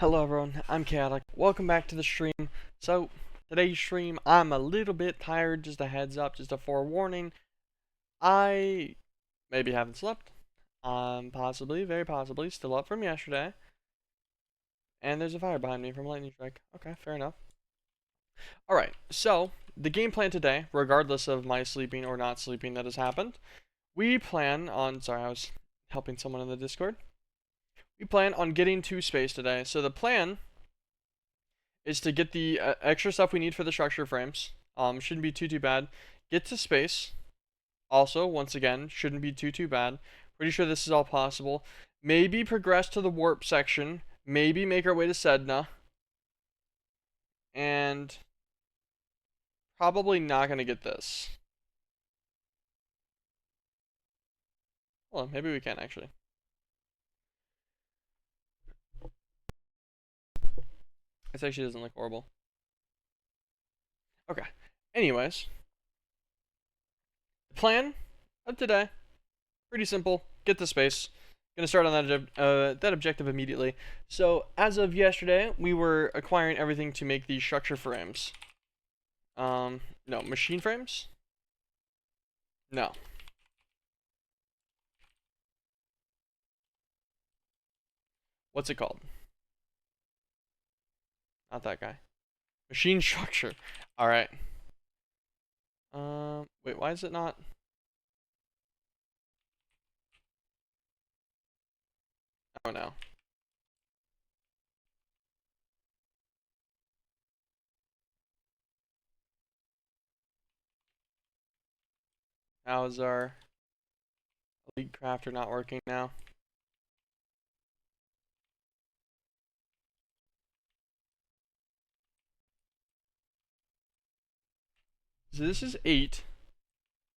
Hello everyone, I'm Chaotic. Welcome back to the stream. So, today's stream, I'm a little bit tired, just a heads up, just a forewarning. I maybe haven't slept. I'm possibly, very possibly, still up from yesterday. And there's a fire behind me from lightning strike. Okay, fair enough. Alright, so, the game plan today, regardless of my sleeping or not sleeping that has happened, we plan on, sorry, I was helping someone in the Discord. We plan on getting to space today. So the plan is to get the extra stuff we need for the structure frames. Shouldn't be too bad. Get to space. Also, once again, shouldn't be too bad. Pretty sure this is all possible. Maybe progress to the warp section. Maybe make our way to Sedna. And probably not gonna get this. Well, maybe we can actually. This actually doesn't look horrible. Okay. Anyways, the plan of today, pretty simple. Get to space. Gonna start on that objective immediately. So as of yesterday, we were acquiring everything to make these structure frames. No, machine frames? No. What's it called? Not that guy. Machine structure. Alright. Wait, why is it not? Oh no. How is our elite crafter not working now? So this is 8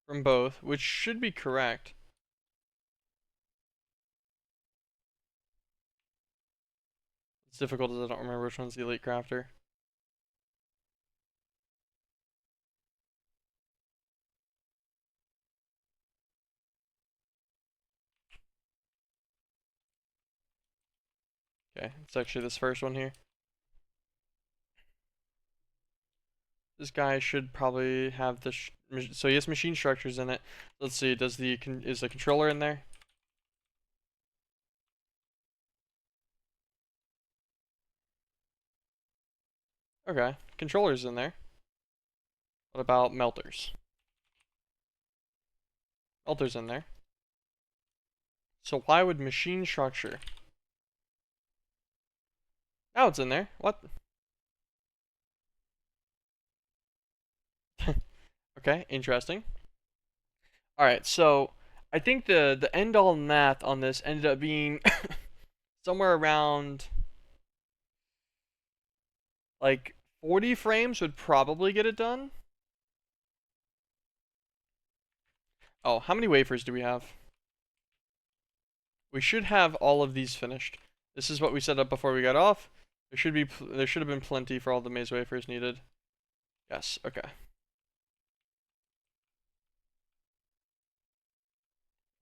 from both, which should be correct. It's difficult as I don't remember which one's the elite crafter. Okay, it's actually this first one here. This guy should probably have the so he has machine structures in it. Let's see, is the controller in there? Okay, controller's in there. What about melters? Melters in there. So why would machine structure? Now it's in there. What? Okay, interesting. Alright, so I think the end all math on this ended up being somewhere around like 40 frames would probably get it done. Oh, how many wafers do we have? We should have all of these finished. This is what we set up before we got off. There should have been plenty for all the maze wafers needed. Yes, okay.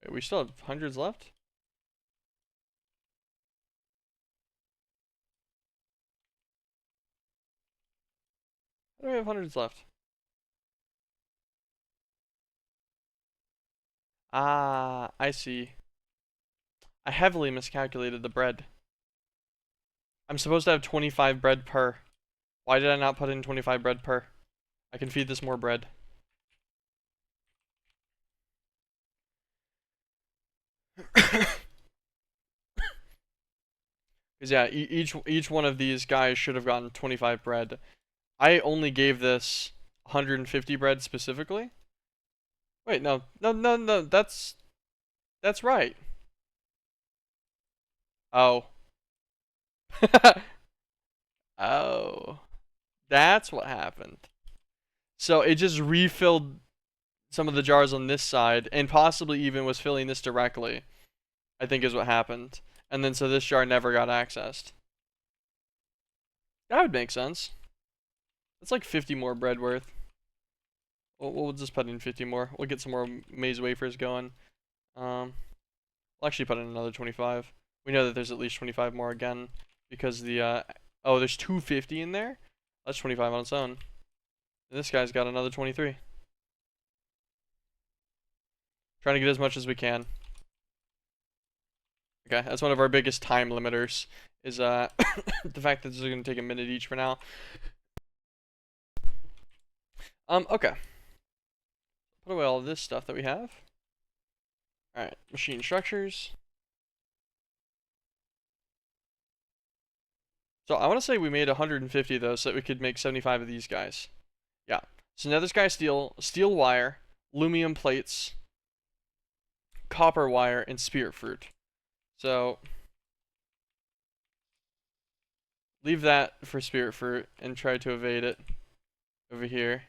Wait, we still have hundreds left? How do we have hundreds left? Ah, I see. I heavily miscalculated the bread. I'm supposed to have 25 bread per. Why did I not put in 25 bread per? I can feed this more bread. Because yeah, each one of these guys should have gotten 25 bread. I only gave this 150 bread specifically. Wait, no, that's right. Oh. Oh. That's what happened. So it just refilled some of the jars on this side, and possibly even was filling this directly, I think is what happened. And then so this jar never got accessed. That would make sense. That's like 50 more bread worth. We'll just put in 50 more. We'll get some more maze wafers going. We'll actually put in another 25. We know that there's at least 25 more again because the oh, there's 250 in there. That's 25 on its own. And this guy's got another 23. Trying to get as much as we can. Okay, that's one of our biggest time limiters. Is the fact that this is gonna take a minute each for now. Okay. Put away all of this stuff that we have. Alright, machine structures. So I want to say we made 150 though, so that we could make 75 of these guys. Yeah. So now this guy's steel wire, aluminum plates, copper wire, and spirit fruit. So leave that for spirit fruit and try to evade it over here.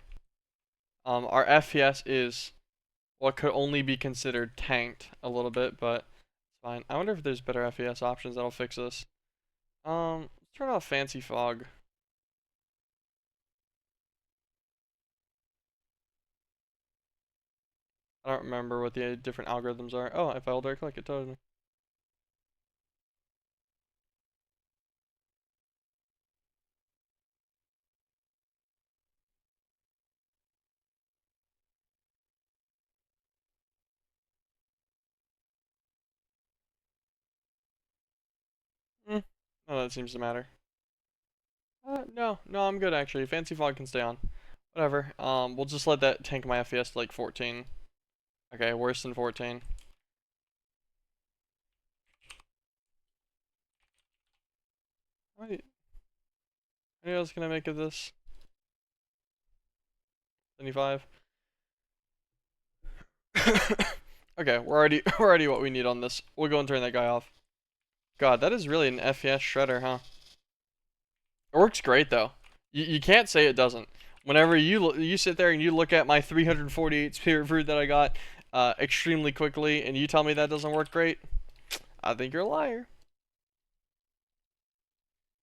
Our FPS is what could only be considered tanked a little bit, but it's fine. I wonder if there's better FPS options that'll fix this. Let's turn off fancy fog. I don't remember what the different algorithms are. Oh, if I hold right click, it tells me. No, that seems to matter. No, I'm good actually. Fancy fog can stay on. Whatever. We'll just let that tank my FPS to like 14. Okay, worse than 14. How many else can I make of this? 75. Okay, we're already what we need on this. We'll go and turn that guy off. God, that is really an FPS shredder, huh? It works great though. You can't say it doesn't. Whenever you sit there and you look at my 348 spirit fruit that I got extremely quickly, and you tell me that doesn't work great, I think you're a liar.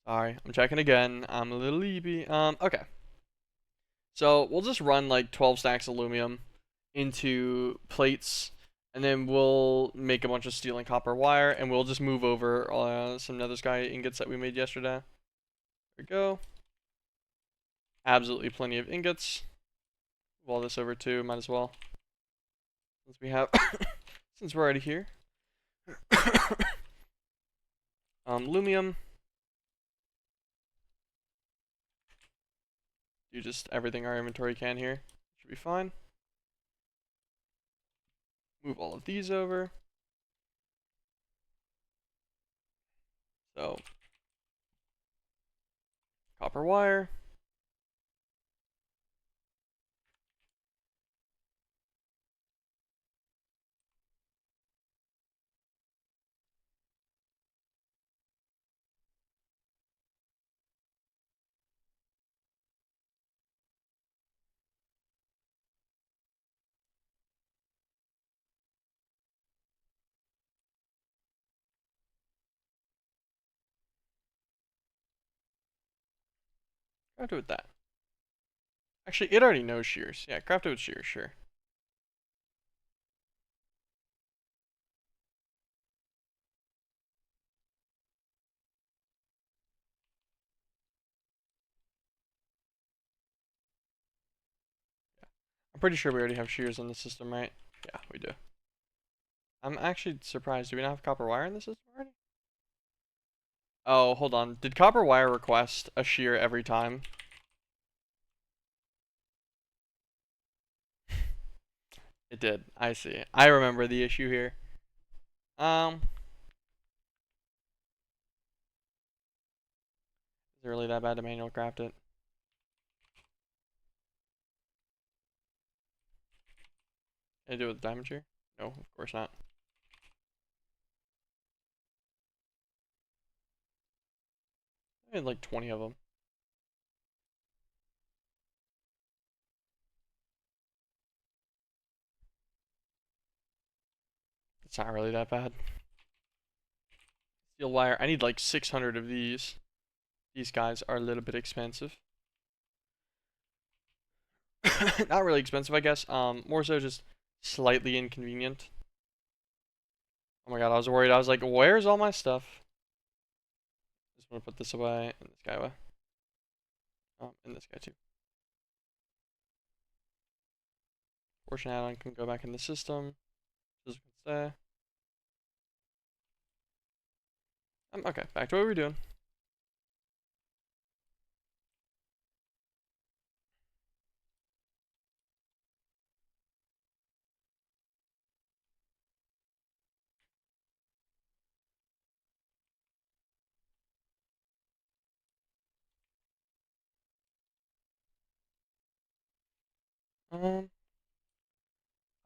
Sorry, I'm checking again. I'm a little leepy. Okay. So we'll just run like 12 stacks of aluminum into plates, and then we'll make a bunch of steel and copper wire, and we'll just move over some nether sky ingots that we made yesterday. There we go. Absolutely plenty of ingots. Move all this over too, might as well. Since we have, since we're already here. Aluminum. Do just everything our inventory can here. Should be fine. Move all of these over. So, copper wire. Craft it with that. Actually, it already knows shears. Yeah, craft it with shears, sure. I'm pretty sure we already have shears in the system, right? Yeah, we do. I'm actually surprised. Do we not have copper wire in the system already? Oh, hold on. Did copper wire request a shear every time? It did. I see. I remember the issue here. Is it really that bad to manual craft it? Can I do it with diamond shear? No, of course not. I had like 20 of them. It's not really that bad. Steel wire. I need like 600 of these. These guys are a little bit expensive. Not really expensive, I guess. More so just slightly inconvenient. Oh my god, I was worried. I was like, where's all my stuff? I'm gonna put this away and this guy away. And this guy too. Portion add-on can go back in the system. Just say. Okay, back to what we were doing.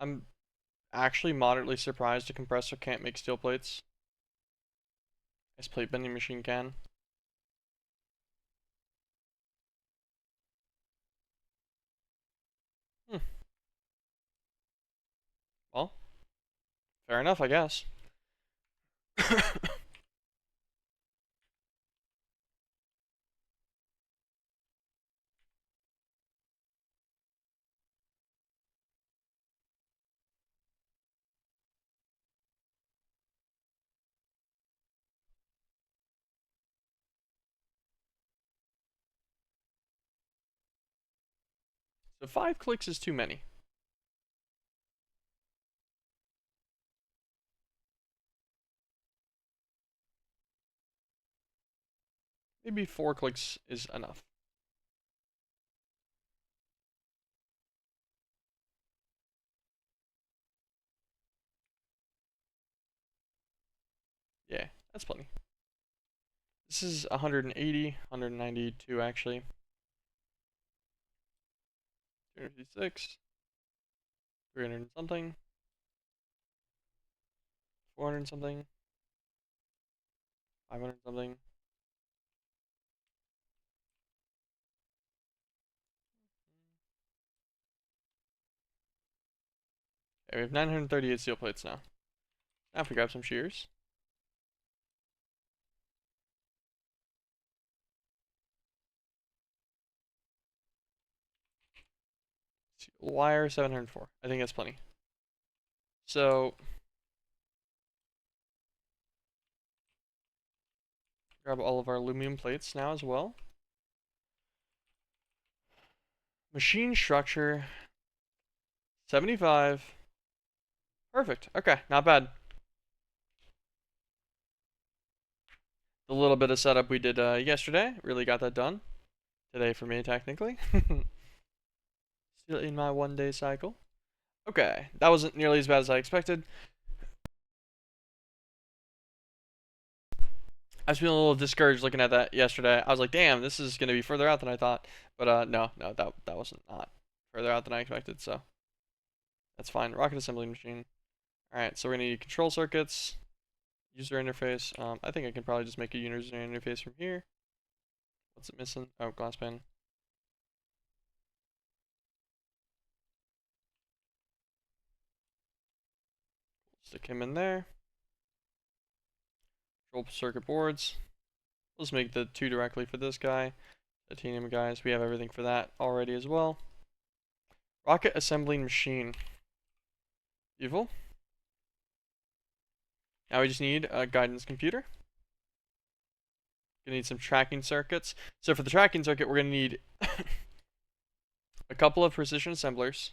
I'm actually moderately surprised a compressor can't make steel plates. This plate bending machine can. Well, fair enough, I guess. So 5 clicks is too many. Maybe 4 clicks is enough. Yeah, that's plenty. This is 180, 192 actually. 256, 300 and something, 400 and something, 500 and something. Okay, we have 938 steel plates now. Now if we grab some shears. Wire 704. I think that's plenty. So grab all of our aluminum plates now as well. Machine structure 75. Perfect. Okay, not bad. The little bit of setup we did yesterday really got that done. Today for me, technically. Still in my 1-day cycle. Okay, that wasn't nearly as bad as I expected. I was feeling a little discouraged looking at that yesterday. I was like, damn, this is going to be further out than I thought. But no, that wasn't not further out than I expected, so that's fine. Rocket assembly machine. Alright, so we're going to need control circuits, user interface. I think I can probably just make a user interface from here. What's it missing? Oh, glass pane. Stick him in there. Control circuit boards. Let's make the 2 directly for this guy. Titanium guys, we have everything for that already as well. Rocket assembling machine. Beautiful. Now we just need a guidance computer. Gonna need some tracking circuits. So for the tracking circuit, we're gonna need a couple of precision assemblers.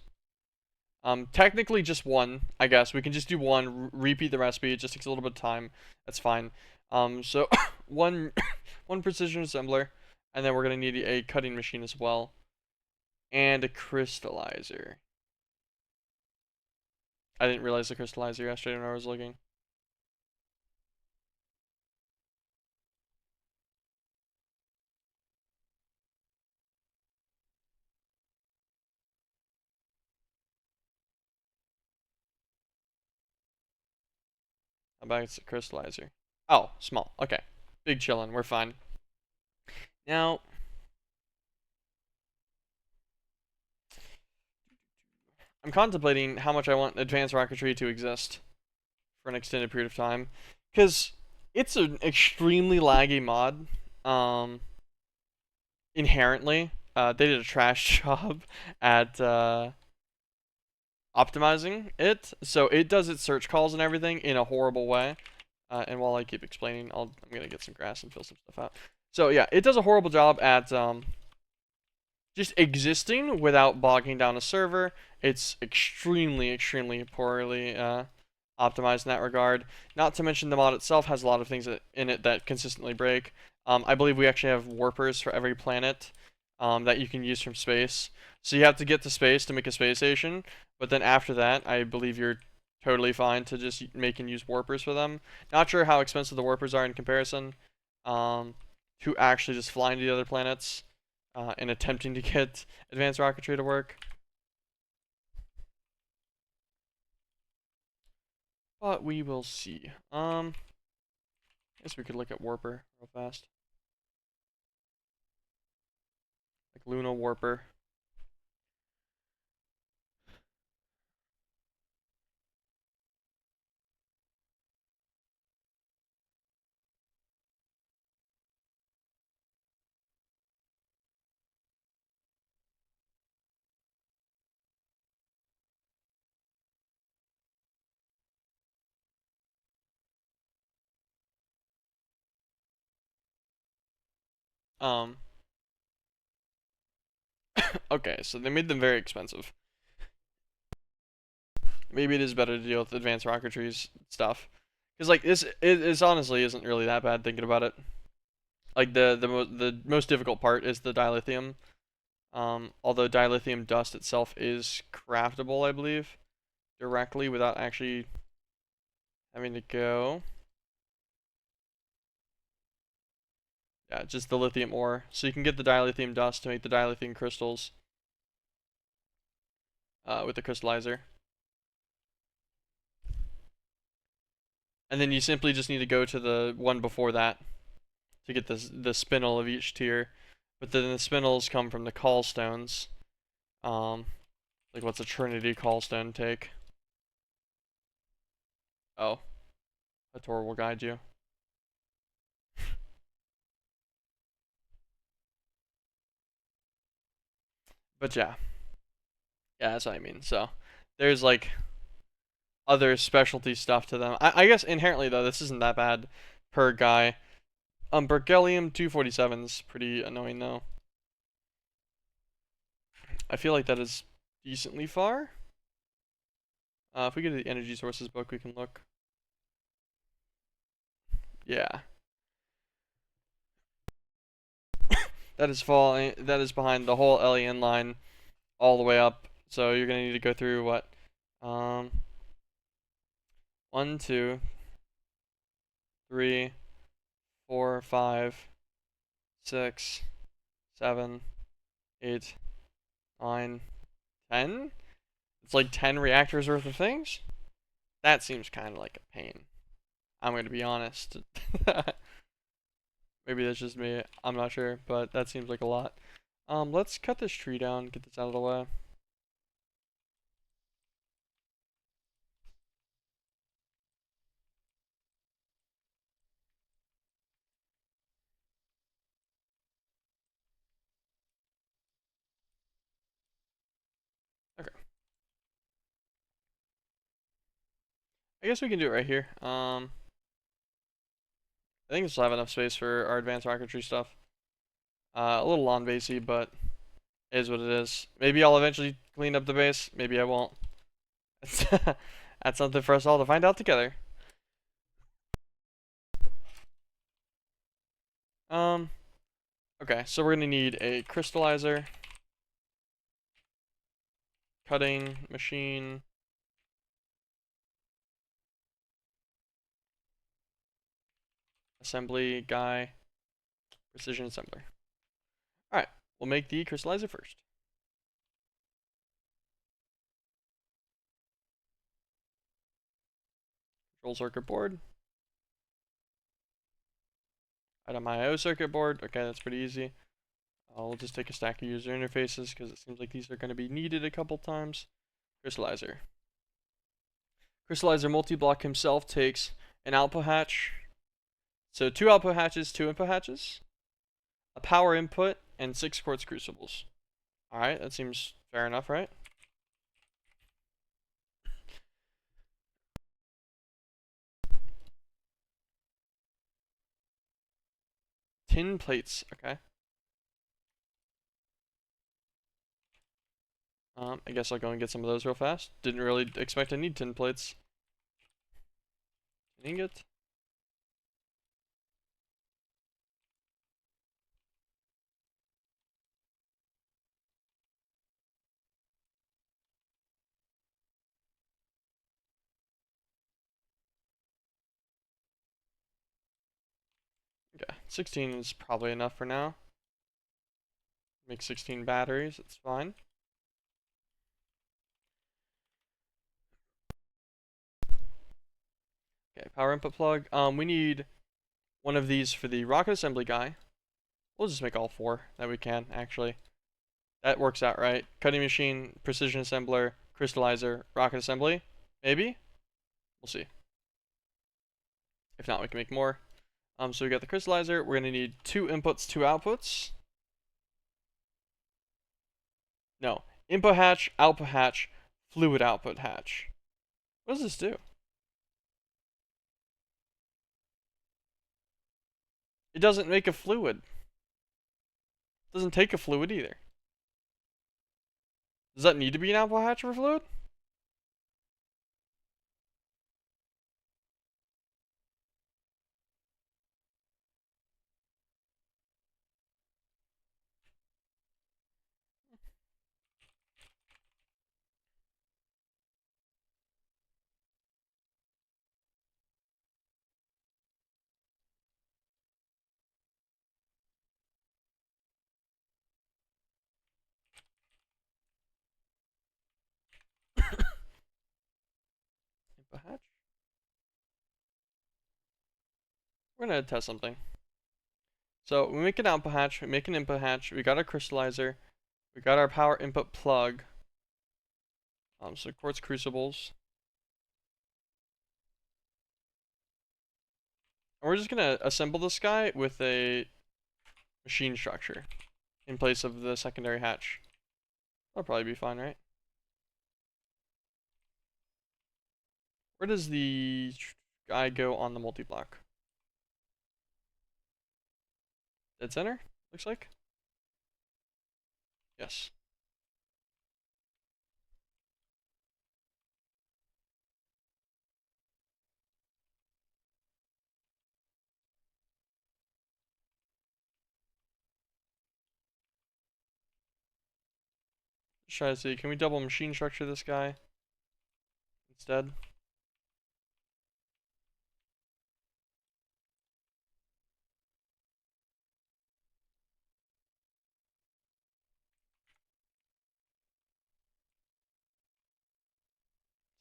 Technically just one, I guess. We can just do one, repeat the recipe. It just takes a little bit of time. That's fine. So one precision assembler, and then we're gonna need a cutting machine as well, and a crystallizer. I didn't realize the crystallizer yesterday when I was looking. How about it's a crystallizer? Oh, small. Okay. Big chillin'. We're fine. Now, I'm contemplating how much I want advanced rocketry to exist for an extended period of time, because it's an extremely laggy mod. Inherently, they did a trash job at optimizing it, so it does its search calls and everything in a horrible way. And while I keep explaining, I'm gonna get some grass and fill some stuff out. So yeah, it does a horrible job at just existing without bogging down a server. It's extremely poorly optimized in that regard. Not to mention the mod itself has a lot of things in it that consistently break. I believe we actually have warpers for every planet that you can use from space. So you have to get to space to make a space station, but then after that, I believe you're totally fine to just make and use warpers for them. Not sure how expensive the warpers are in comparison to actually just flying to the other planets and attempting to get advanced rocketry to work. But we will see. I guess we could look at warper real fast. Like Luna warper. Um, okay, so they made them very expensive. Maybe it is better to deal with advanced rocketry's stuff. Because, like, this honestly isn't really that bad thinking about it. Like, the most difficult part is the dilithium. Although dilithium dust itself is craftable, I believe, directly without actually having to go. Yeah, just the lithium ore. So you can get the dilithium dust to make the dilithium crystals with the crystallizer. And then you simply just need to go to the one before that to get the spindle of each tier. But then the spindles come from the callstones. Like what's a Trinity callstone take? Oh, a Tor will guide you. But yeah, that's what I mean. So there's like other specialty stuff to them. I guess inherently though, this isn't that bad per guy. Berkelium 247 is pretty annoying though. I feel like that is decently far. If we go to the energy sources book, we can look. Yeah. That is falling. That is behind the whole LEN line, all the way up. So you're gonna need to go through what, 1, 2, 3, 4, 5, 6, 7, 8, 9, 10. It's like 10 reactors worth of things. That seems kind of like a pain. I'm gonna be honest. Maybe that's just me. I'm not sure, but that seems like a lot. Let's cut this tree down, get this out of the way. Okay. I guess we can do it right here. I think this will have enough space for our advanced rocketry stuff. A little lawn basey, but it is what it is. Maybe I'll eventually clean up the base. Maybe I won't. That's something for us all to find out together. Okay, so we're gonna need a crystallizer, cutting machine, assembly guy, precision assembler. Alright, we'll make the crystallizer first. Control circuit board. Item IO circuit board. Okay, that's pretty easy. We'll just take a stack of user interfaces because it seems like these are going to be needed a couple times. Crystallizer. Crystallizer multi-block himself takes an output hatch. So 2 output hatches, 2 input hatches, a power input, and 6 quartz crucibles. Alright, that seems fair enough, right? Tin plates, okay. I guess I'll go and get some of those real fast. Didn't really expect to need tin plates. An ingot. Okay, 16 is probably enough for now. Make 16 batteries, it's fine. Okay, power input plug. We need one of these for the rocket assembly guy. We'll just make all 4 that we can, actually. That works out right. Cutting machine, precision assembler, crystallizer, rocket assembly. Maybe? We'll see. If not, we can make more. So we got the crystallizer. We're gonna need 2 inputs, 2 outputs. No. Input hatch, output hatch, fluid output hatch. What does this do? It doesn't make a fluid. It doesn't take a fluid either. Does that need to be an output hatch for fluid? Input hatch? We're gonna test something. So we make an output hatch, we make an input hatch, we got our crystallizer, we got our power input plug. So quartz crucibles. And we're just gonna assemble this guy with a machine structure in place of the secondary hatch. That'll probably be fine, right? Where does the guy go on the multi-block? Dead center, looks like. Yes. Let's try to see, can we double machine structure this guy instead?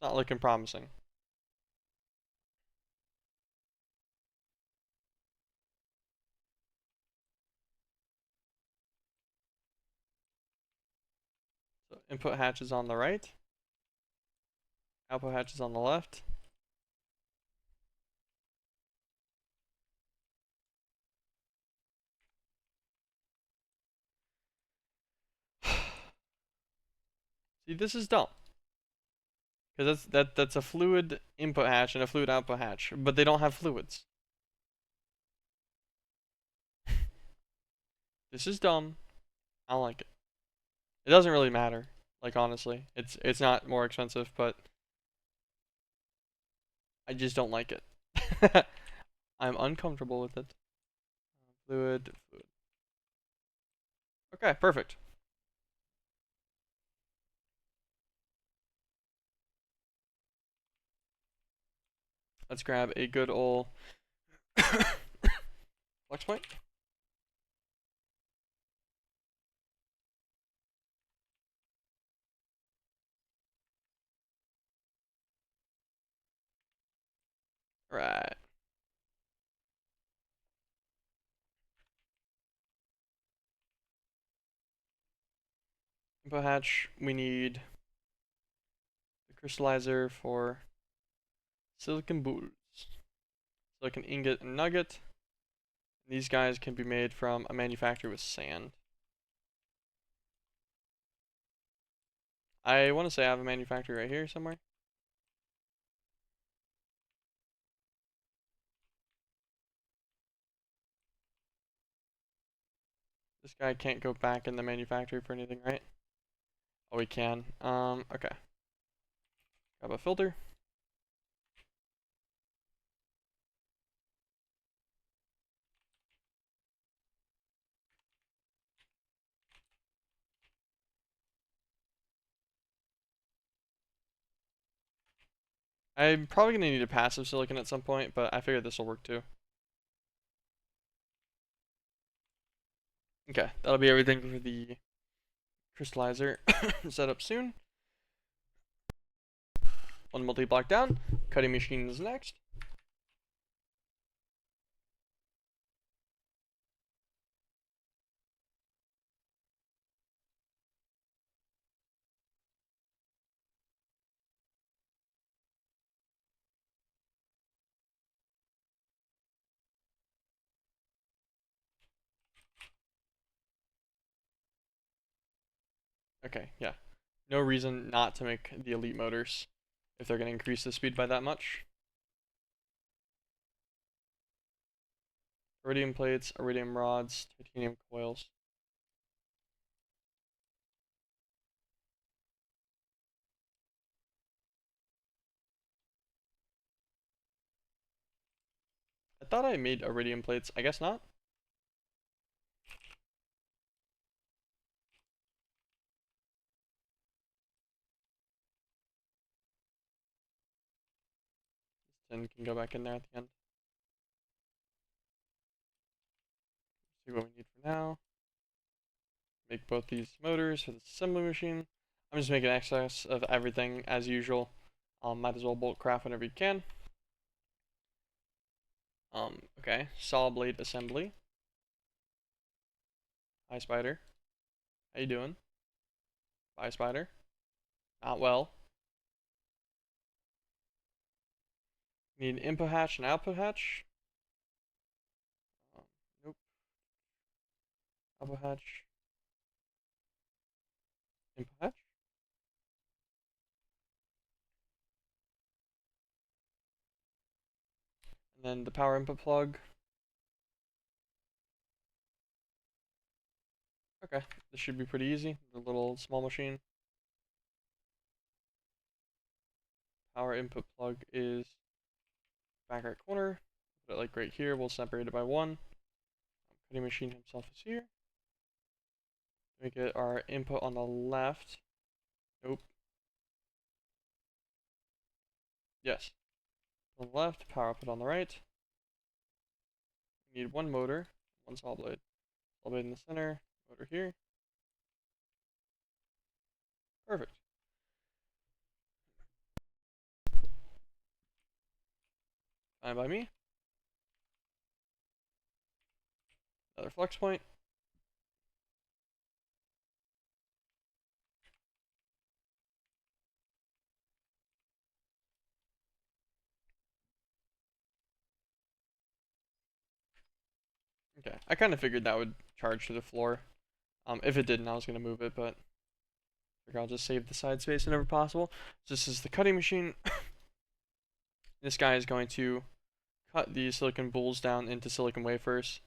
It's not looking promising. So input hatch is on the right. Output hatch is on the left. See, this is dumb. Because that's a fluid input hatch and a fluid output hatch, but they don't have fluids. This is dumb. I don't like it. It doesn't really matter. Like honestly, it's not more expensive, but I just don't like it. I'm uncomfortable with it. Fluid. Okay, perfect. Let's grab a good ol' flex point. Right. Input hatch, we need the crystallizer for silicon bulls. Silicon ingot and nugget. These guys can be made from a manufacturer with sand. I want to say I have a manufacturer right here somewhere. This guy can't go back in the manufactory for anything, right? Oh, we can. Okay. Grab a filter. I'm probably gonna need a passive silicon at some point, but I figured this will work too. Okay, that'll be everything for the crystallizer setup soon. One multi-block down. Cutting machine is next. Okay, yeah. No reason not to make the elite motors if they're gonna increase the speed by that much. Iridium plates, iridium rods, titanium coils. I thought I made iridium plates. I guess not. Then can go back in there at the end. See what we need for now. Make both these motors for the assembly machine. I'm just making excess of everything as usual. Might as well bolt craft whenever you can. Okay, saw blade assembly. Hi, Spider. How you doing? Bye, Spider. Not well. Need an input hatch and output hatch. Nope. Output hatch. Input hatch. And then the power input plug. Okay, this should be pretty easy. The little small machine. Power input plug is back right corner. Put it like right here. We'll separate it by one. Cutting machine himself is here. We get our input on the left. Nope. Yes. On the left, power output on the right. We need one motor, one saw blade. Saw blade in the center, motor here. Perfect. Fine by me. Another flex point. Okay, I kind of figured that would charge to the floor. If it didn't, I was going to move it, but I'll just save the side space whenever possible. So this is the cutting machine. This guy is going to cut the silicon boules down into silicon wafers,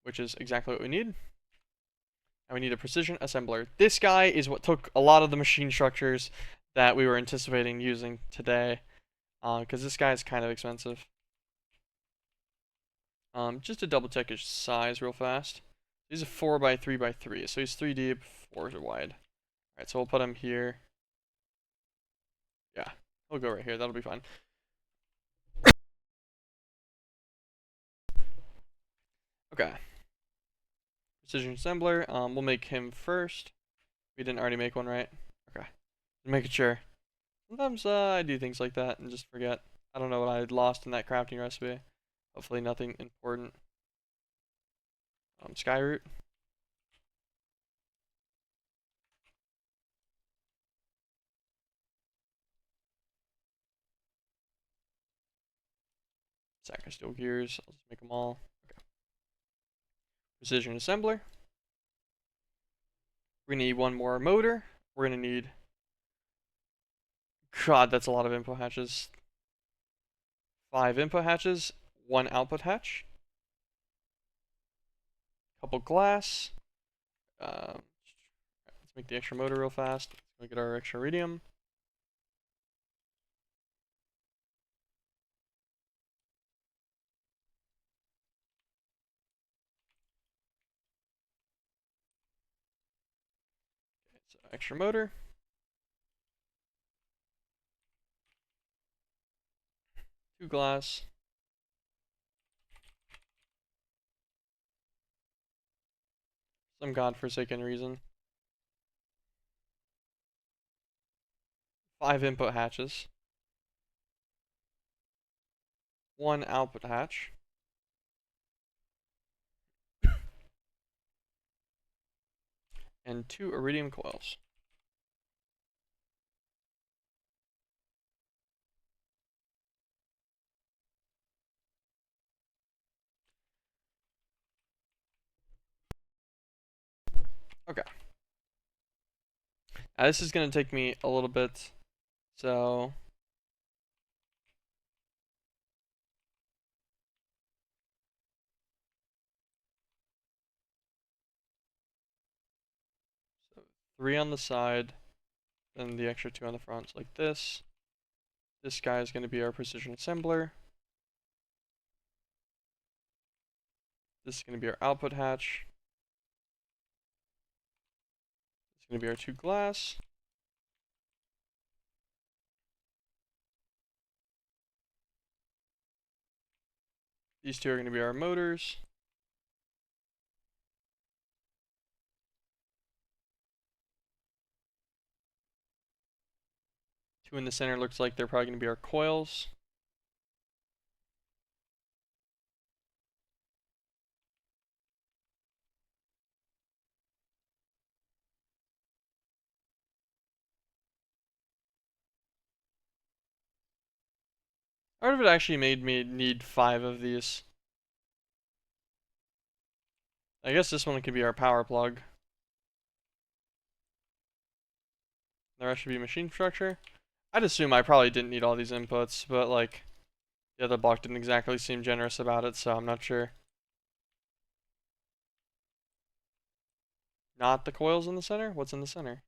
which is exactly what we need. And we need a precision assembler. This guy is what took a lot of the machine structures that we were anticipating using today, because this guy is kind of expensive. Just to double check his size real fast. He's a 4x3x3, so he's 3 deep, 4 wide. Alright, so we'll put him here. Yeah, he'll go right here, that'll be fine. Okay. Precision assembler, we'll make him first. We didn't already make one, right? Okay. Making sure. Sometimes I do things like that and just forget. I don't know what I lost in that crafting recipe. Hopefully nothing important. Skyroot. Stack of steel gears. I'll just make them all. Okay. Precision assembler. We're gonna need one more motor. We're gonna need. God, that's a lot of input hatches. 5 input hatches, 1 output hatch. Couple glass. Let's make the extra motor real fast. Let's get our extra iridium. Okay, so extra motor. Two glass. Some godforsaken reason. 5 input hatches. 1 output hatch. And 2 iridium coils. Okay. Now this is going to take me a little bit. So 3 on the side, then the extra 2 on the front, so like this. This guy is going to be our precision assembler. This is going to be our output hatch. This is going to be our 2 glass. These 2 are going to be our motors. Two in the center looks like they're probably going to be our coils. I wonder if it actually made me need 5 of these. I guess this one could be our power plug. The rest should be machine structure. I'd assume I probably didn't need all these inputs, but like the other block didn't exactly seem generous about it, so I'm not sure. Not the coils in the center? What's in the center?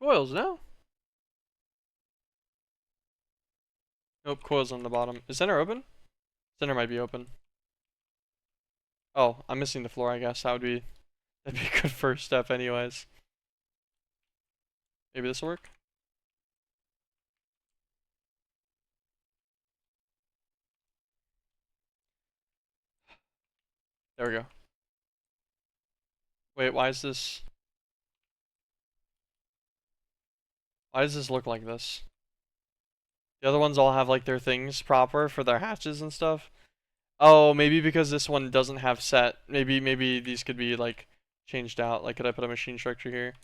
Coils, no? Nope, coils on the bottom. Is center open? Center might be open. Oh, I'm missing the floor, I guess. That'd be a good first step anyways. Maybe this will work? There we go. Wait, why does this look like this? The other ones all have like their things proper for their hatches and stuff. Oh, maybe because this one doesn't have set. Maybe these could be like changed out. Like, could I put a machine structure here?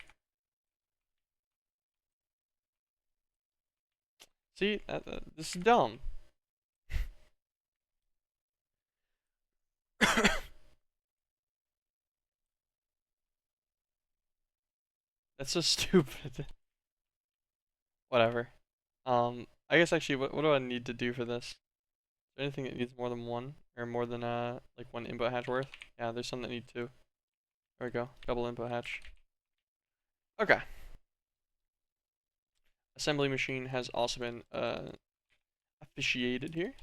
See, this is dumb. That's so stupid. Whatever. I guess actually, what do I need to do for this? Is there anything that needs more than one or more than like 1 input hatch worth? Yeah, there's some that need 2. There we go. Double input hatch. Okay. Assembly machine has also been officiated here.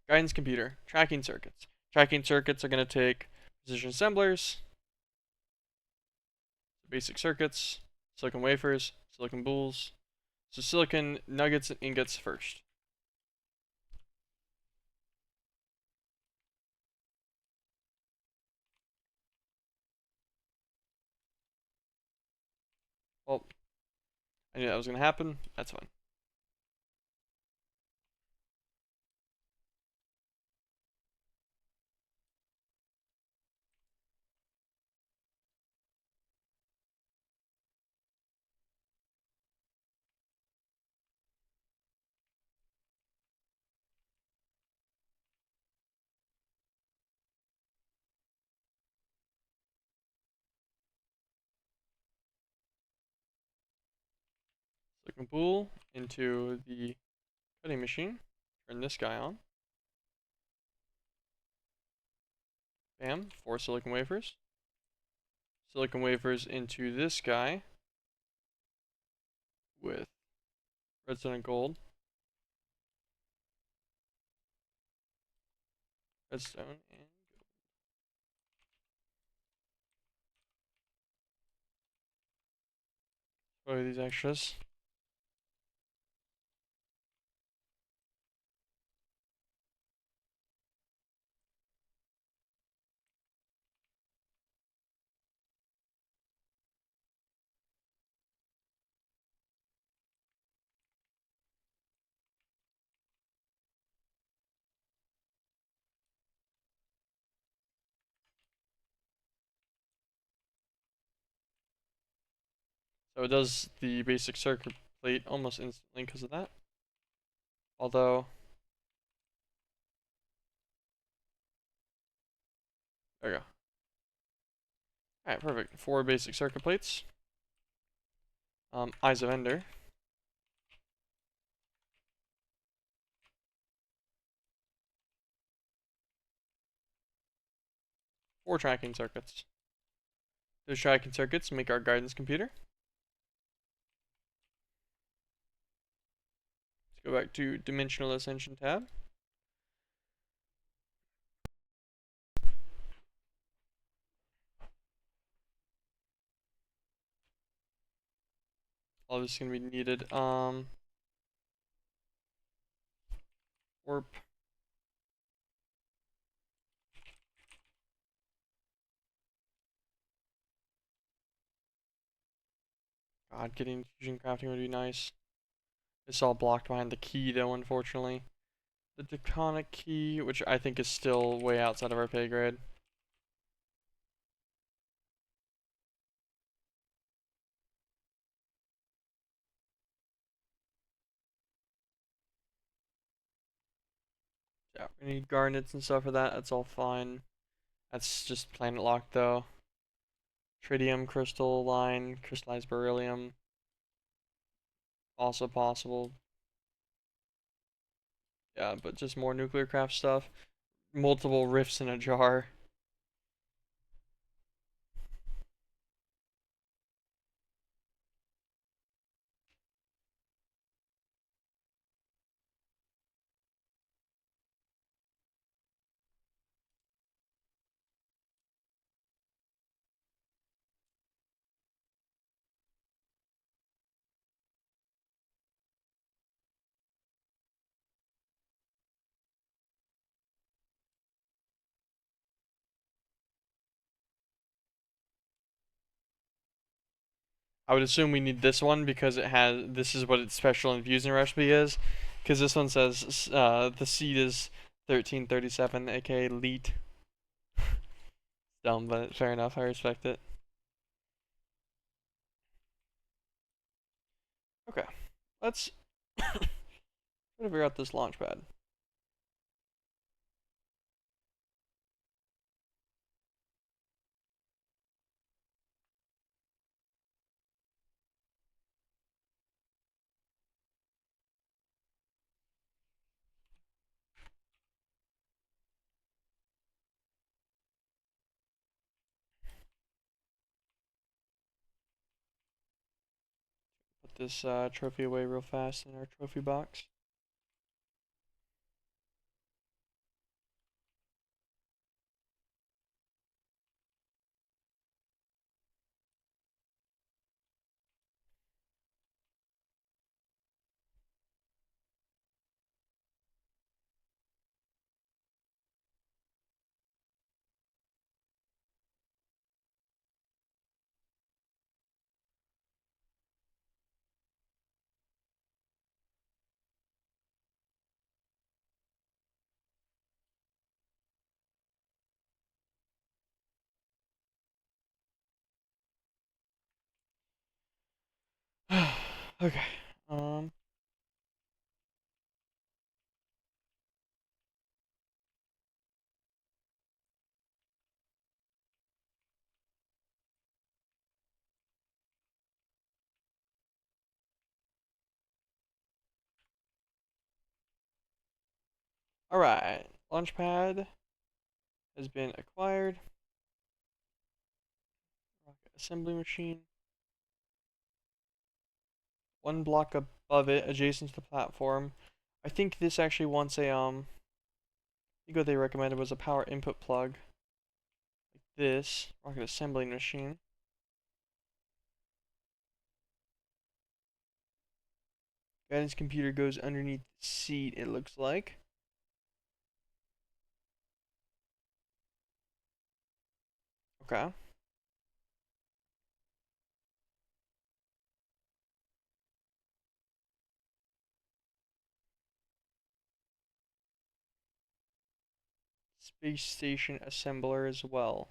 Guidance computer. Tracking circuits. Tracking circuits are going to take precision assemblers, basic circuits, silicon wafers, silicon boules. So silicon nuggets and ingots first. Well, I knew that was going to happen. That's fine. Silicon boule into the Cutting machine. Turn this guy on. Bam. 4 silicon wafers. Silicon wafers into this guy with redstone and gold. Redstone and throw these extras. So it does the basic circuit plate almost instantly because of that. Although, there we go. Alright, perfect. 4 basic circuit plates. Eyes of Ender. 4 tracking circuits. Those tracking circuits make our guidance computer. Let's go back to Dimensional Ascension tab. All this is going to be needed. Warp. God, getting fusion crafting would be nice. It's all blocked behind the key though, unfortunately. The tectonic key, which I think is still way outside of our pay grade. Yeah, we need garnets and stuff for that. That's all fine. That's just planet locked though. Tritium, crystal line, crystallized beryllium. Also possible. Yeah, but just more nuclear craft stuff. Multiple rifts in a jar. I would assume we need this one because it has, this is what its special infusion recipe is. Because this one says the seed is 1337, aka leet. Dumb, but fair enough, I respect it. Okay, let's figure out this launch pad. Put this trophy away real fast in our trophy box. Okay. Alright, launchpad has been acquired. Rocket assembly machine. One block above it, adjacent to the platform. I think this actually wants a, I think what they recommended was a power input plug. Like this, rocket assembly machine. Guidance computer goes underneath the seat, it looks like. Okay. Space station assembler as well.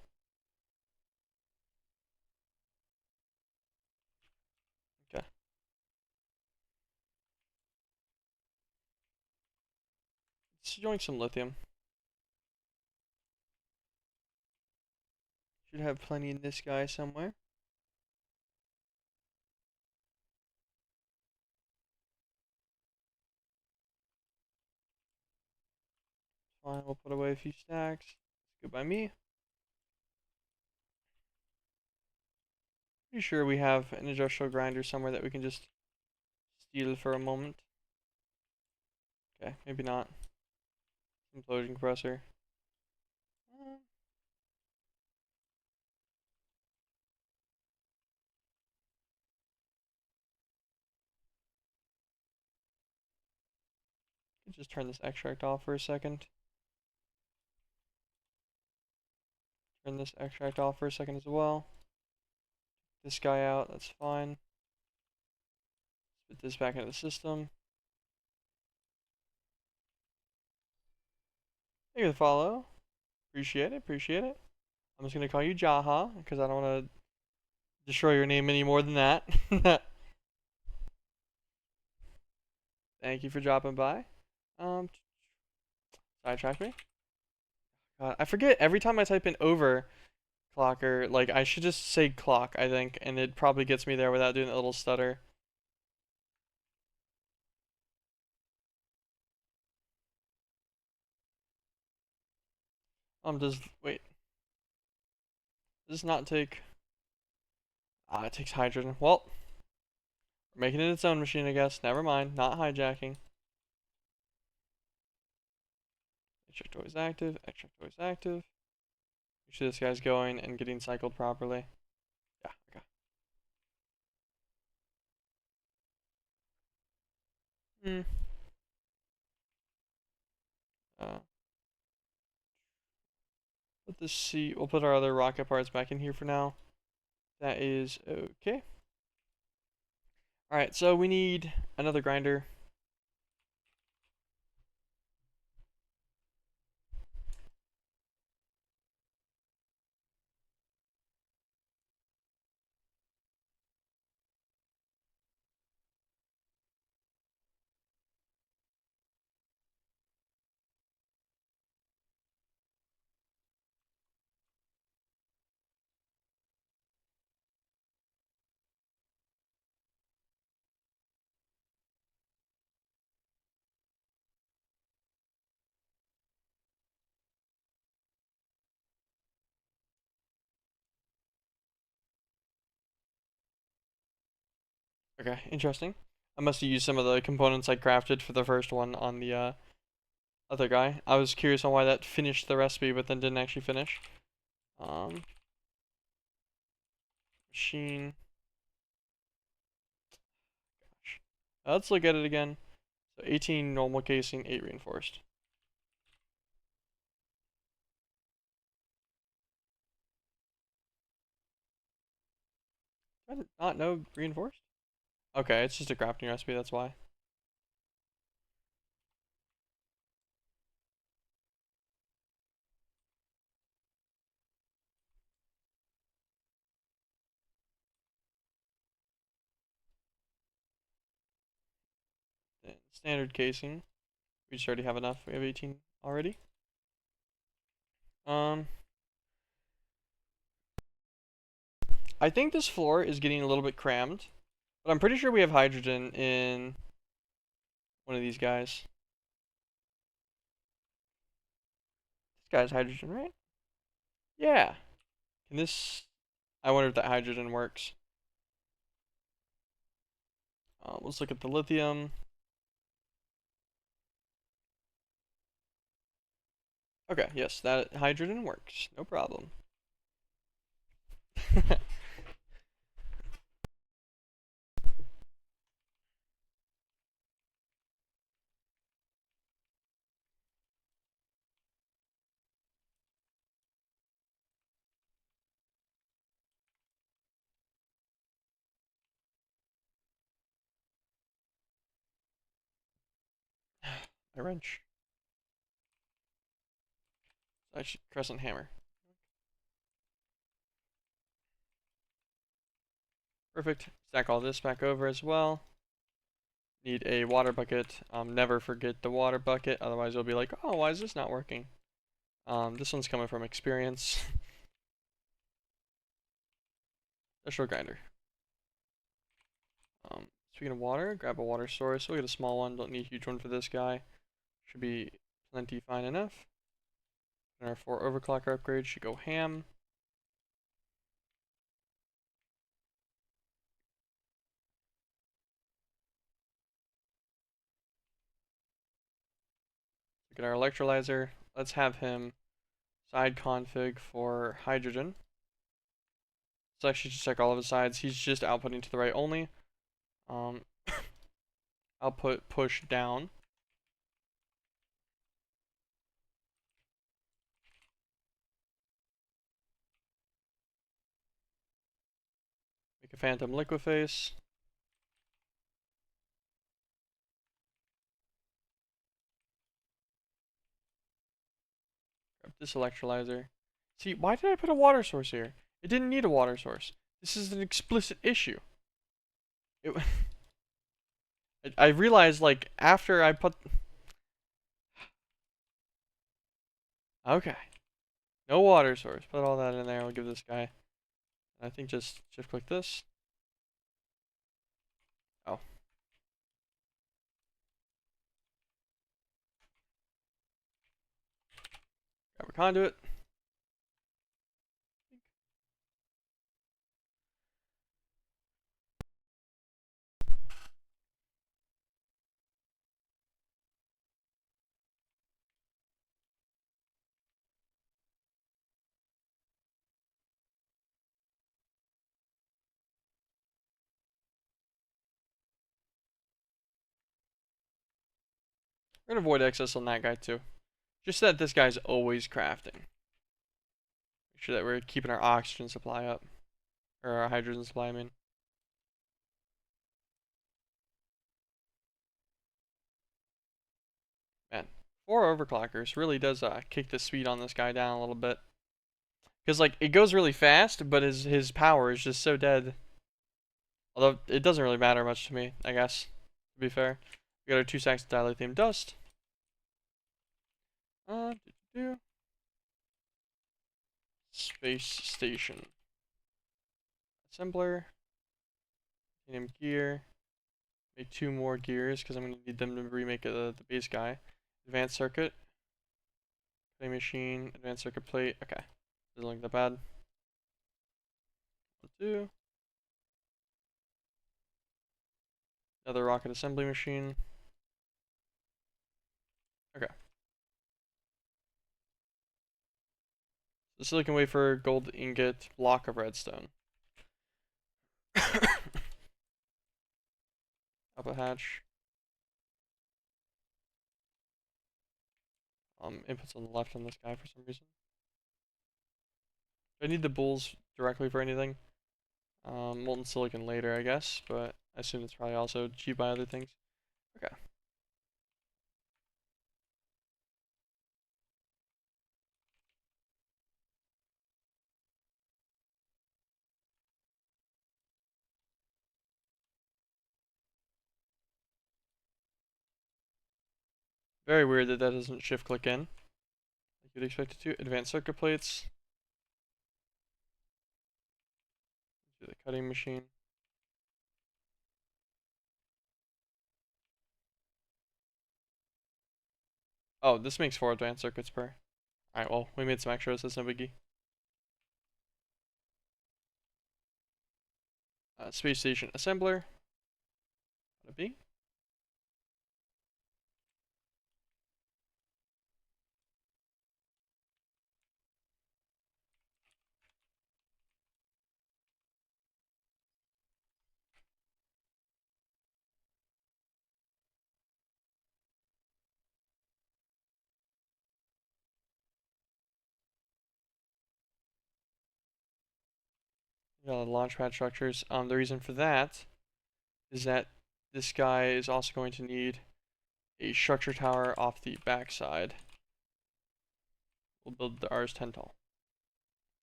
Okay. Let's join some lithium. Should have plenty in this guy somewhere. Fine, we'll put away a few stacks. Good by me. Pretty sure we have an industrial grinder somewhere that we can just steal for a moment. Okay, maybe not. Implosion compressor. Just turn this extract off for a second. Turn this extract off for a second as well. This guy out, that's fine. Put this back into the system. Thank you for the follow. Appreciate it, appreciate it. I'm just gonna call you Jaha, because I don't want to destroy your name any more than that. Thank you for dropping by. Sidetrack me. God, I forget every time I type in overclocker, like I should just say clock, I think, and it probably gets me there without doing a little stutter. Wait. Does this not take it takes hydrogen. Well, we're making it its own machine, I guess. Never mind, not hijacking. Extract always active, extract always active. Make sure this guy's going and getting cycled properly. Yeah, okay. Hmm. Let this see. We'll put our other rocket parts back in here for now. That is okay. Alright, so we need another grinder. Okay, interesting. I must have used some of the components I crafted for the first one on the other guy. I was curious on why that finished the recipe, but then didn't actually finish. Machine. Gosh. Let's look at it again. So 18 normal casing, 8 reinforced. I did not know reinforced. Okay, it's just a crafting recipe, that's why. Then standard casing. We just already have enough. We have 18 already. I think this floor is getting a little bit crammed, but I'm pretty sure we have hydrogen in one of these guys. guy's hydrogen, right? Yeah. Can this... I wonder if that hydrogen works. Let's look at the lithium. Okay, yes, that hydrogen works. No problem. A wrench. I should crescent hammer. Perfect. Stack all this back over as well. Need a water bucket. Never forget the water bucket, otherwise you'll be like, oh, why is this not working? This one's coming from experience. Special grinder. Speaking of water, grab a water source. We'll get a small one. Don't need a huge one for this guy. Should be plenty fine enough. And our 4 overclocker upgrades should go ham. Look at our electrolyzer. Let's have him side config for hydrogen. Let's actually just check all of his sides. He's just outputting to the right only. Output push down. Make a phantom liqueface. Grab this electrolyzer. See, why did I put a water source here? It didn't need a water source. This is an explicit issue. It, I realized, like, after I put... Okay. No water source. Put all that in there. We'll give this guy... I think just shift click this. Oh. Grab a conduit. We're gonna avoid excess on that guy too. Just so that this guy's always crafting. Make sure that we're keeping our oxygen supply up. Or our hydrogen supply, I mean. Man, 4 overclockers really does kick the speed on this guy down a little bit. Because, like, it goes really fast, but his power is just so dead. Although, it doesn't really matter much to me, I guess, to be fair. We got our 2 stacks of dilithium dust. Space station. Assembler. Titanium gear. Make 2 more gears, because I'm going to need them to remake the base guy. Advanced circuit. Play machine. Advanced circuit plate. Okay. Doesn't look that bad. Let's do. Another rocket assembly machine. Okay. The silicon wafer, gold ingot, block of redstone. Up a hatch. Inputs on the left on this guy for some reason. Do I need the bulls directly for anything? Molten silicon later, I guess, but I assume it's probably also G by other things. Okay. Very weird that that doesn't shift click in. Like you'd expect it to. Advanced circuit plates. Do the cutting machine. Oh, this makes 4 advanced circuits per. Alright, well, we made some extras, that's no biggie. Space station assembler. Bada bing. Got the launch pad structures. The reason for that is that this guy is also going to need a structure tower off the backside. We'll build the ours 10 tall.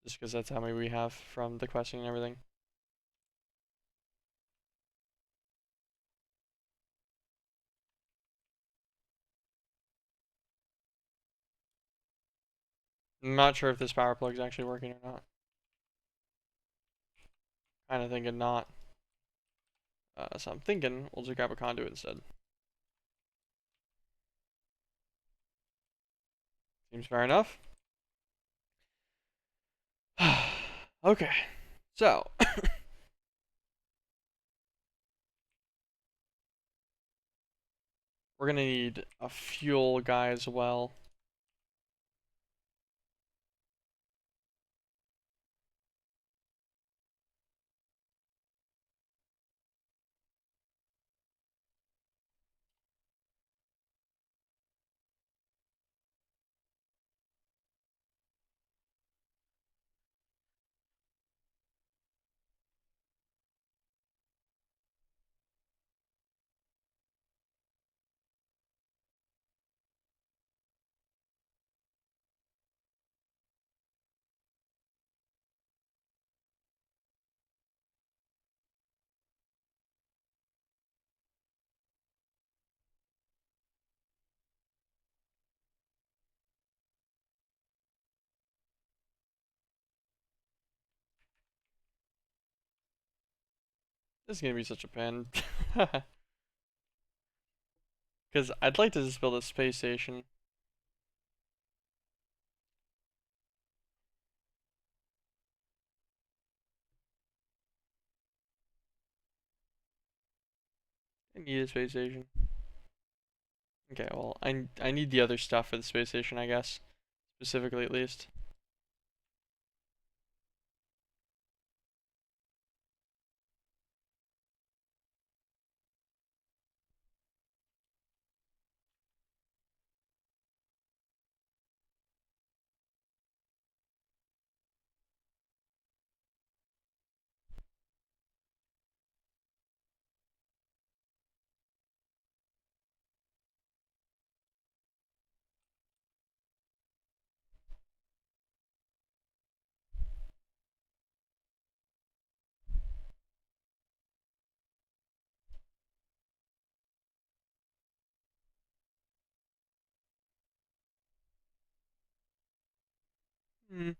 Just because that's how many we have from the questing and everything. I'm not sure if this power plug is actually working or not. Kind of thinking not. So I'm thinking we'll just grab a conduit instead. Seems fair enough. Okay, so we're gonna need a fuel guy as well. This is gonna be such a pain. Because I'd like to just build a space station. I need a space station. Okay, well, I need the other stuff for the space station, I guess. Specifically, at least. Hmm.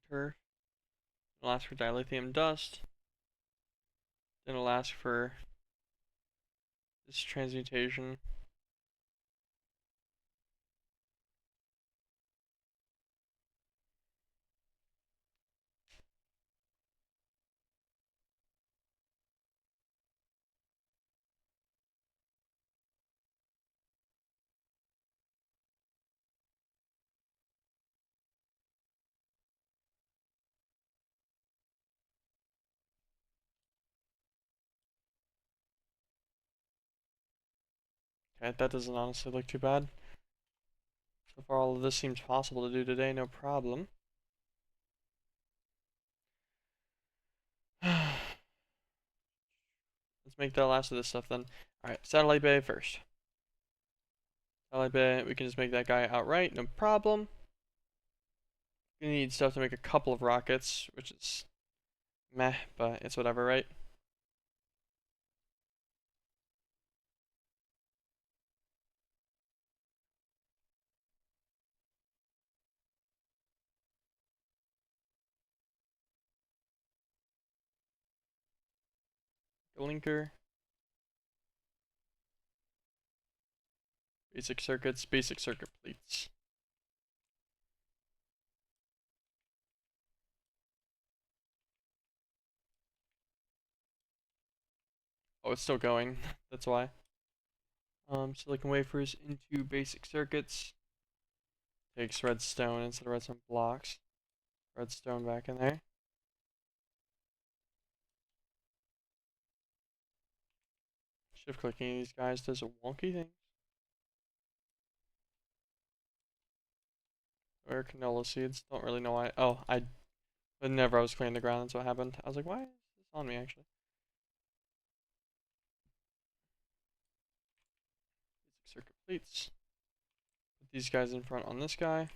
Winter. It'll ask for dilithium dust. Then it'll ask for this transmutation. Okay, that doesn't honestly look too bad. So far, all of this seems possible to do today, no problem. Let's make the last of this stuff then. Alright, satellite bay first. Satellite bay, we can just make that guy outright, no problem. We need stuff to make a couple of rockets, which is meh, but it's whatever, right? Linker. Basic circuits, basic circuit plates. Oh, it's still going. That's why. Silicon wafers into basic circuits. Takes redstone instead of redstone blocks. Redstone back in there. Shift clicking these guys does a wonky thing. Where canola seeds? Don't really know why. Oh, whenever I was clearing the ground, that's what happened. I was like, why is this on me actually? Basic circuit plates. Put these guys in front on this guy.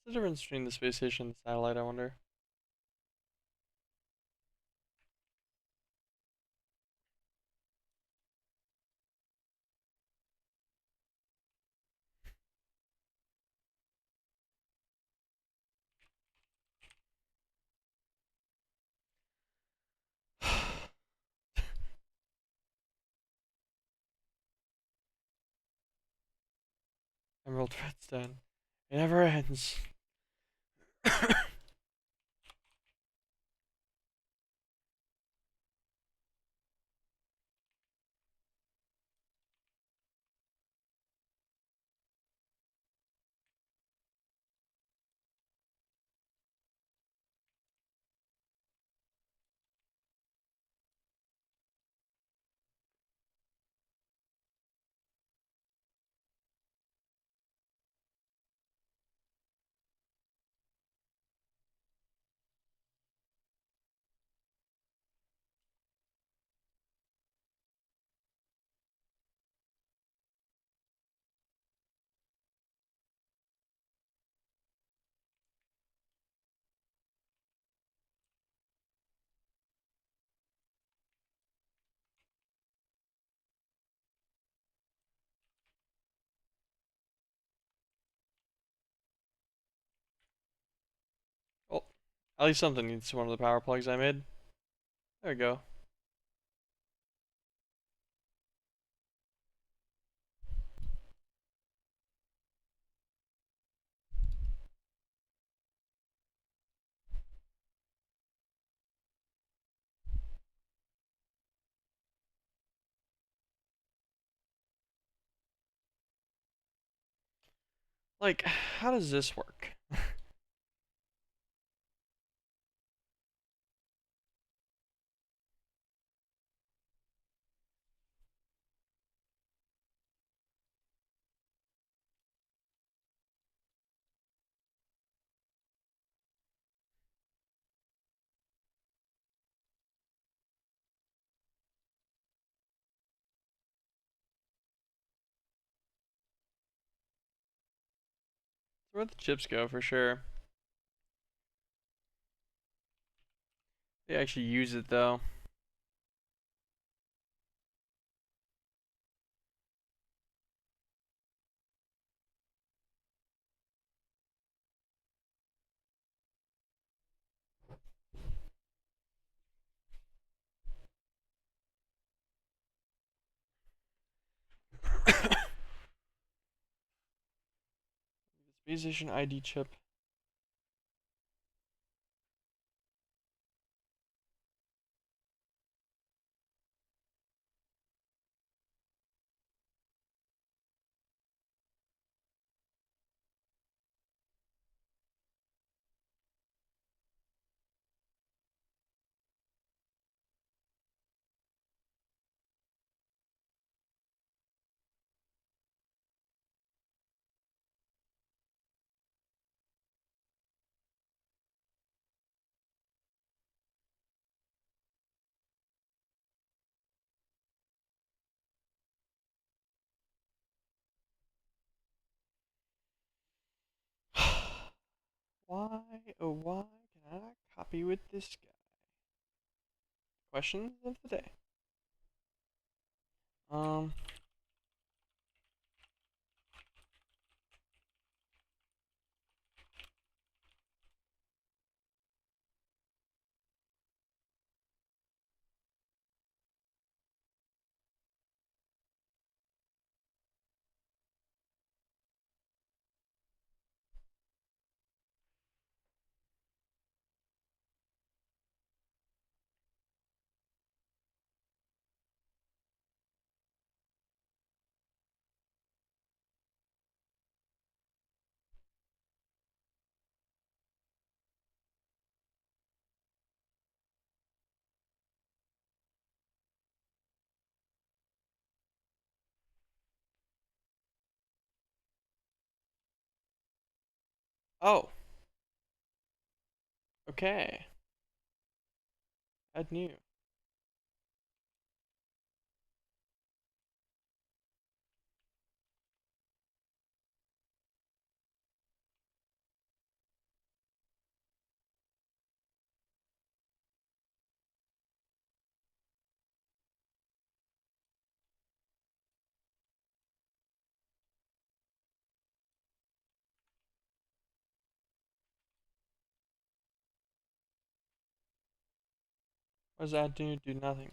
What's the difference between the space station and the satellite, I wonder? Emerald redstone. It never ends. Oh, at least something needs one of the power plugs I made. There we go. Like, how does this work? Where'd the chips go for sure? They actually use it though. Base station ID chip. Why, oh why can I not copy with this guy? Questions of the day. Um, oh, okay. Add new. What does add new do? Nothing.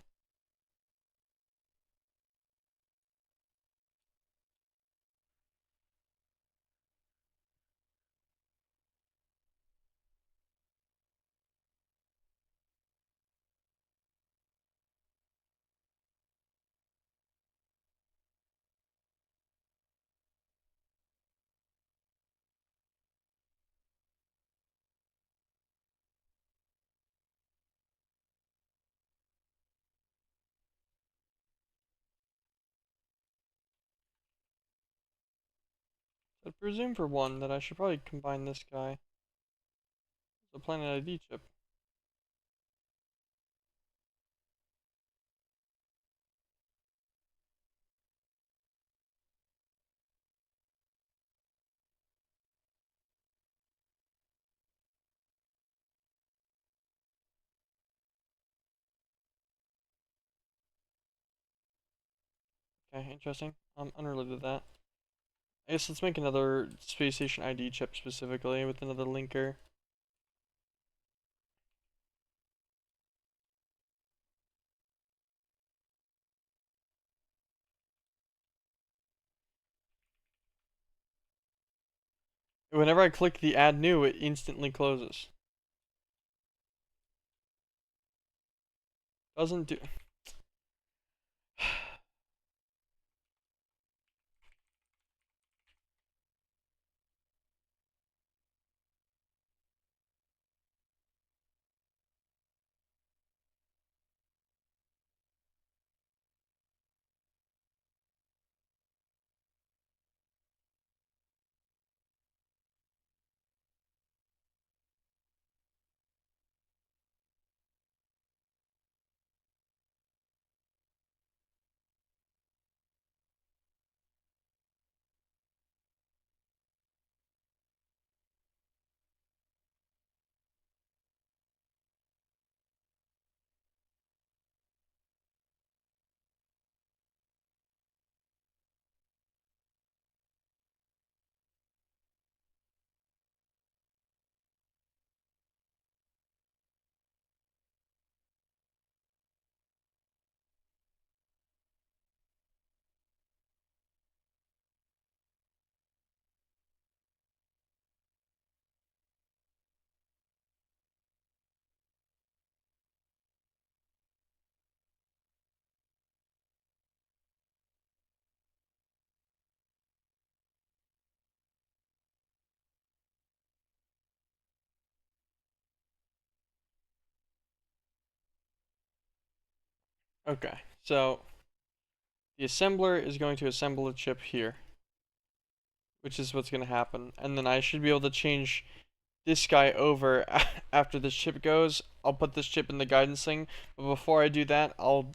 I presume for one that I should probably combine this guy. The planet ID chip. Okay, interesting. Unrelated to that. I guess let's make another space station ID chip specifically with another linker. Whenever I click the add new, it instantly closes. Doesn't do. Okay, so the assembler is going to assemble a chip here, which is what's going to happen. And then I should be able to change this guy over after this chip goes. I'll put this chip in the guidance thing, but before I do that, I'll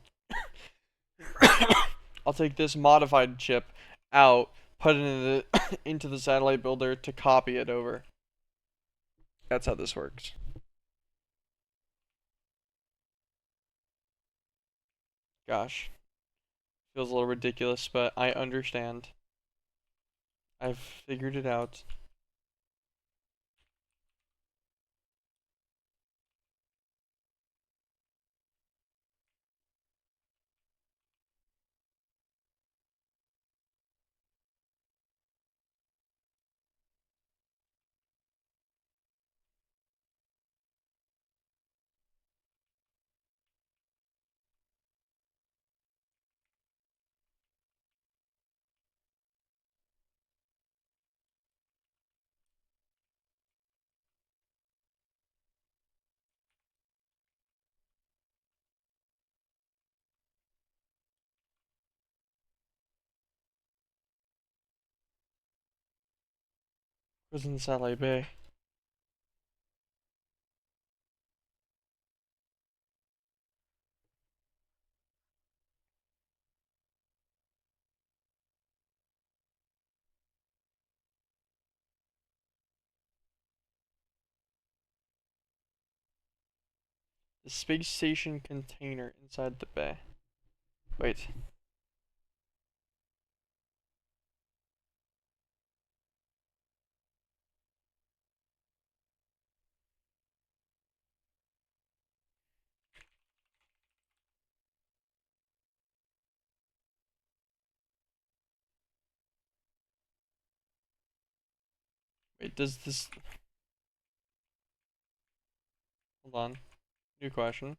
take this modified chip out, put it in the into the satellite builder to copy it over. That's how this works. Gosh, feels a little ridiculous, but I understand. I've figured it out. Was in the satellite bay. The space station container inside the bay. Wait. Wait, does this... Hold on. New question.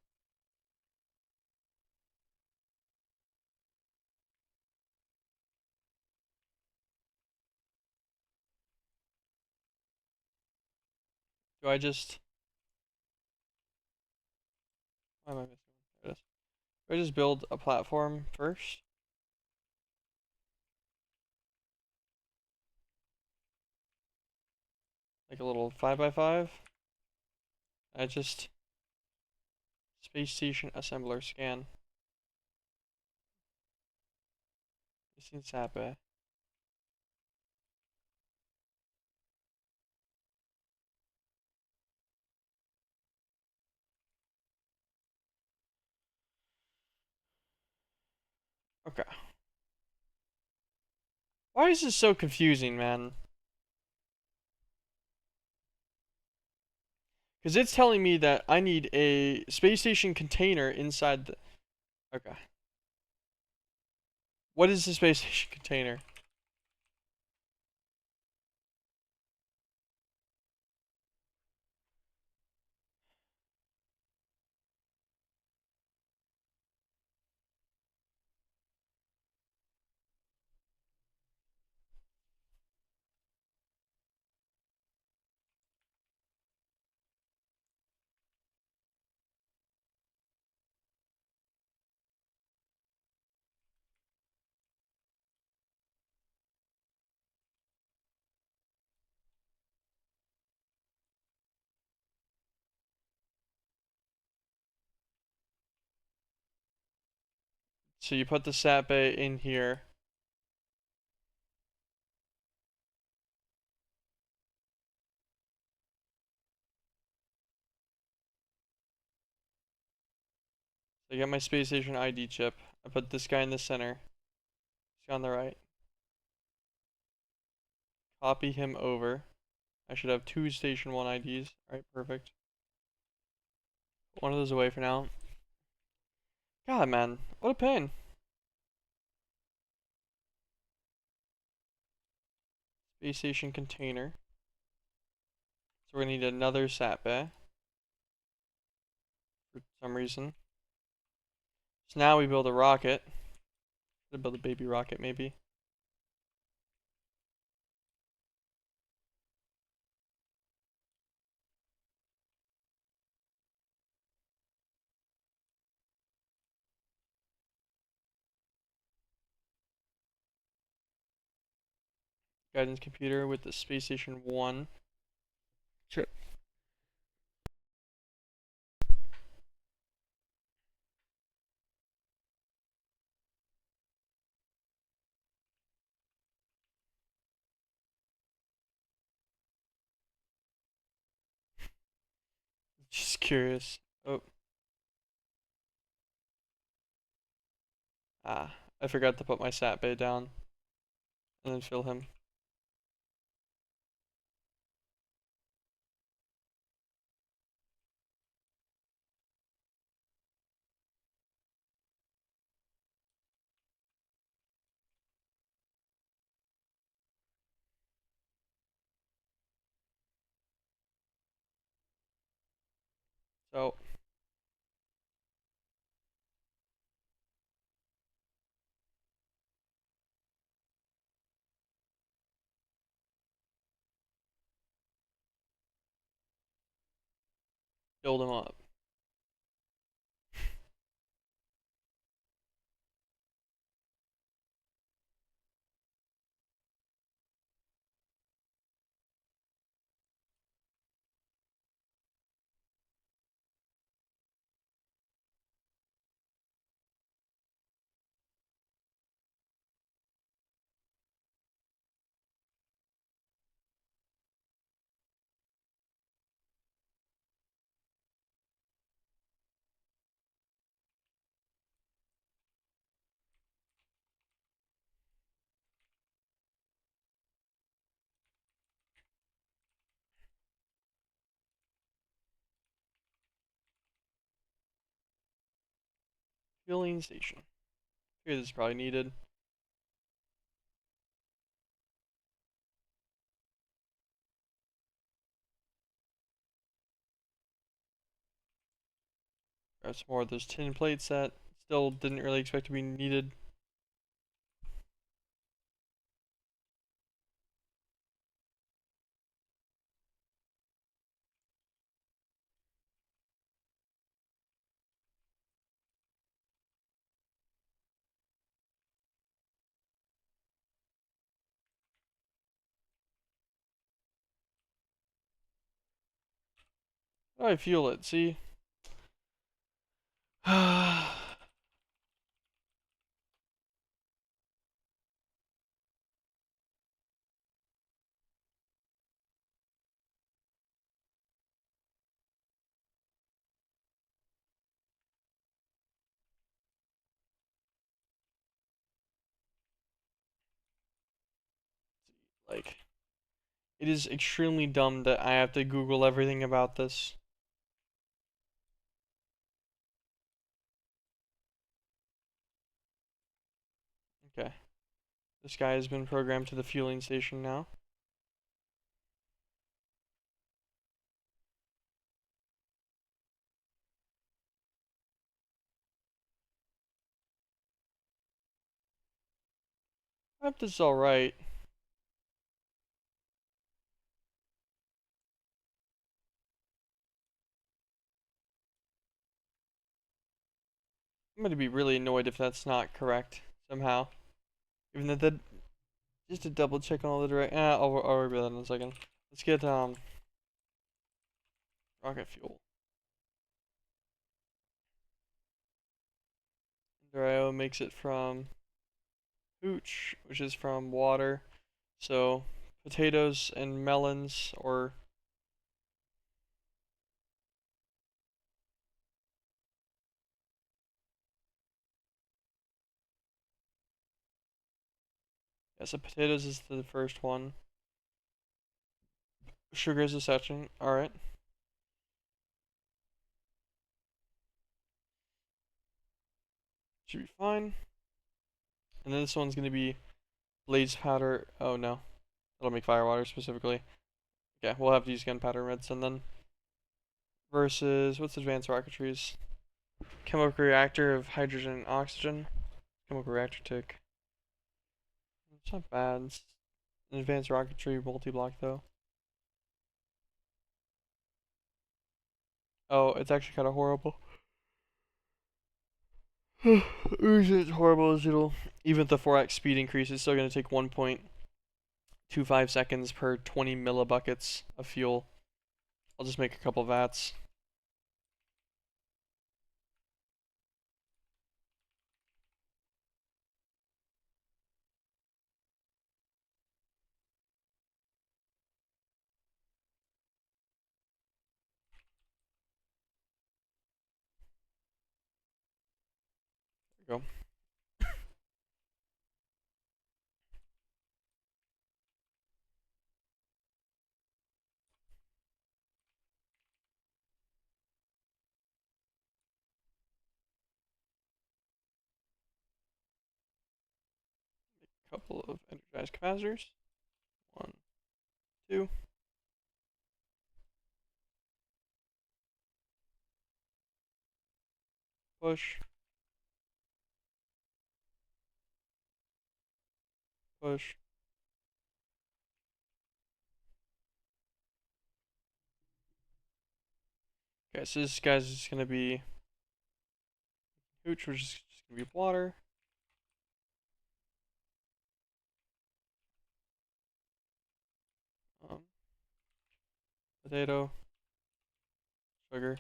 Do I just... Why am I missing one? There it is. Do I just build a platform first? Like a little 5x5? I just... Space station assembler scan. Missing sat bay. Okay. Why is this so confusing, man? Because it's telling me that I need a space station container inside the... Okay. What is the space station container? So you put the sat bay in here. So I get my space station ID chip. I put this guy in the center. This guy on the right. Copy him over. I should have two station 1 IDs. Alright, perfect. Put one of those away for now. God, man. What a pain. Space station container. So we're gonna need another sat bay. For some reason. So now we build a rocket. Should build a baby rocket, maybe. guidance computer with the Space Station 1 chip. Just curious. Oh, I forgot to put my sat bay down and then fill him. So, build him up. Fueling station. Here, this is probably needed. Grab some more of those tin plates that still didn't really expect to be needed. Oh, I fuel it, see? Like, it is extremely dumb that I have to Google everything about this. Okay. This guy has been programmed to the fueling station now. I hope this is alright. I'm gonna be really annoyed if that's not correct somehow. Even though that, just to double check on all the direct, I'll worry about that in a second. Let's get, rocket fuel. Drio makes it from hooch, which is from water. So, potatoes and melons, or yeah, so potatoes is the first one. Sugar is the second. Alright. Should be fine. And then this one's gonna be blaze powder. Oh no. That'll make firewater specifically. Okay, we'll have to use gunpowder medicine then. Versus, what's advanced rocketry's? Chemical reactor of hydrogen and oxygen. Chemical reactor tick. It's not bad. It's an advanced rocketry multi-block though. Oh, it's actually kind of horrible. The reason it's horrible is it'll, even with the 4x speed increase, it's still going to take 1.2 2 5 seconds per 20 millibuckets of fuel. I'll just make a couple vats. There we go. Couple of energized capacitors. 1, 2. Push. Push. Okay, so this guy's just gonna be hooch, which is just gonna be water. Um, Potato. Sugar.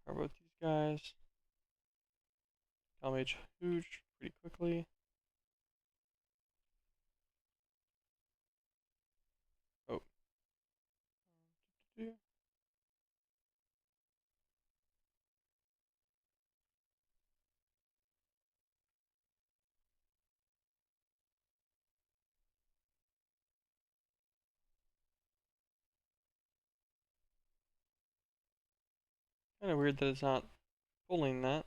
How about these guys? LMH hooch pretty quickly. Oh. Kind of weird that it's not pulling that.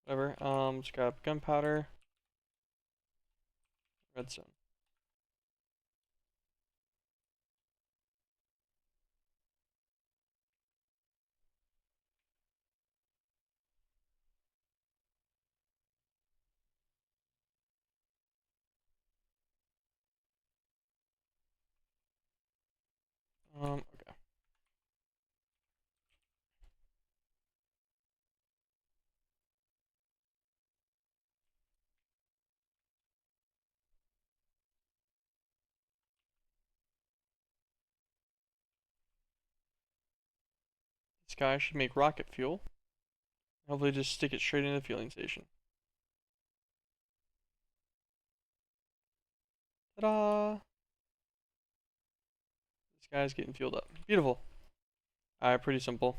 Whatever. Just grab gunpowder. Redstone. Okay. This guy should make rocket fuel. Hopefully just stick it straight into the fueling station. Ta-da! This guy's getting fueled up. Beautiful. Alright, pretty simple.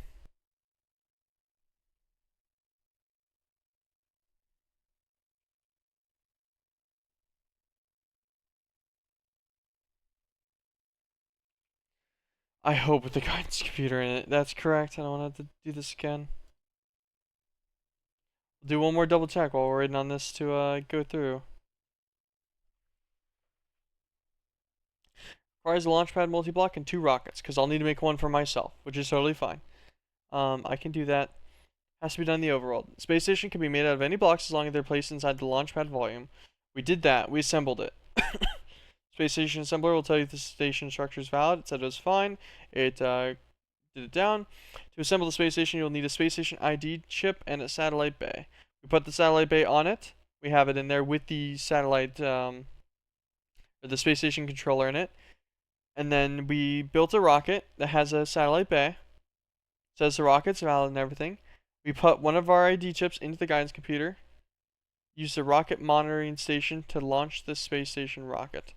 I hope with the guidance computer in it. That's correct. I don't want to have to do this again. We'll do one more double check while we're waiting on this to go through. Requires a launch pad multi-block and 2 rockets, because I'll need to make one for myself, which is totally fine. I can do that. Has to be done in the overworld. Space station can be made out of any blocks as long as they're placed inside the launch pad volume. We did that. We assembled it. Space station assembler will tell you if the station structure is valid. It said it was fine. It did it down. To assemble the space station, you'll need a space station ID chip and a satellite bay. We put the satellite bay on it. We have it in there with the satellite, or the space station controller in it. And then we built a rocket that has a satellite bay. Says the rocket's valid and everything. We put one of our ID chips into the guidance computer. Use the rocket monitoring station to launch the space station rocket.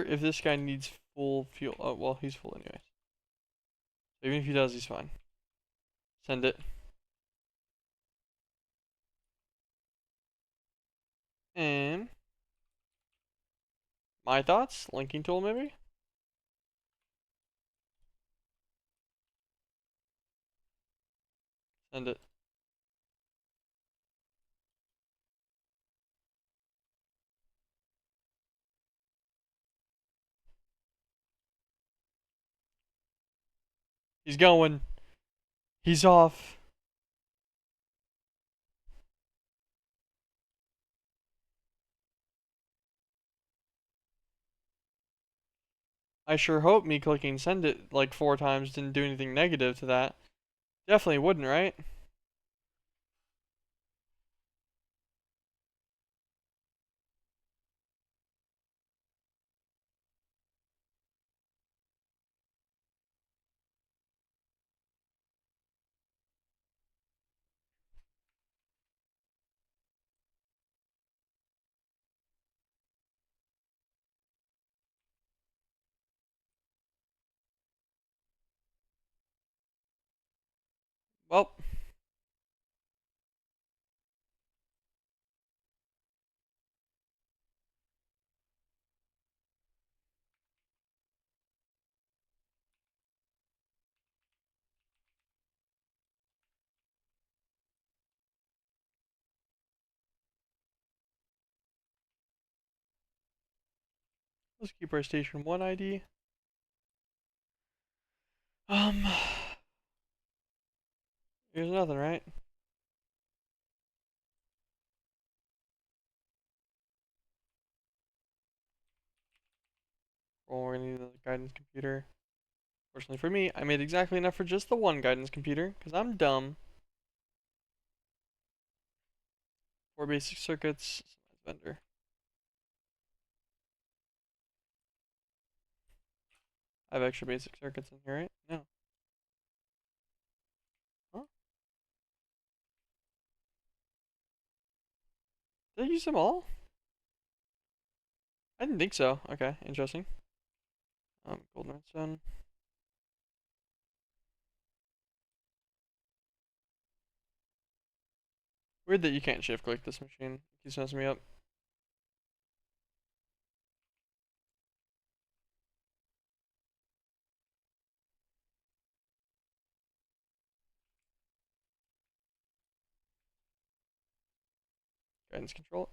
wonder if this guy needs full fuel. Oh, well, he's full anyways. Even if he does, he's fine. Send it. And my thoughts? Linking tool, maybe? Send it. He's going. He's off. I sure hope me clicking send it like 4 times didn't do anything negative to that. Definitely wouldn't, right? Well, let's keep our station 1 ID. Um, There's nothing, right? Well, we're gonna need another guidance computer. Fortunately for me, I made exactly enough for just the one guidance computer, because I'm dumb. 4 basic circuits, vendor. I have extra basic circuits in here, right? No. Huh? Did I use them all? I didn't think so. Okay, interesting. Golden redstone. Weird that you can't shift click this machine. It keeps messing me up. Guidance control.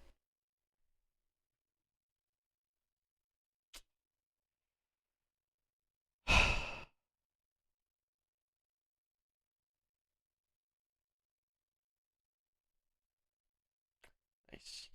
Nice.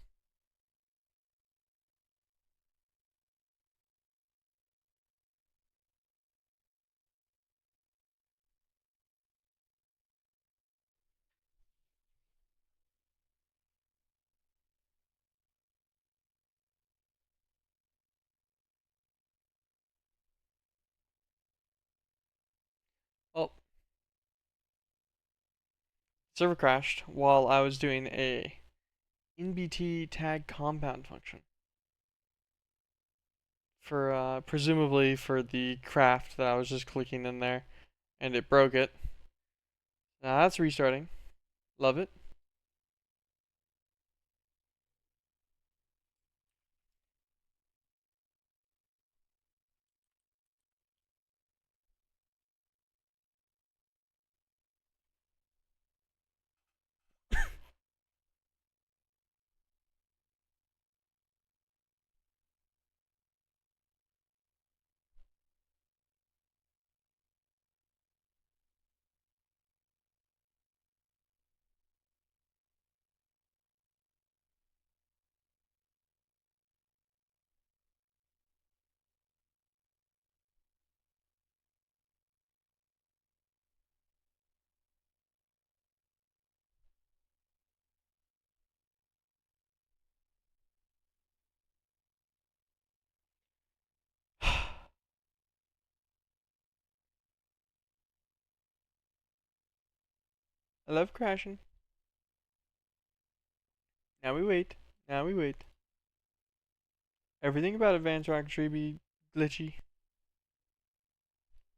Well, server crashed while I was doing a NBT tag compound function for presumably for the craft that I was just clicking in there, and it broke it. Now that's restarting. Love it. I love crashing. Now we wait. Now we wait. Everything about advanced rocketry be glitchy.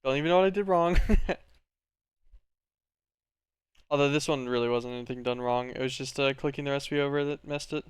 Don't even know what I did wrong. Although this one really wasn't anything done wrong. It was just clicking the recipe over that messed it.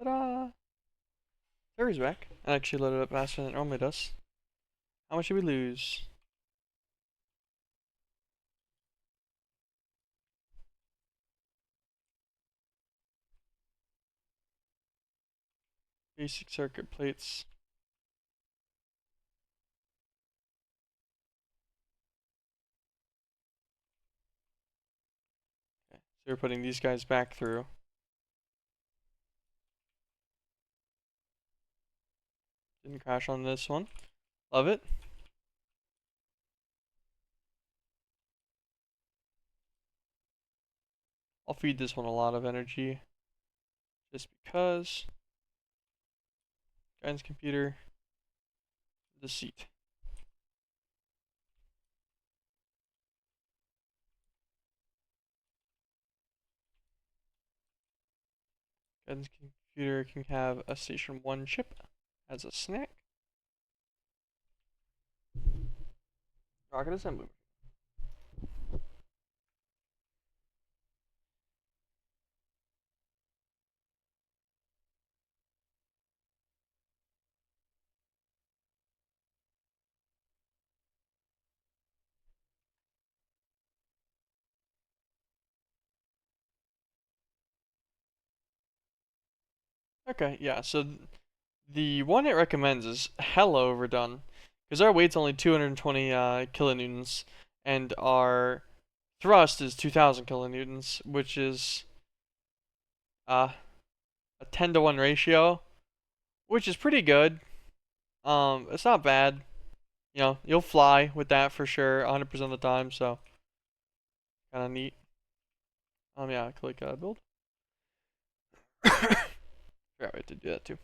Ta-da! Terry's back. I actually loaded up faster than it normally does. How much did we lose? Basic circuit plates. Okay, so we're putting these guys back through. Didn't crash on this one. Love it. I'll feed this one a lot of energy. Just because. Guidance computer. The seat. Guidance computer can have a station 1 chip as a snack. Rocket assembly. Okay, yeah, so the one it recommends is hella overdone. Because our weight's only 220 kilonewtons, and our thrust is 2000 kilonewtons, which is a 10 to 1 ratio, which is pretty good. It's not bad. You know, you'll fly with that for sure, 100% of the time, so kind of neat. Yeah, click build. Forgot we had to do that too.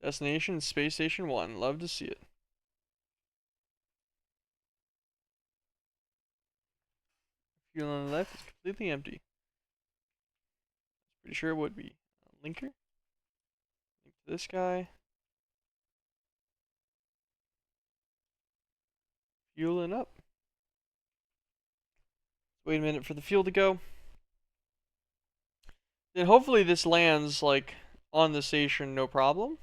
Destination Space Station 1. Love to see it. Fuel on the left is completely empty. Pretty sure it would be. Linker. Link to this guy. Fueling up. Wait a minute for the fuel to go. Then hopefully this lands like on the station, no problem.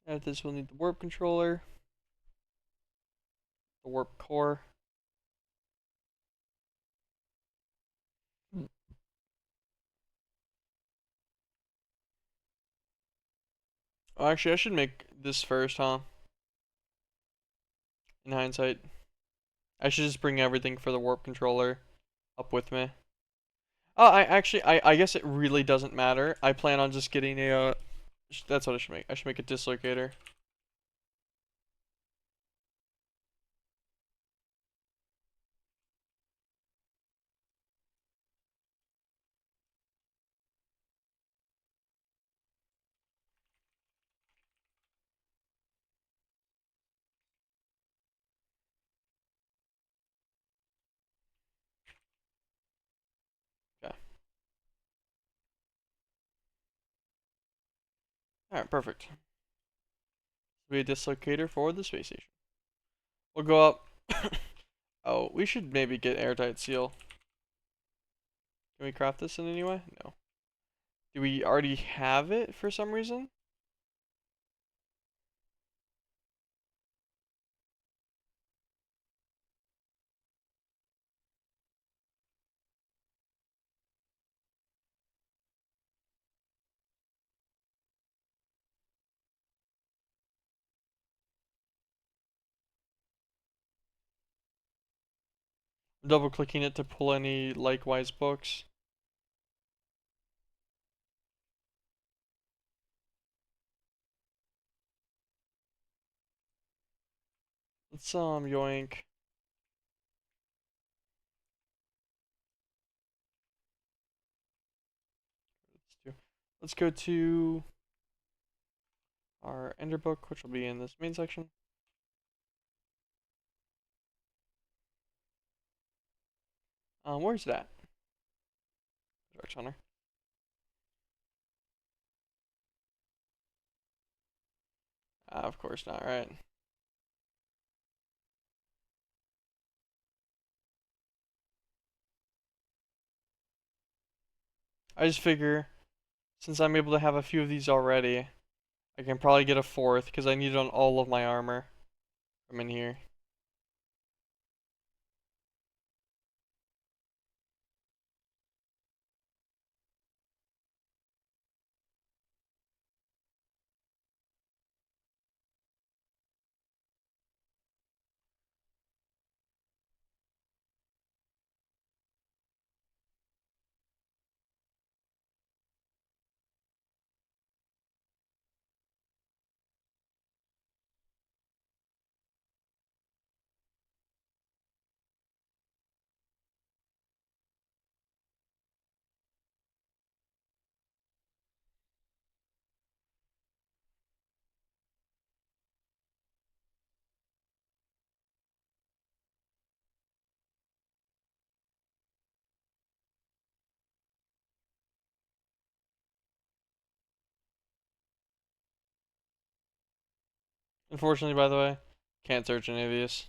After this, we'll need the warp controller, the warp core. Oh, actually, I should make this first, huh? In hindsight, I should just bring everything for the warp controller up with me. Oh, I guess it really doesn't matter. I plan on just getting a. That's what I should make. I should make a dislocator. Alright, perfect. Be a dislocator for the space station. We'll go up. Oh, we should maybe get airtight seal. Can we craft this in any way? No. Do we already have it for some reason? Double clicking it to pull any likewise books. Let's yoink. Let's go to our ender book, which will be in this main section. Where's that? Dark Hunter. Of course not, right? I just figure, since I'm able to have a few of these already, I can probably get a fourth, because I need it on all of my armor from in here. Unfortunately, by the way, can't search any of these.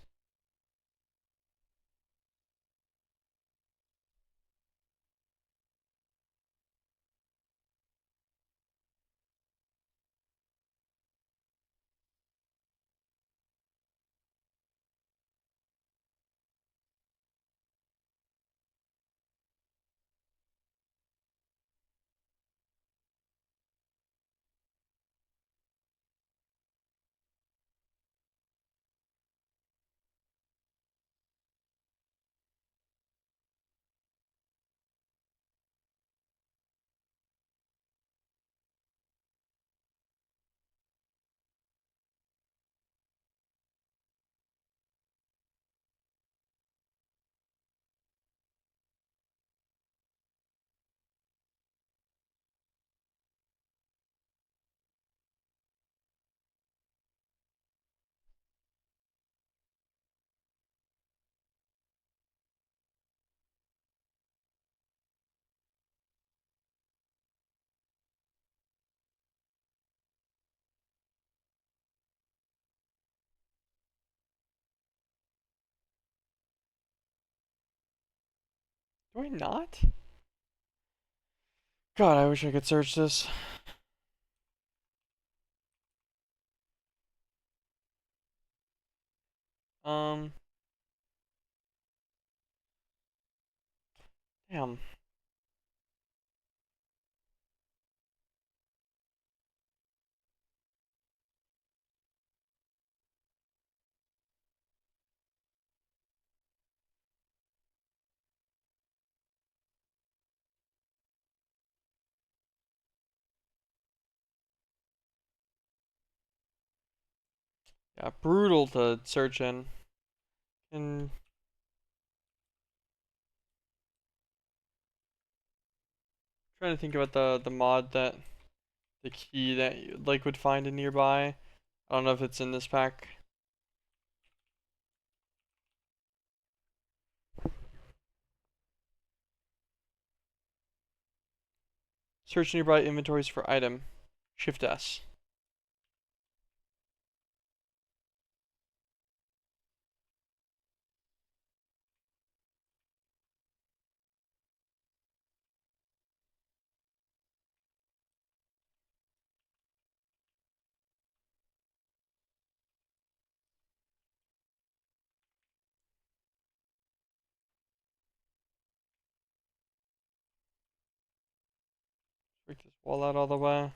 Do I not? God, I wish I could search this. Um, damn. Yeah, brutal to search in. And trying to think about the mod that the key that you like would find in nearby. I don't know if it's in this pack. Search nearby inventories for item. Shift S. Wall out all the way.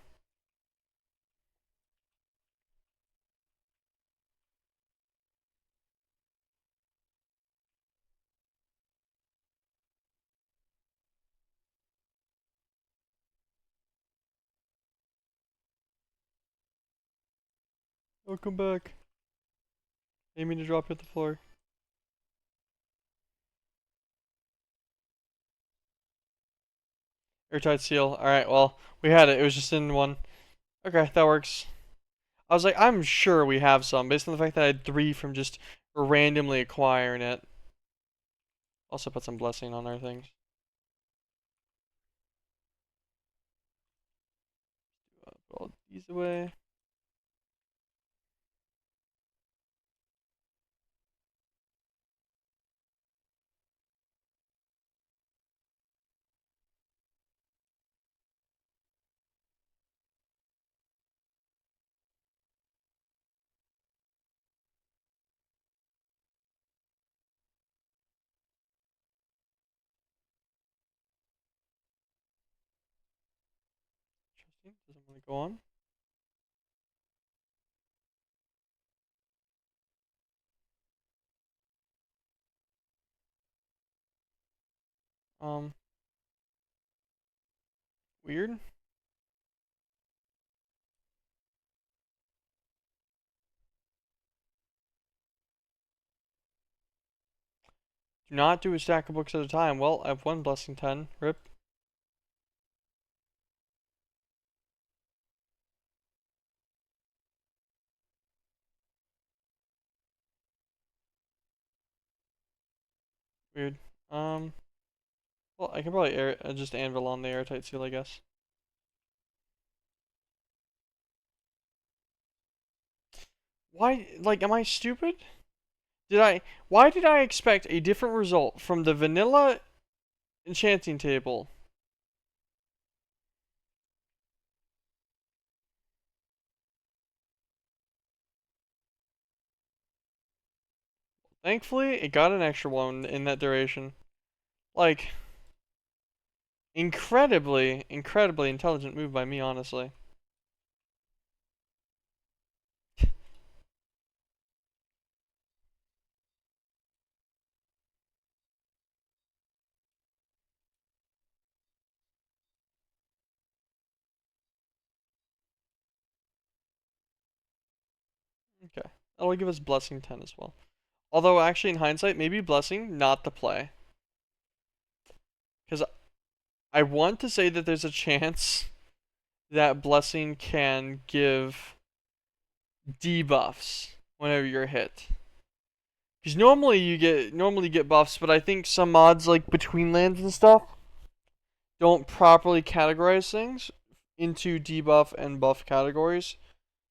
Welcome back. Aiming to drop you at the floor. Airtight seal. Alright, well, we had it. It was just in one. Okay, that works. I was like, I'm sure we have some, based on the fact that I had 3 from just randomly acquiring it. Also put some blessing on our things. Put all these away. Interesting. Doesn't want to go on. Um, Weird. Do not do a stack of books at a time. Well, I have 1 blessing 10. Rip. Weird. Um, well, I can probably just anvil on the airtight seal, I guess. Why, like, am I stupid? Why did I expect a different result from the vanilla enchanting table? Thankfully, it got an extra one in that duration. Like, incredibly intelligent move by me, honestly. Okay. That'll give us Blessing 10 as well. Although, actually, in hindsight, maybe Blessing, not the play. Because I want to say that there's a chance that Blessing can give debuffs whenever you're hit. Because normally you get buffs, but I think some mods, like between lands and stuff, don't properly categorize things into debuff and buff categories,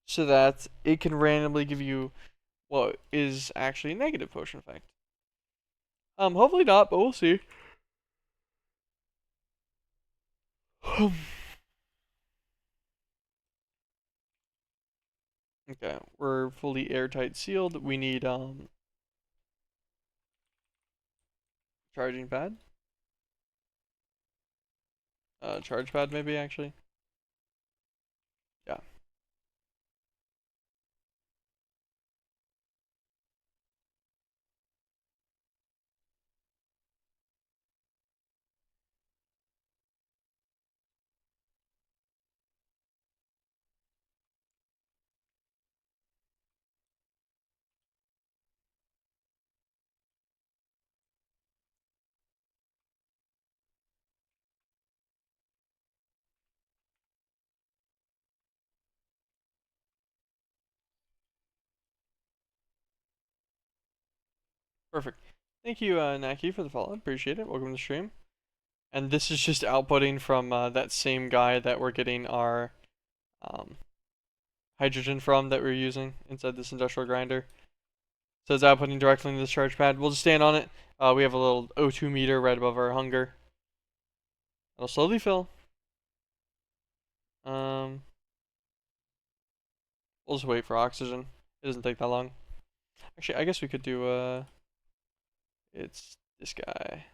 so that it can randomly give you what is actually a negative potion effect. Hopefully not, but we'll see. Okay, we're fully airtight sealed. We need charging pad. Charge pad maybe actually. Yeah. Perfect. Thank you, Naki, for the follow. Appreciate it. Welcome to the stream. And this is just outputting from that same guy that we're getting our um, hydrogen from that we're using inside this industrial grinder. So it's outputting directly into the charge pad. We'll just stand on it. We have a little O2 meter right above our hunger. It'll slowly fill. We'll just wait for oxygen. It doesn't take that long. Actually, I guess we could do it's this guy.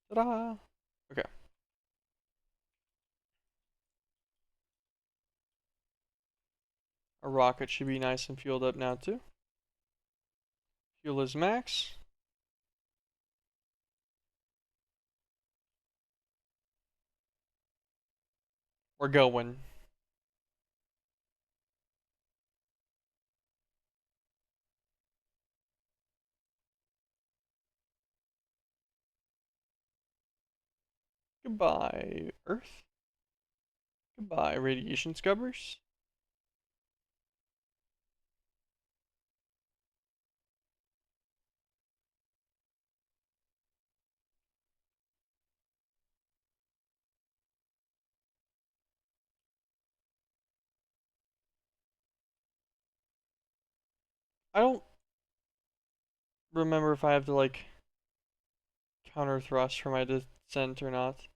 Ta-da! Okay. Our rocket should be nice and fueled up now too. Fuel is max. We're going. Goodbye, Earth. Goodbye, radiation scubbers. I don't remember if I have to like counter thrust for my descent or not.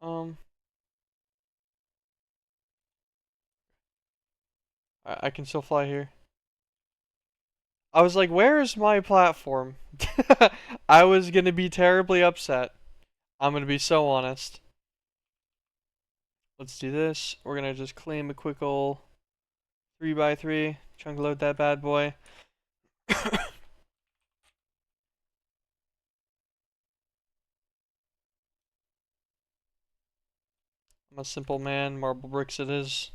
Um, I can still fly here. I was like, where is my platform? I was gonna be terribly upset. I'm gonna be so honest. Let's do this. We're gonna just claim a quick ol' 3x3. Chunk load that bad boy. I'm a simple man. Marble bricks it is.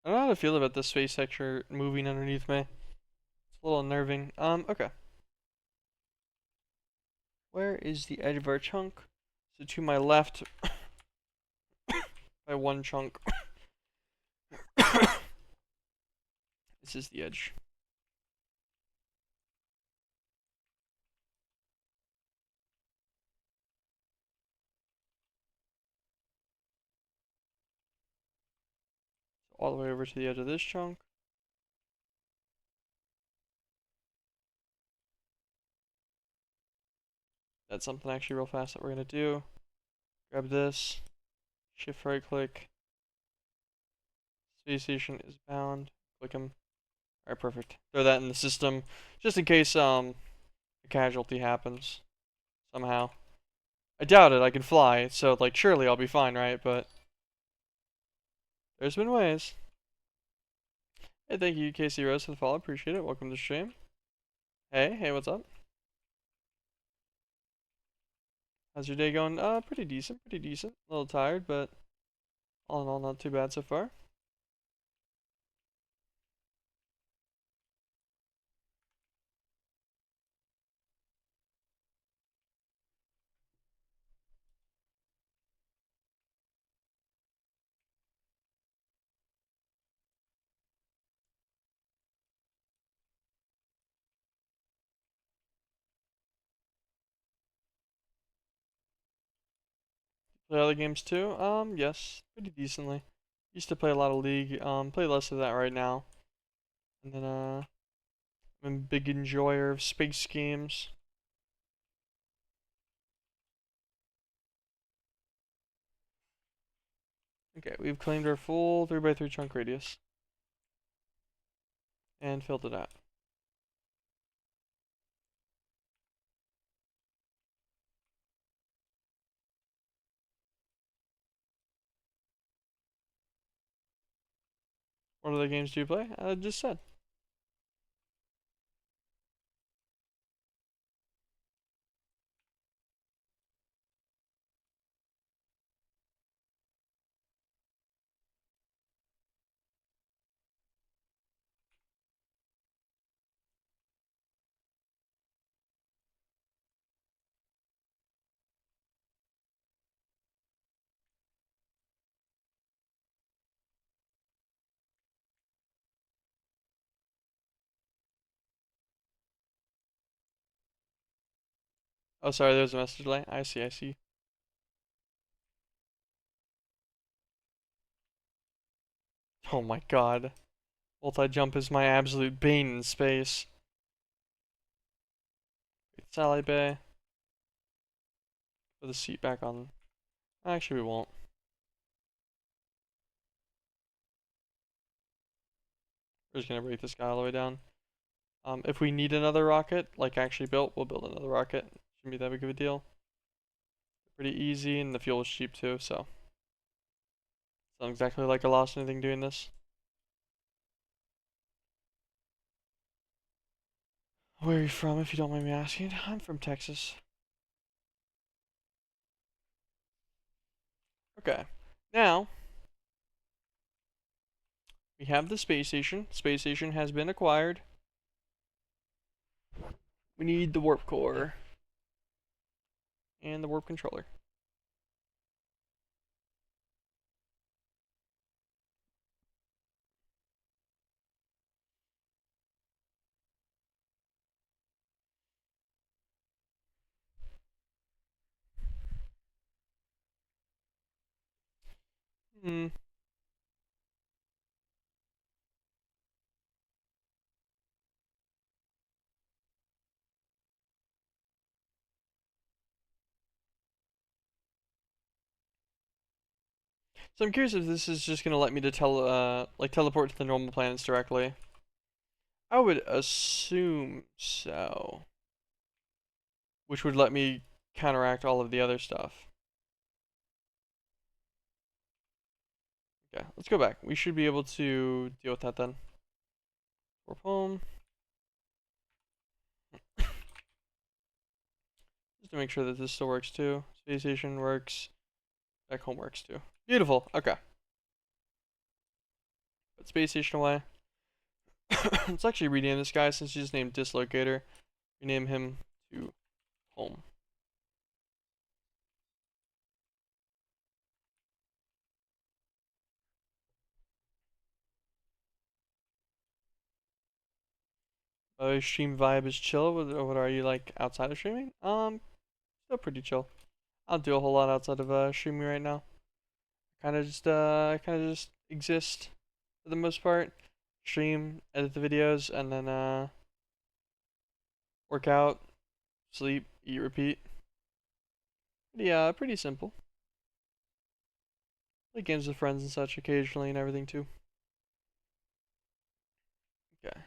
I don't know how to feel about this space sector moving underneath me. It's a little unnerving. Okay. Where is the edge of our chunk? So to my left by one chunk. This is the edge. So all the way over to the edge of this chunk. That's something actually real fast that we're gonna do. Grab this. Shift right click. Space station is bound. Click him. Alright, perfect. Throw that in the system. Just in case a casualty happens. Somehow. I doubt it, I can fly, so like surely I'll be fine, right? But there's been ways. Hey, thank you, Casey Rose, for the follow. Appreciate it. Welcome to the stream. Hey, what's up? How's your day going? Pretty decent, pretty decent. A little tired, but all in all, not too bad so far. Play other games too? Yes, pretty decently. Used to play a lot of League. Play less of that right now. And then I'm a big enjoyer of space games. Okay, we've claimed our full 3x3 chunk radius. And filled it out. What other games do you play? I just said. Oh, sorry, there's a message delay. I see. Oh my god. Multi-jump is my absolute bane in space. Sally Bay. Put the seat back on. Actually, we won't. We're just gonna break this guy all the way down. If we need another rocket, like actually built, we'll build another rocket. Shouldn't be that big of a deal. Pretty easy, and the fuel is cheap too, so. It's not exactly like I lost anything doing this. Where are you from, if you don't mind me asking? I'm from Texas. Okay. Now, we have the space station. Space station has been acquired. We need the warp core and the warp controller. Hmm. So I'm curious if this is just gonna let me to teleport to the normal planets directly. I would assume so. Which would let me counteract all of the other stuff. Okay, let's go back. We should be able to deal with that then. Warp home. Just to make sure that this still works too. Space station works. Back home works too. Beautiful. Okay. Put space station away. Let's actually rename this guy since he's named Dislocator. Rename him to Home. Stream vibe is chill. What are you like outside of streaming? Still pretty chill. I don't do a whole lot outside of streaming right now. Kind of just exist for the most part. Stream, edit the videos, and then work out, sleep, eat, repeat. Pretty simple. Play games with friends and such occasionally and everything too. Okay.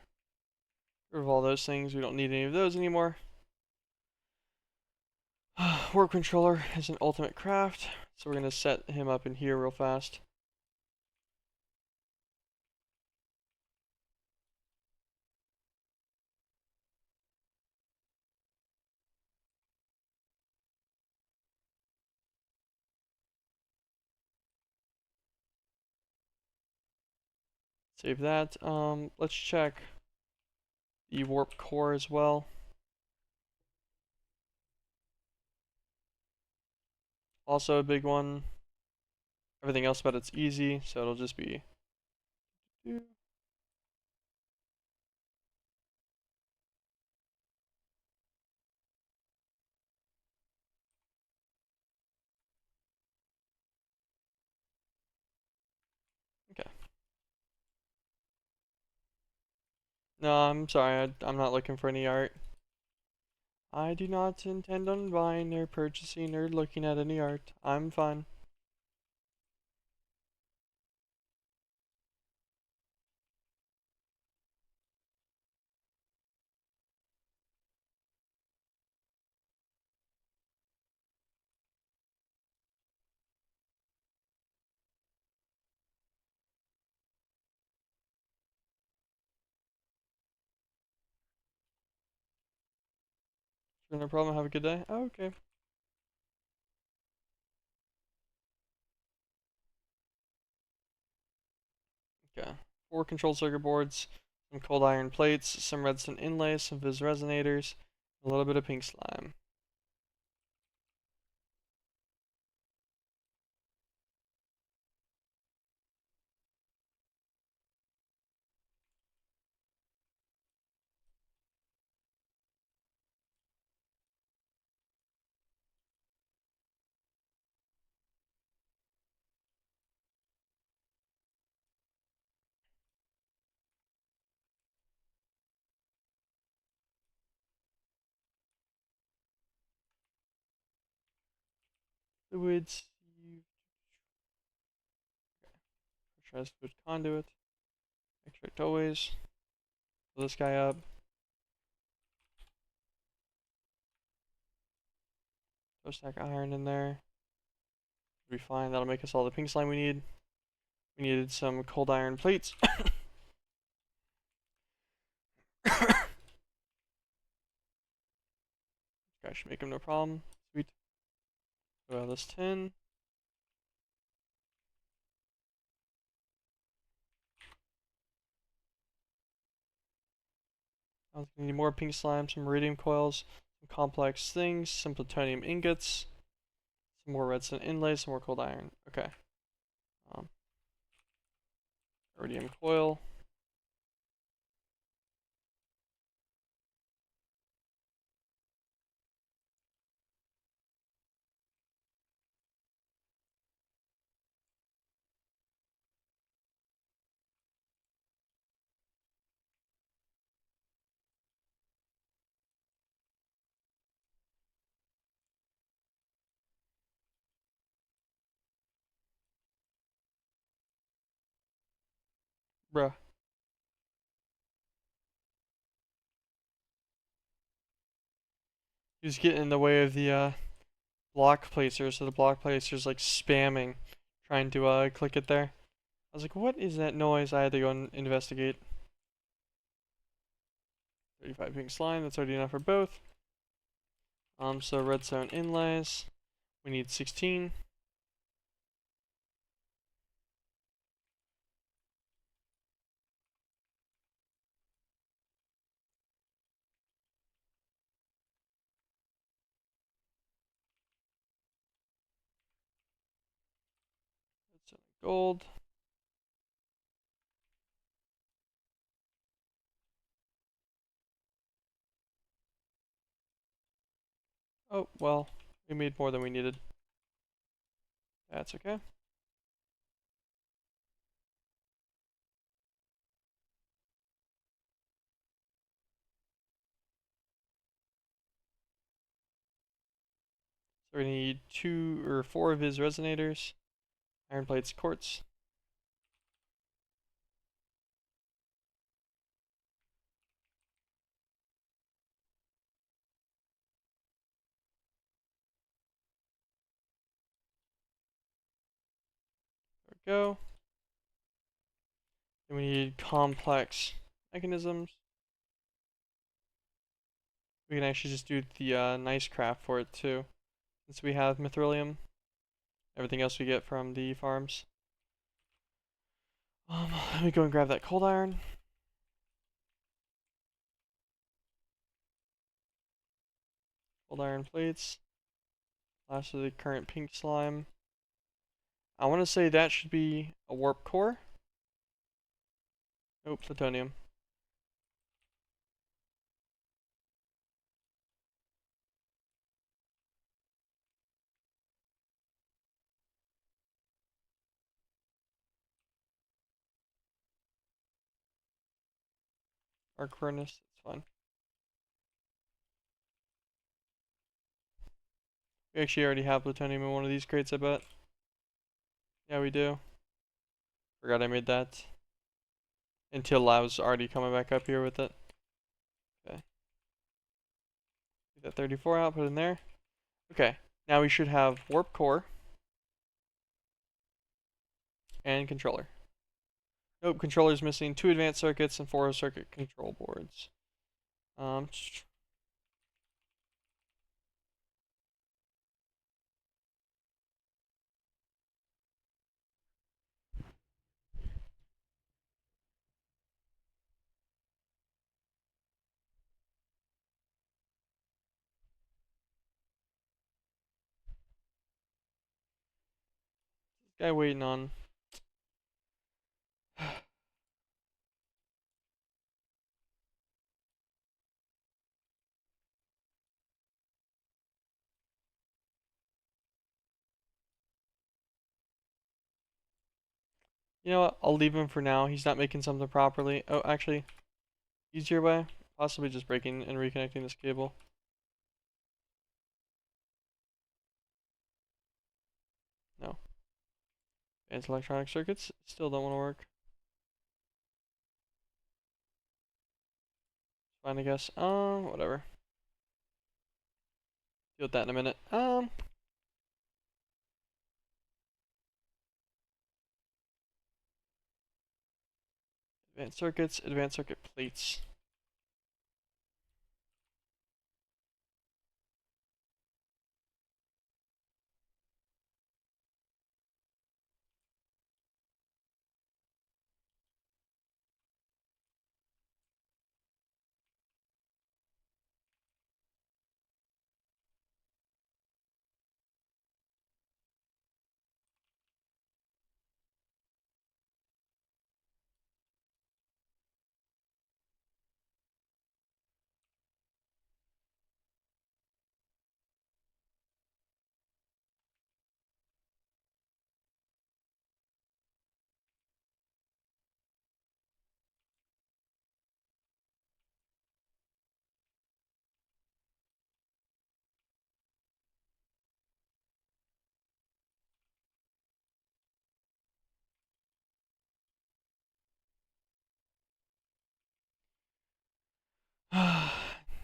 Rid of all those things. We don't need any of those anymore. Warp controller is an ultimate craft, so we're gonna set him up in here real fast. Save that. Let's check the warp core as well. Also a big one. Everything else about it's easy, so it'll just be. Okay. No, I'm sorry. I'm not looking for any art. I do not intend on buying or purchasing or looking at any art. I'm fine. No problem. Have a good day. Oh, okay. Okay. 4 control circuit boards, some cold iron plates, some redstone inlays, some vis resonators, a little bit of pink slime. Fluids. Pressurized fluid conduit. Extract always. Fill this guy up. Throw a stack of iron in there. Be fine. That'll make us all the pink slime we need. We needed some cold iron plates. I should make them no problem. Sweet. Go this tin. I was gonna need more pink slime, some iridium coils, some complex things, some plutonium ingots, some more redstone inlays, some more cold iron. Okay. Iridium coil. Bruh. He's getting in the way of the block placer, so the block placer's like spamming, trying to click it there. I was like, what is that noise? I had to go and investigate. 35 pink slime, that's already enough for both. So redstone inlays. We need 16. Redstone gold. Oh, well, we made more than we needed. That's okay. So we need 2 or 4 of his resonators. Iron plates, quartz. There we go. Then we need complex mechanisms. We can actually just do the nice craft for it too, since we have mithrilium. Everything else we get from the farms. Let me go and grab that cold iron. Cold iron plates. Last of the current pink slime. I want to say that should be a warp core. Nope, plutonium. Arc furnace, that's fine. We actually already have plutonium in one of these crates, I bet. Yeah, we do. Forgot I made that. Until I was already coming back up here with it. Okay. Get that 34 out, put it in there. Okay, now we should have warp core. And controller. Nope, controller's missing 2 advanced circuits and 4 circuit control boards. Guy waiting on. You know what? I'll leave him for now. He's not making something properly. Oh, actually, easier way? Possibly just breaking and reconnecting this cable. Advanced electronic circuits still don't want to work. Fine, I guess. Whatever. Deal with that in a minute. Advanced circuits, advanced circuit plates.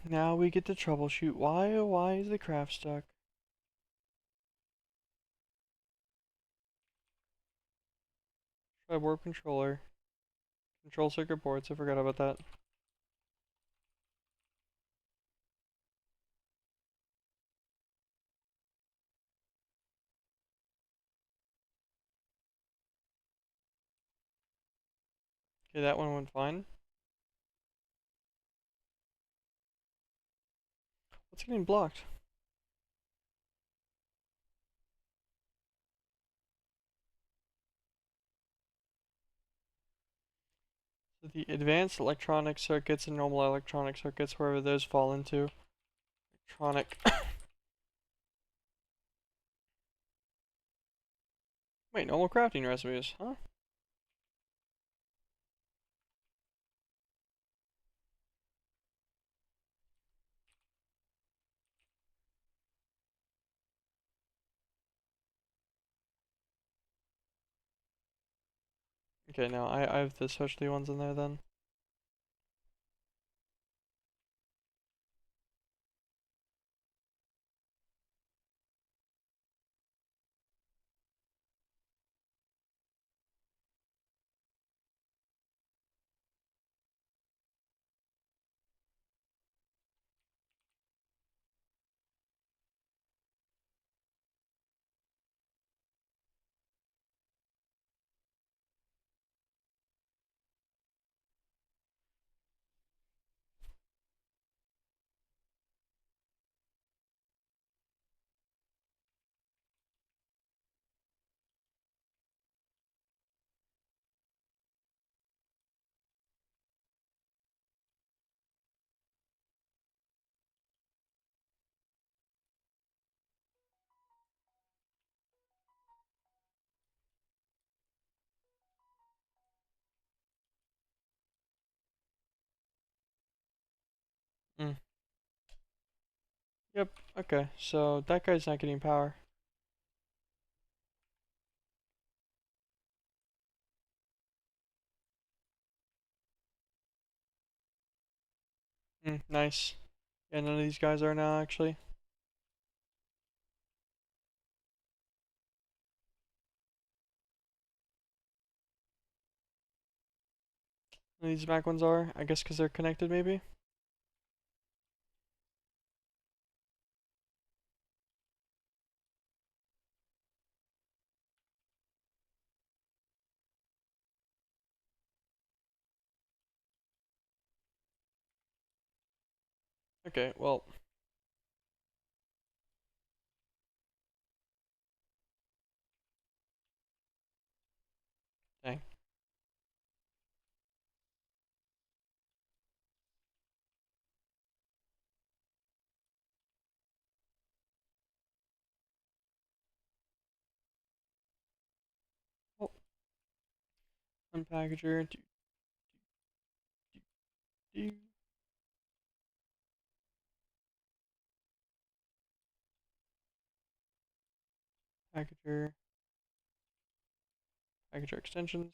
Now we get to troubleshoot. Why, oh why is the craft stuck? Try warp controller. Control circuit boards, I forgot about that. Okay, that one went fine. What's getting blocked? So the advanced electronic circuits and normal electronic circuits, wherever those fall into. Electronic. Wait, normal crafting recipes, huh? Okay, now I have the specialty ones in there then. Mm. Yep, okay, so that guy's not getting power. Nice. Yeah, none of these guys are now, actually. None of these back ones are, I guess because they're connected, maybe? Okay, well. Dang. Oh, unpackager. Do. Packager. Package our extensions.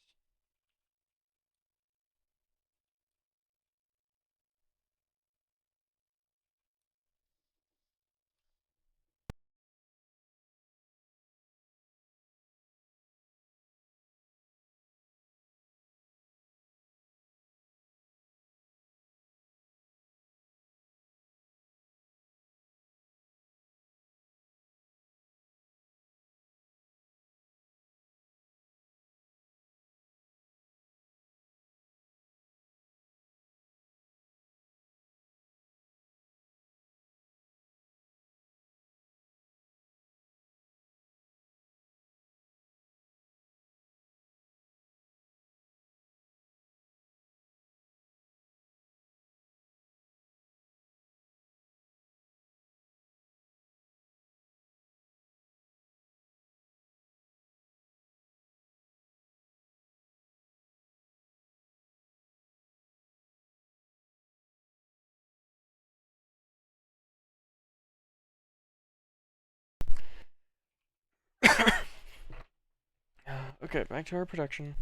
Okay, back to our production.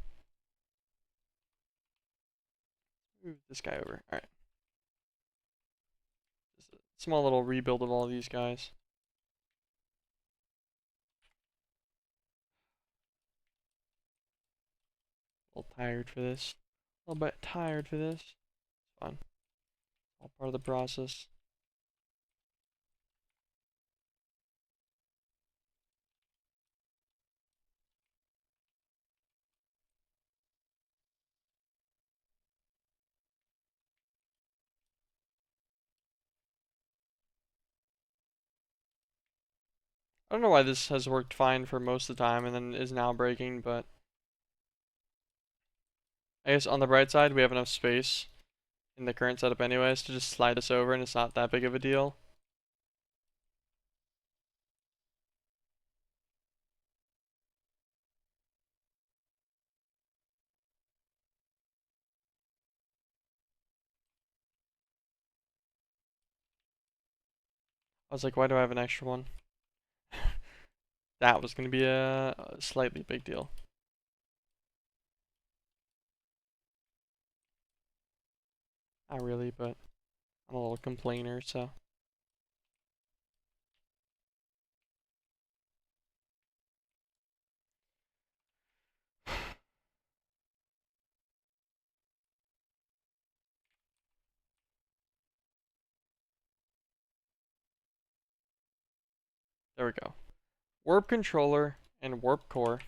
Move this guy over. Alright. Just a small little rebuild of all these guys. A little tired for this. A little bit tired for this. It's fun. All part of the process. I don't know why this has worked fine for most of the time and then is now breaking, but I guess on the bright side, we have enough space in the current setup anyways to just slide this over and it's not that big of a deal. I was like, why do I have an extra one? That was going to be a slightly big deal. Not really, but I'm a little complainer, so. There we go. Warp controller and warp core.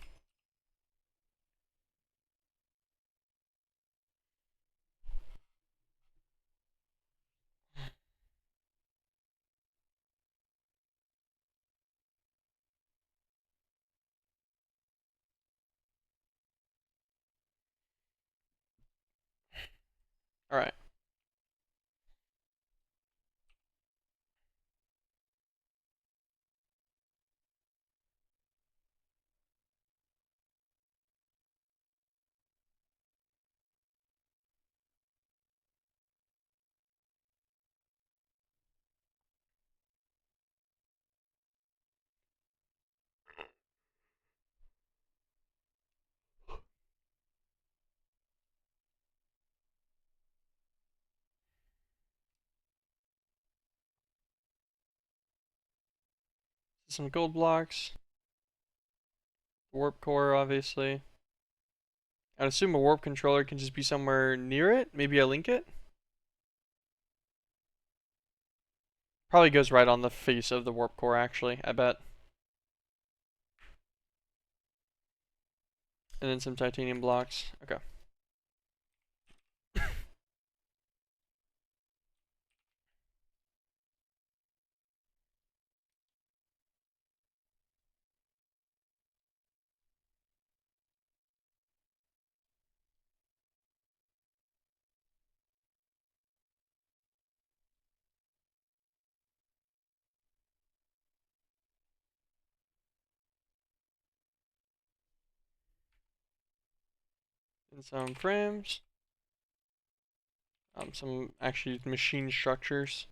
Alright. Some gold blocks. Warp core, obviously. I'd assume a warp controller can just be somewhere near it. Maybe I link it. Probably goes right on the face of the warp core, actually, I bet. And then some titanium blocks. Okay. And some frames. Some actually machine structures.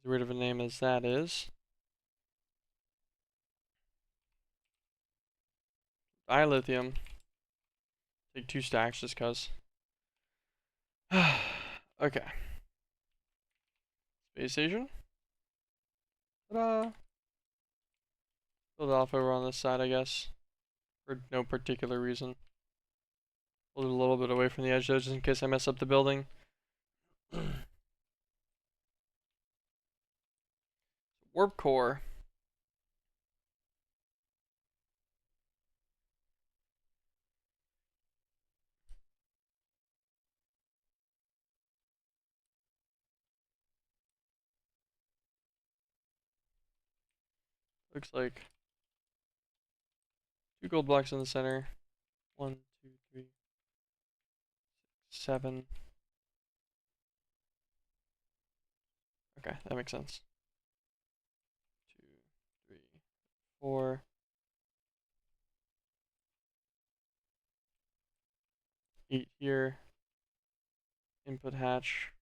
As weird of a name as that is. Buy lithium. Take 2 stacks just cause. Okay. Space station. Ta-da! Build it off over on this side, I guess. For no particular reason. Hold it a little bit away from the edge though, just in case I mess up the building. Warp core. Looks like 2 gold blocks in the center. 1, 2, 3, 7. Okay, that makes sense. 2, 3, 4. 8 here. Input hatch.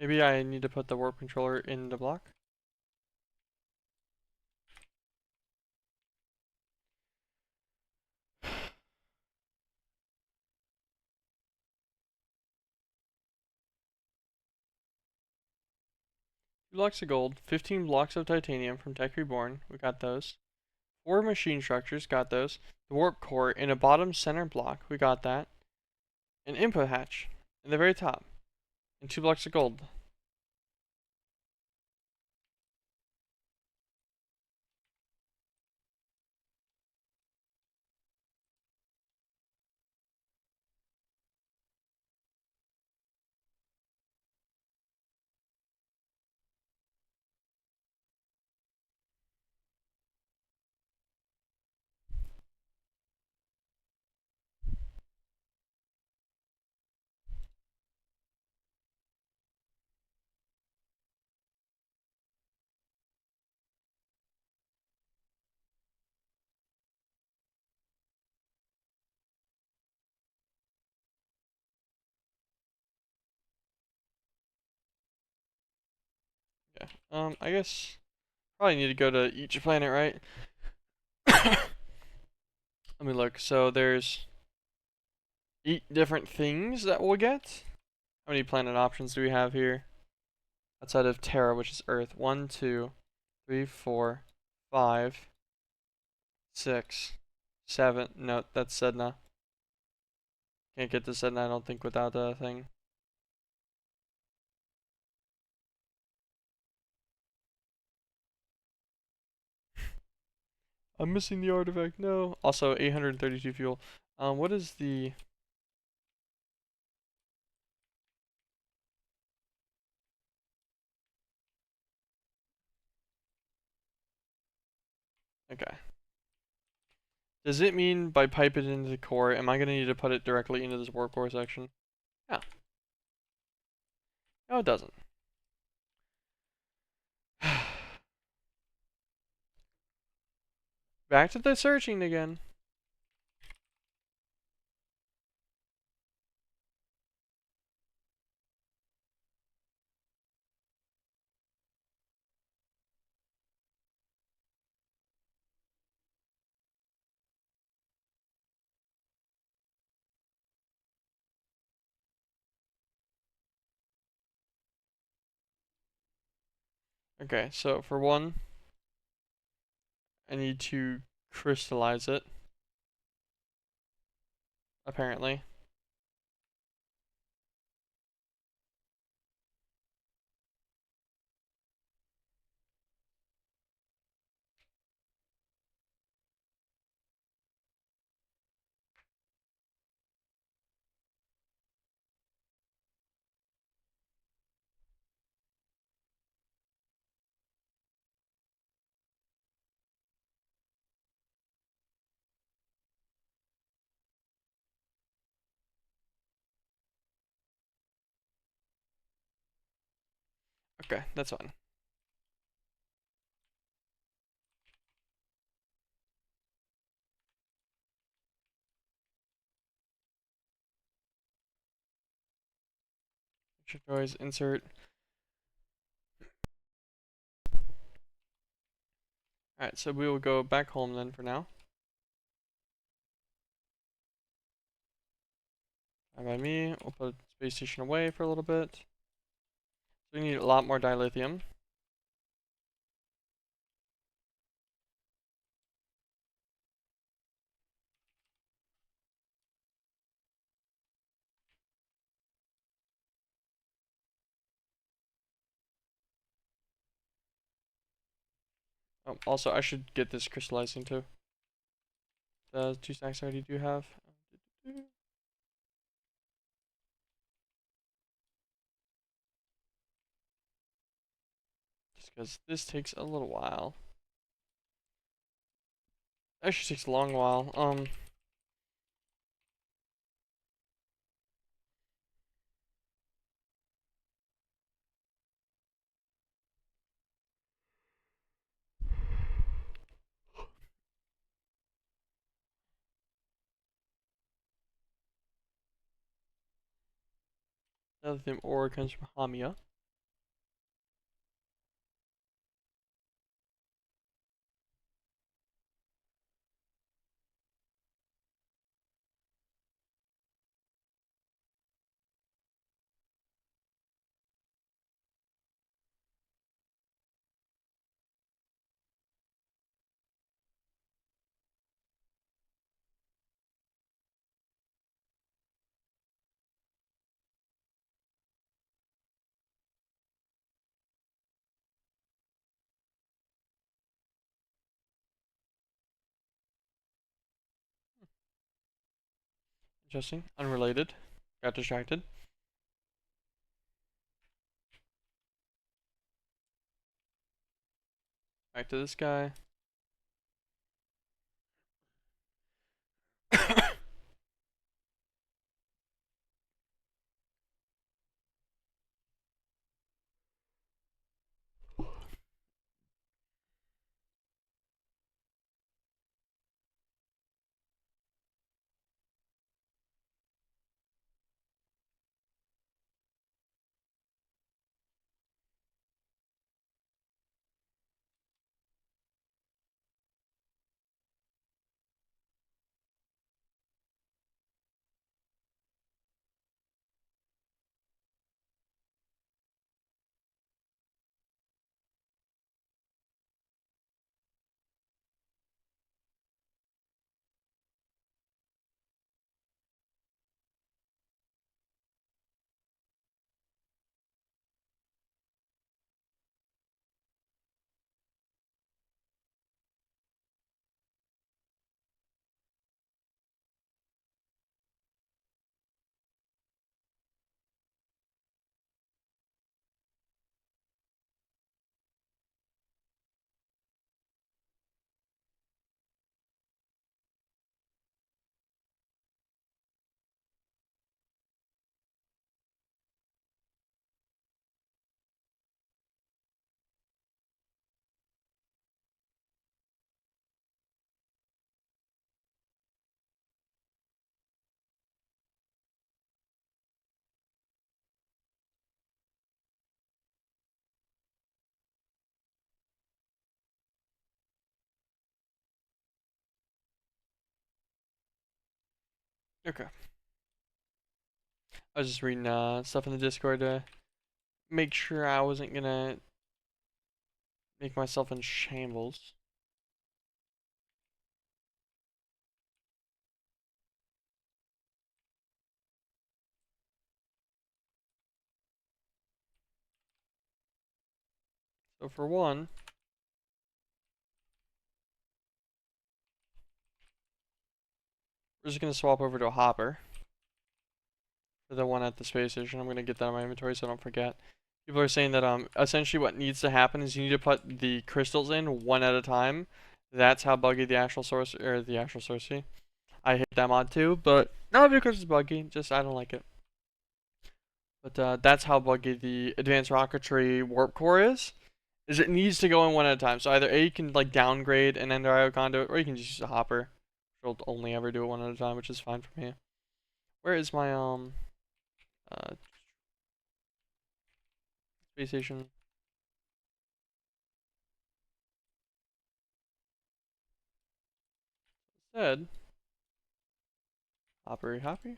Maybe I need to put the warp controller in the block. Blocks of gold, 15 blocks of titanium from Tech Reborn, we got those. 4 machine structures, got those. The warp core in a bottom center block, we got that. An input hatch in the very top, and 2 blocks of gold. Yeah. I guess probably need to go to each planet, right? Let me look. So there's 8 different things that we'll get. How many planet options do we have here? Outside of Terra, which is Earth. 1, 2, 3, 4, 5, 6, 7. No, that's Sedna. Can't get to Sedna, I don't think, without a thing. I'm missing the artifact. No. Also, 832 fuel. What is the... Okay. Does it mean by pipe it into the core, am I going to need to put it directly into this warp core section? Yeah. No, it doesn't. Back to the searching again. Okay, so for one, I need to crystallize it. Apparently. Okay, that's fine. Should always insert. Alright, so we will go back home then for now. Fine by me. We'll put space station away for a little bit. So we need a lot more dilithium. Oh, also, I should get this crystallizing too. The 2 stacks I already do have. Just because this takes a little while. Actually takes a long while. Dilithium ore comes from Hamia. Interesting. Unrelated. Got distracted. Back to this guy. Okay. I was just reading stuff in the Discord to make sure I wasn't gonna make myself in shambles. So for one, we're just gonna swap over to a hopper for the one at the space station. I'm gonna get that in my inventory so I don't forget. People are saying that essentially what needs to happen is you need to put the crystals in one at a time. That's how buggy the actual source or the actual source. I hate that mod too, but not because it's buggy. Just I don't like it. But that's how buggy the advanced rocketry warp core is it needs to go in one at a time. So either A, you can like downgrade an ender IO conduit, or you can just use a hopper. It'll only ever do it one at a time, which is fine for me. Where is my space station? Instead, hoppery hoppy.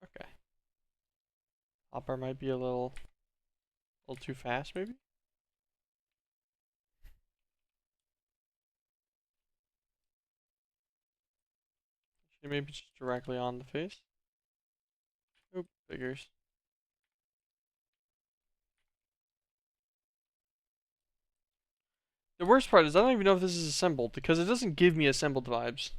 Okay. Hopper might be a little too fast, maybe. Maybe just directly on the face. Oop, figures. The worst part is I don't even know if this is assembled because it doesn't give me assembled vibes.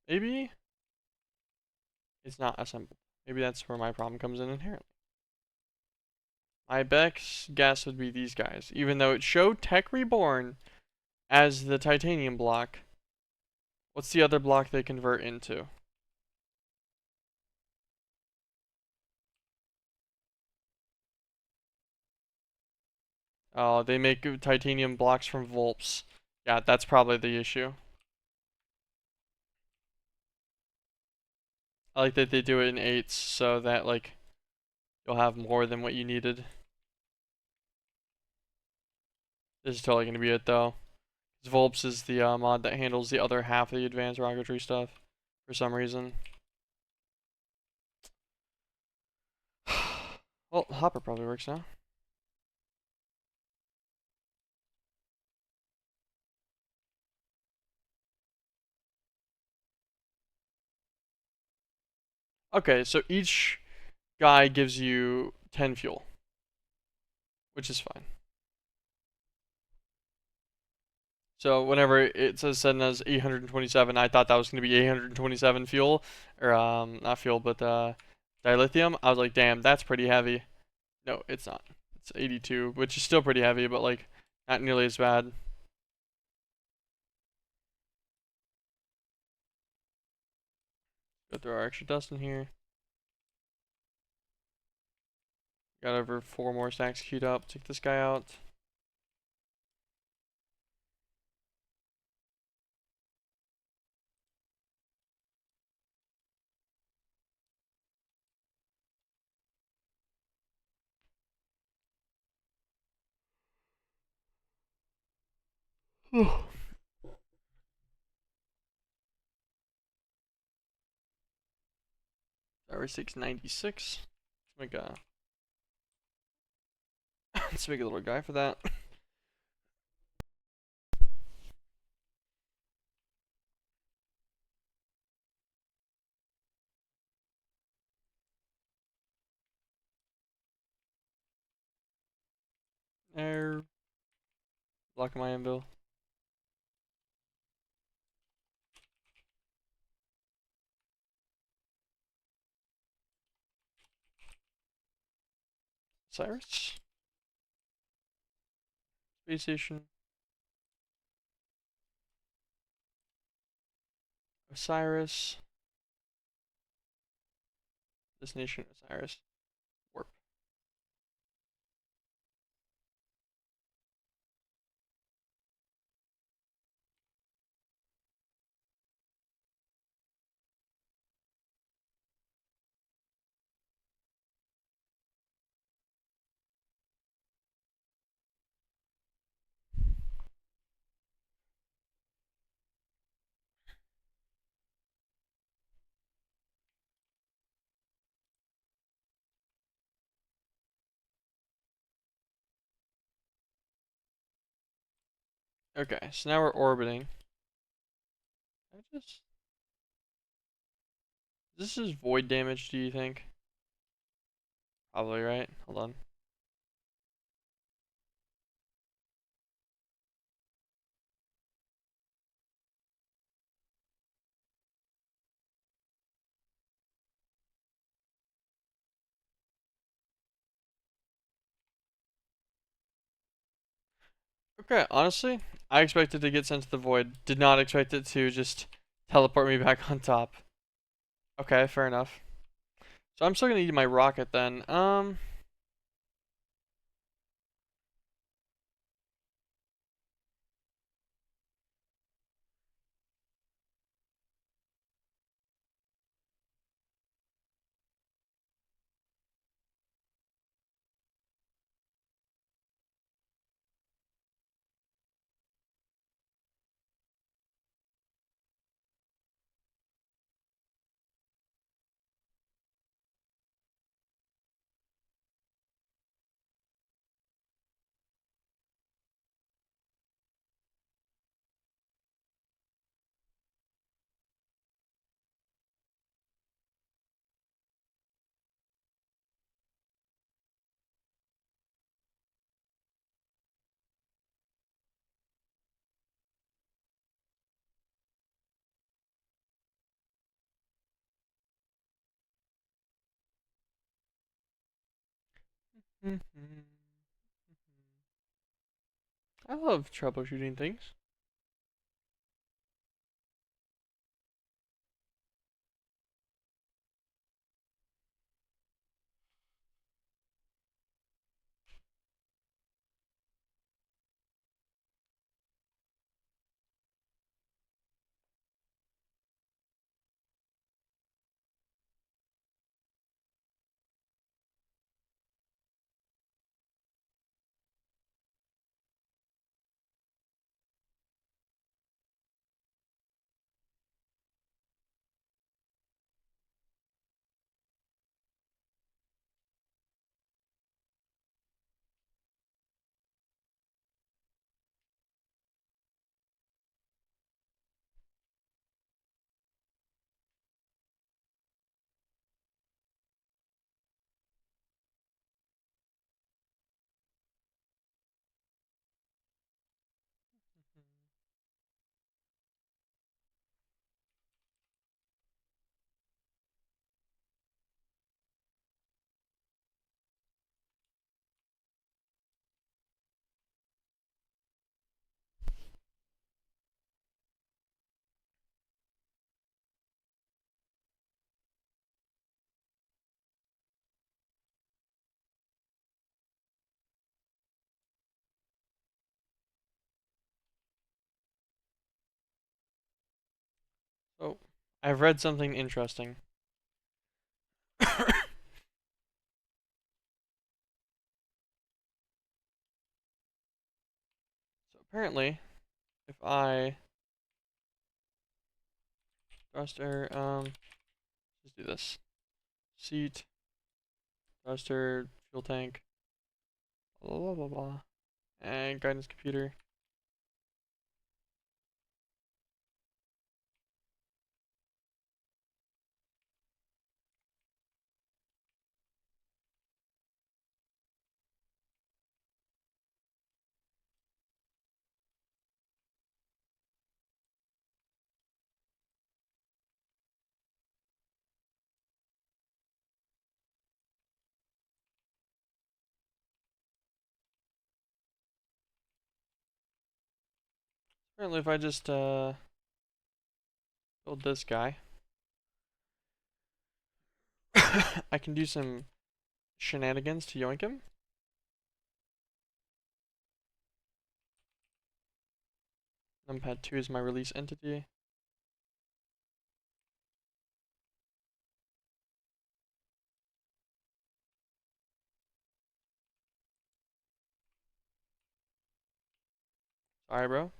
Maybe it's not assembled. Maybe that's where my problem comes in inherently. My best guess would be these guys, even though it showed Tech Reborn as the titanium block. What's the other block they convert into? Oh, they make titanium blocks from Volps. Yeah, that's probably the issue. I like that they do it in eights so that like you'll have more than what you needed. This is totally gonna be it though. Volps is the mod that handles the other half of the advanced rocketry stuff for some reason. Well, Hopper probably works now. Okay, so each guy gives you 10 fuel, which is fine. So whenever it says send us 827, I thought that was going to be 827 fuel, or not fuel, but dilithium. I was like, damn, that's pretty heavy. No, it's not. It's 82, which is still pretty heavy, but like not nearly as bad. Go through our extra dust in here. Got over 4 more stacks queued up. Take this guy out. Power 696. Let's make a let's make a little guy for that. There. Blocking my anvil. Cyrus. Space station. Osiris. Destination Osiris. Warp. Okay, so now we're orbiting. I just This is void damage, do you think? Probably, right? Hold on. Okay, honestly, I expected to get sent to the void. Did not expect it to just teleport me back on top. Okay, fair enough. So I'm still gonna need my rocket then. I love troubleshooting things. So, I've read something interesting. So apparently, if I thruster, let's do this. Seat, thruster, fuel tank, blah blah blah blah, and guidance computer. Apparently, if I just build this guy, I can do some shenanigans to yoink him. Numpad 2 is my release entity. Sorry, bro.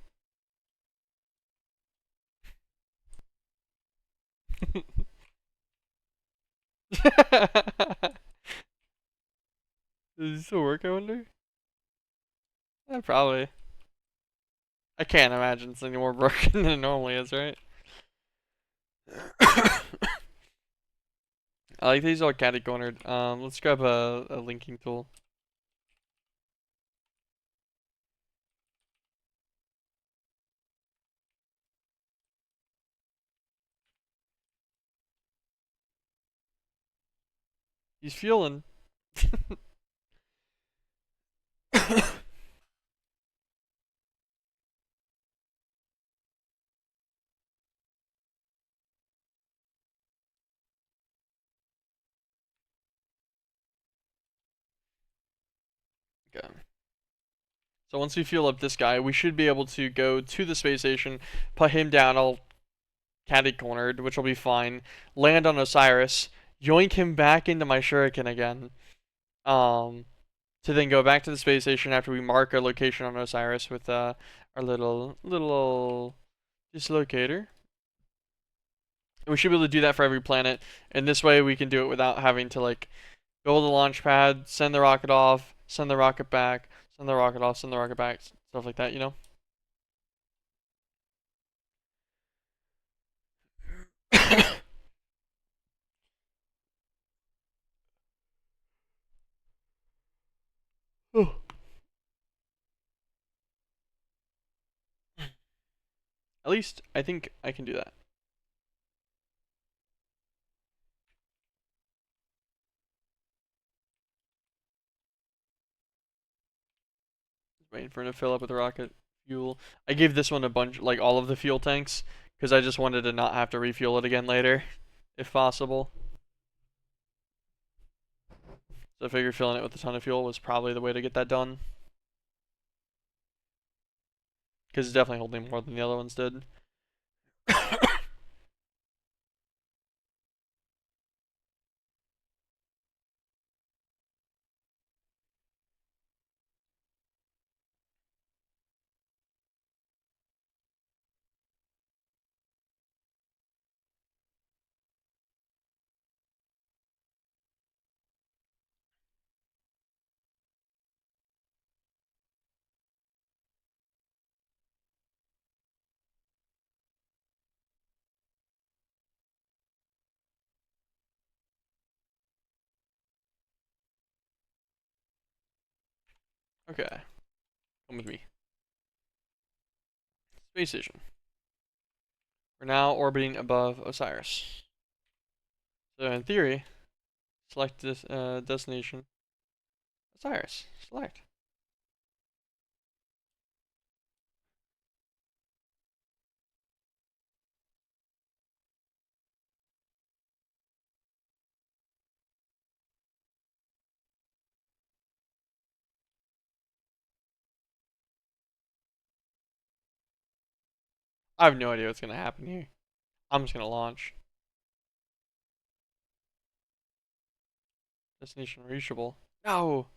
Does this still work, I wonder? Probably. I can't imagine it's any more broken than it normally is, right? I like these all catty cornered. Let's grab a linking tool. He's fueling. Okay. So once we fuel up this guy, we should be able to go to the space station, put him down all catty cornered, which will be fine. Land on Osiris, yoink him back into my shuriken again. Um, to then go back to the space station after we mark our location on Osiris with our little dislocator. And we should be able to do that for every planet, and this way we can do it without having to like go to the launch pad, send the rocket off, send the rocket back, send the rocket off, send the rocket back, stuff like that, you know? At least I think I can do that. Waiting for him to fill up with rocket fuel. I gave this one a bunch, like all of the fuel tanks, because I just wanted to not have to refuel it again later, if possible. So I figured filling it with a ton of fuel was probably the way to get that done. Because it's definitely holding more than the other ones did. Okay, come with me. Space station. We're now orbiting above Osiris. So in theory, select this destination. Osiris. Select. I have no idea what's gonna happen here. I'm just gonna launch. Destination reachable. No!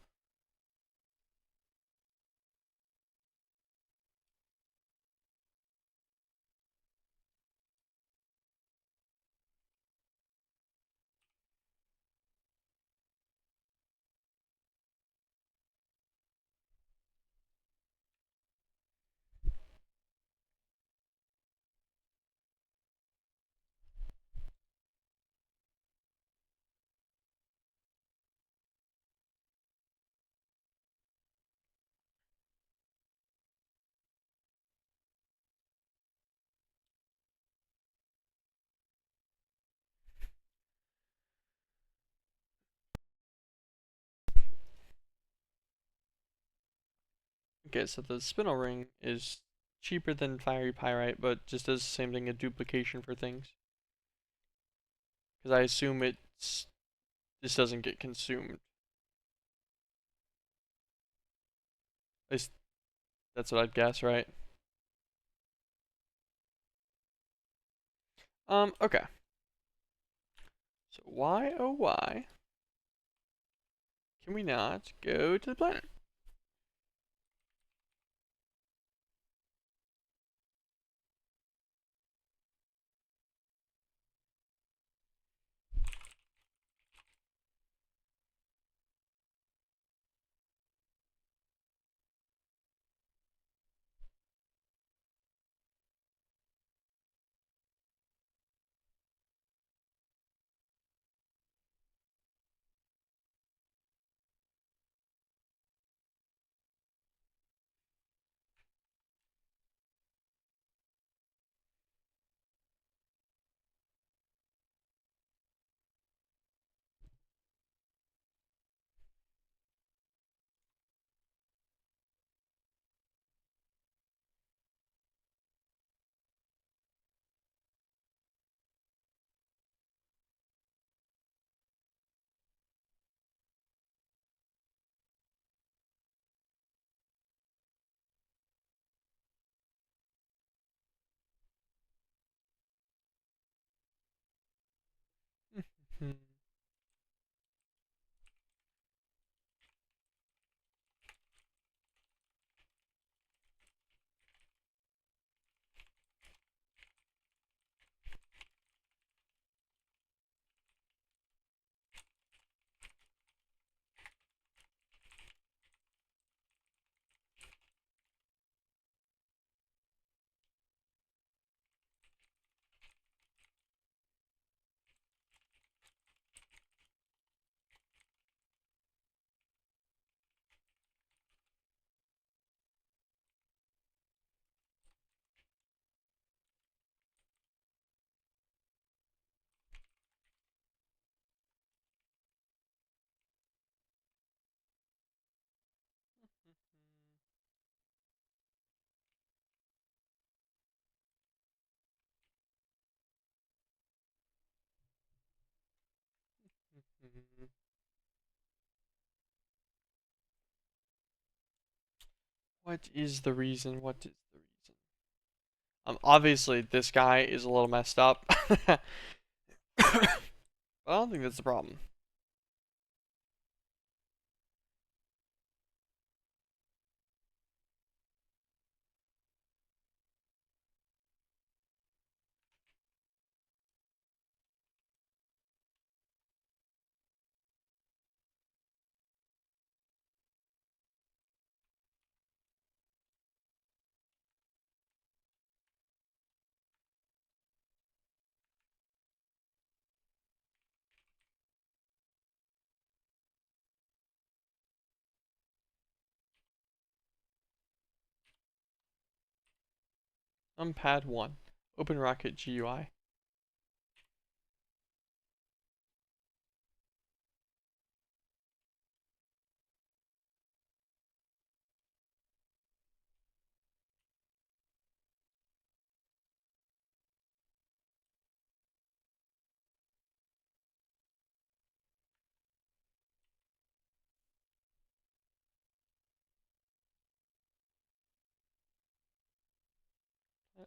Okay, so the spinel ring is cheaper than fiery pyrite, but just does the same thing, a duplication for things. Because I assume this doesn't get consumed. At least that's what I'd guess, right? Okay. So why, oh why, can we not go to the planet? Hmm. Hmm. What is the reason? What is the reason? Obviously this guy is a little messed up. But I don't think that's the problem. Pad 1. Open Rocket GUI.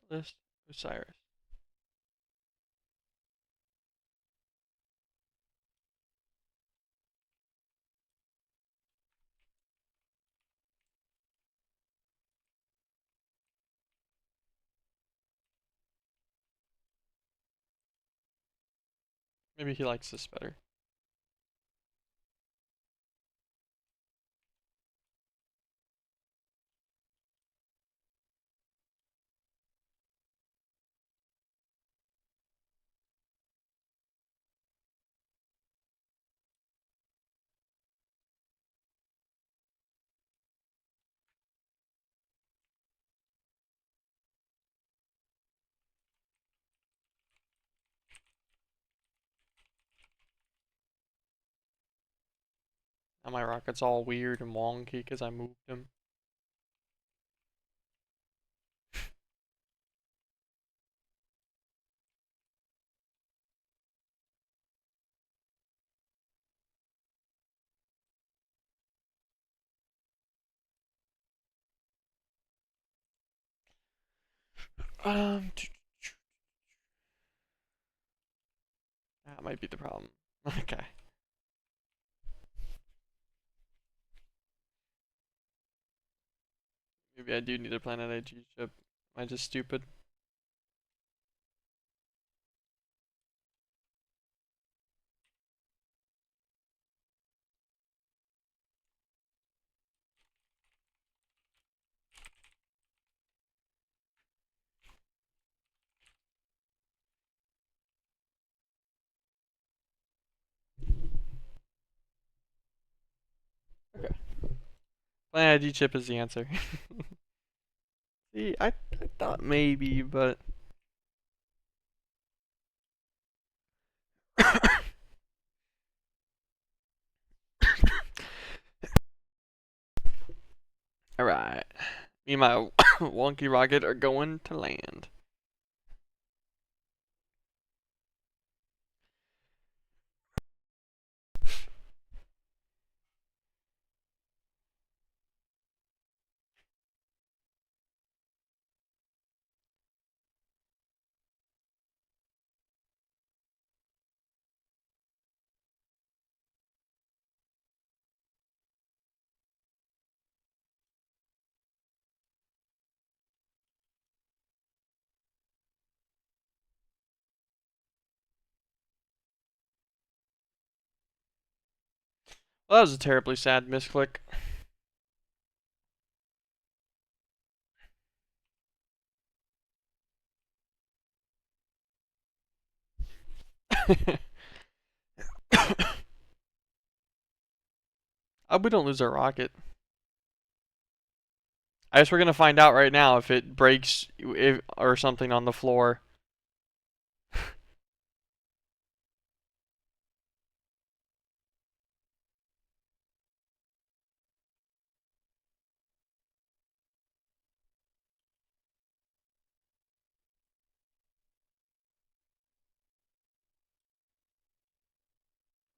List Osiris. Maybe he likes this better. Now my rocket's all weird and wonky because I moved him. Um, that might be the problem. Okay. Maybe I do need a Planet IG chip. Am I just stupid? Okay. Planet IG chip is the answer. See, I thought maybe, but alright. Me and my wonky rocket are going to land. Well, that was a terribly sad misclick. I hope we don't lose our rocket. I guess we're gonna find out right now if it breaks or something on the floor.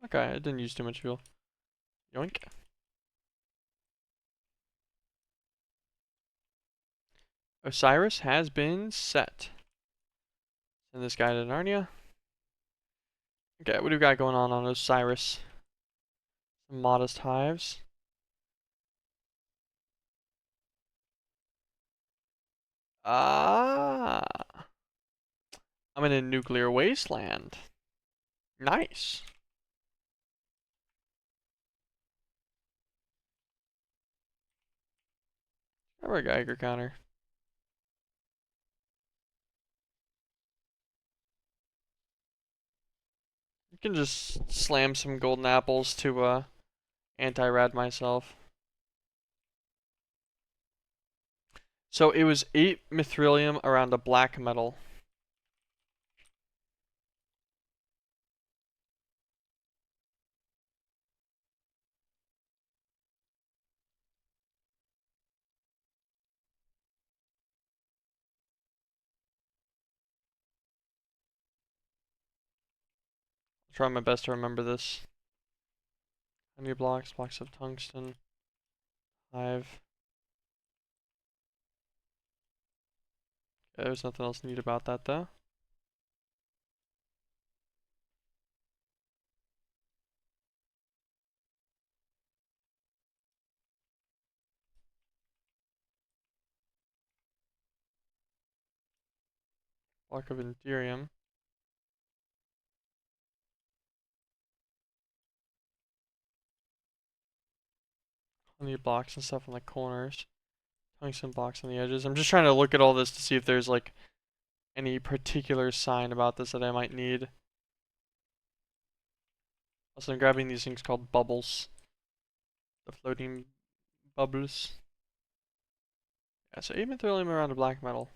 Okay, it didn't use too much fuel. Yoink. Osiris has been set. Send this guy to Narnia. Okay, what do we got going on Osiris? Some modest hives. Ah, I'm in a nuclear wasteland. Nice. Have a Geiger counter. You can just slam some golden apples to anti-rad myself. So it was 8 mithrilium around a black metal. I'll try my best to remember this. Honey blocks, blocks of tungsten, hive. Okay, there's nothing else neat about that though. Block of Enderium. Honey blocks and stuff on the corners. Tungsten blocks on the edges. I'm just trying to look at all this to see if there's like any particular sign about this that I might need. Also, I'm grabbing these things called bubbles. The floating bubbles. Yeah, so 8 mithrilium around a black metal.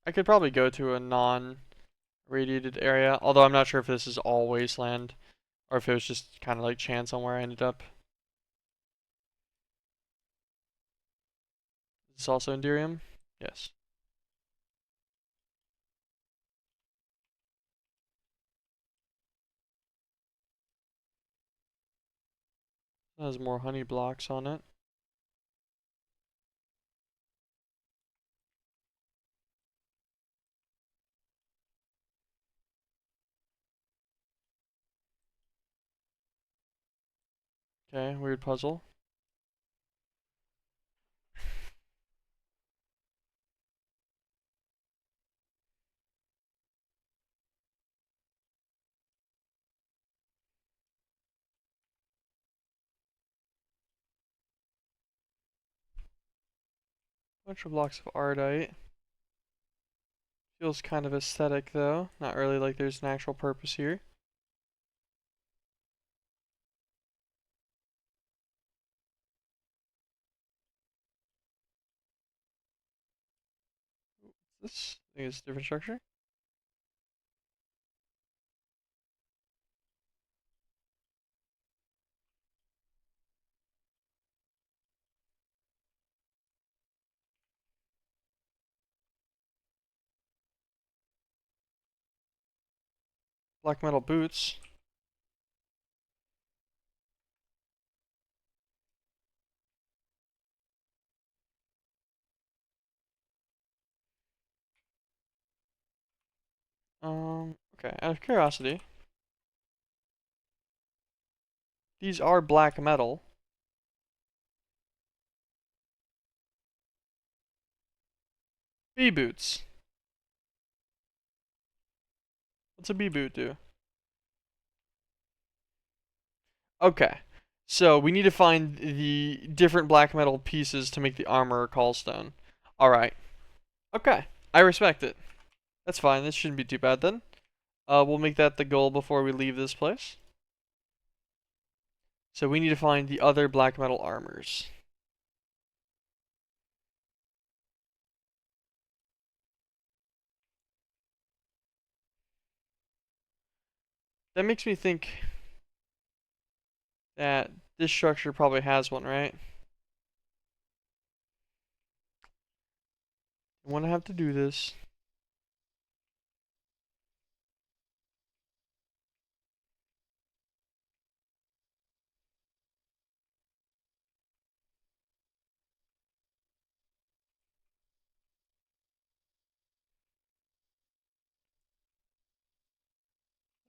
I could probably go to a non-radiated area, although I'm not sure if this is all wasteland or if it was just kind of like chance on where I ended up. Is this also Enderium? Yes. It has more honey blocks on it. Okay, weird puzzle. Bunch of blocks of ardite. Feels kind of aesthetic though. Not really like there's an actual purpose here. This I think it's a different structure. Black metal boots. Okay, out of curiosity, these are black metal. B boots. What's a B boot do? Okay. So we need to find the different black metal pieces to make the armor or callstone. Alright. Okay. I respect it. That's fine. This shouldn't be too bad then. We'll make that the goal before we leave this place. So we need to find the other black metal armors. That makes me think that this structure probably has one, right? I want to have to do this.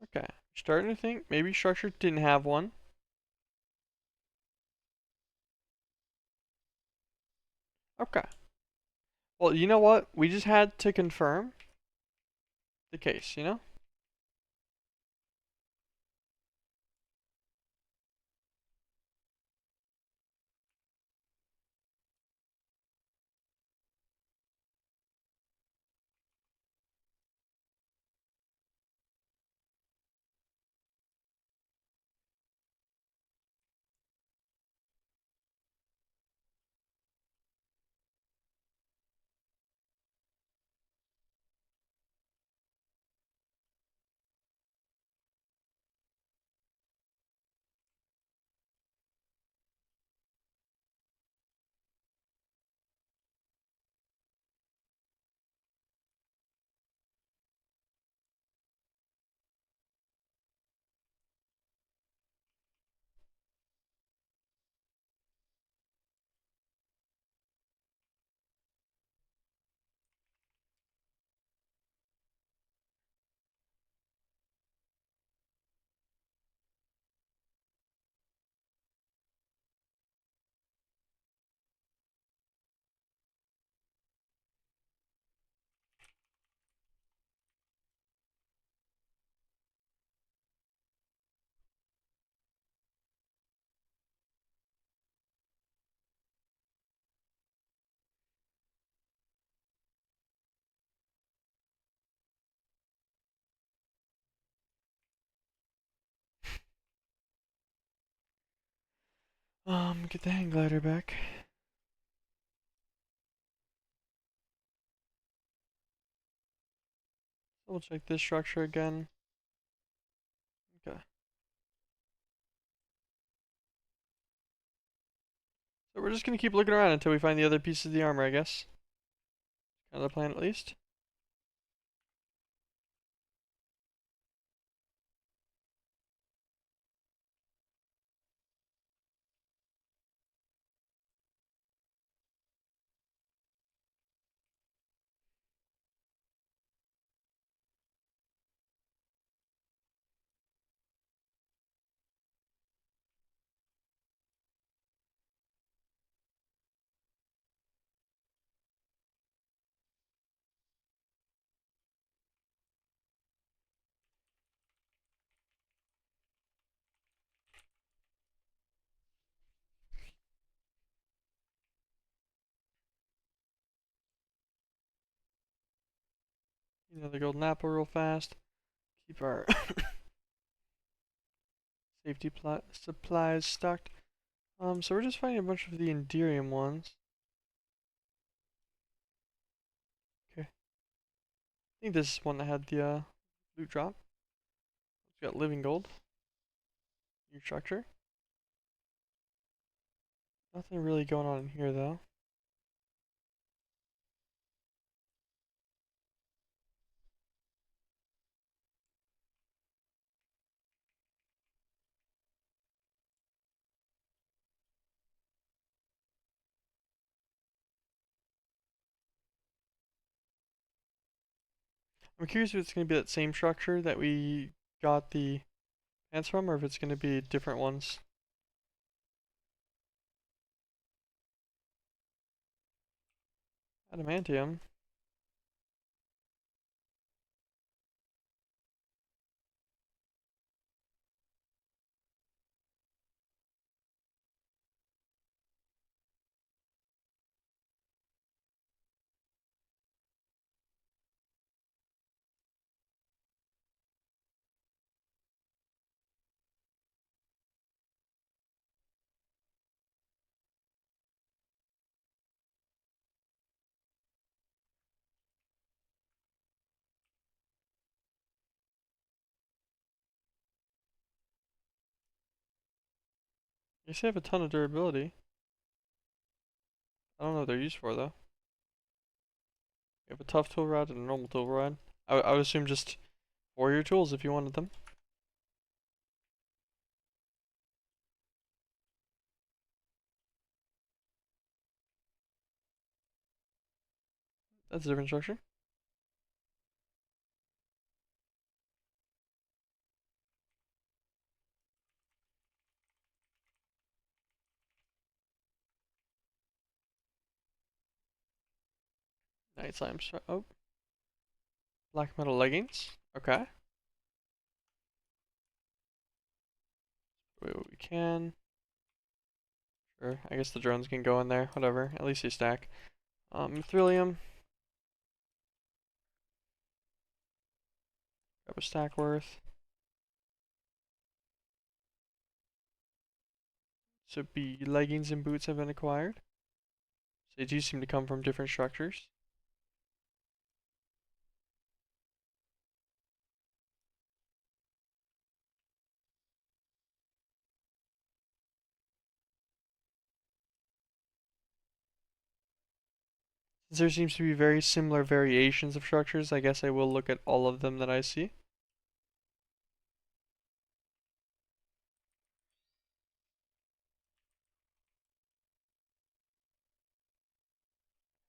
Okay. Starting to think maybe structure didn't have one. Okay. Well, you know what? We just had to confirm the case, you know? Get the hang glider back. We'll check this structure again. Okay. So we're just gonna keep looking around until we find the other pieces of the armor, I guess. Kind of the plan at least. You know, the golden apple real fast. Keep our safety supplies stocked. So we're just finding a bunch of the Enderium ones. Okay. I think this is one that had the loot drop. It's got living gold. New structure. Nothing really going on in here though. I'm curious if it's going to be that same structure that we got the pants from, or if it's going to be different ones. Adamantium. They say have a ton of durability. I don't know what they're used for though. You have a tough tool rod and a normal tool rod. I would assume just for your tools if you wanted them. That's a different structure. Night slime. Oh, black metal leggings. Okay. Wait, we can. Sure. I guess the drones can go in there. Whatever. At least they stack. Mithrilium. Grab a stack worth. So B leggings and boots have been acquired. So they do seem to come from different structures. Since there seems to be very similar variations of structures, I guess I will look at all of them that I see.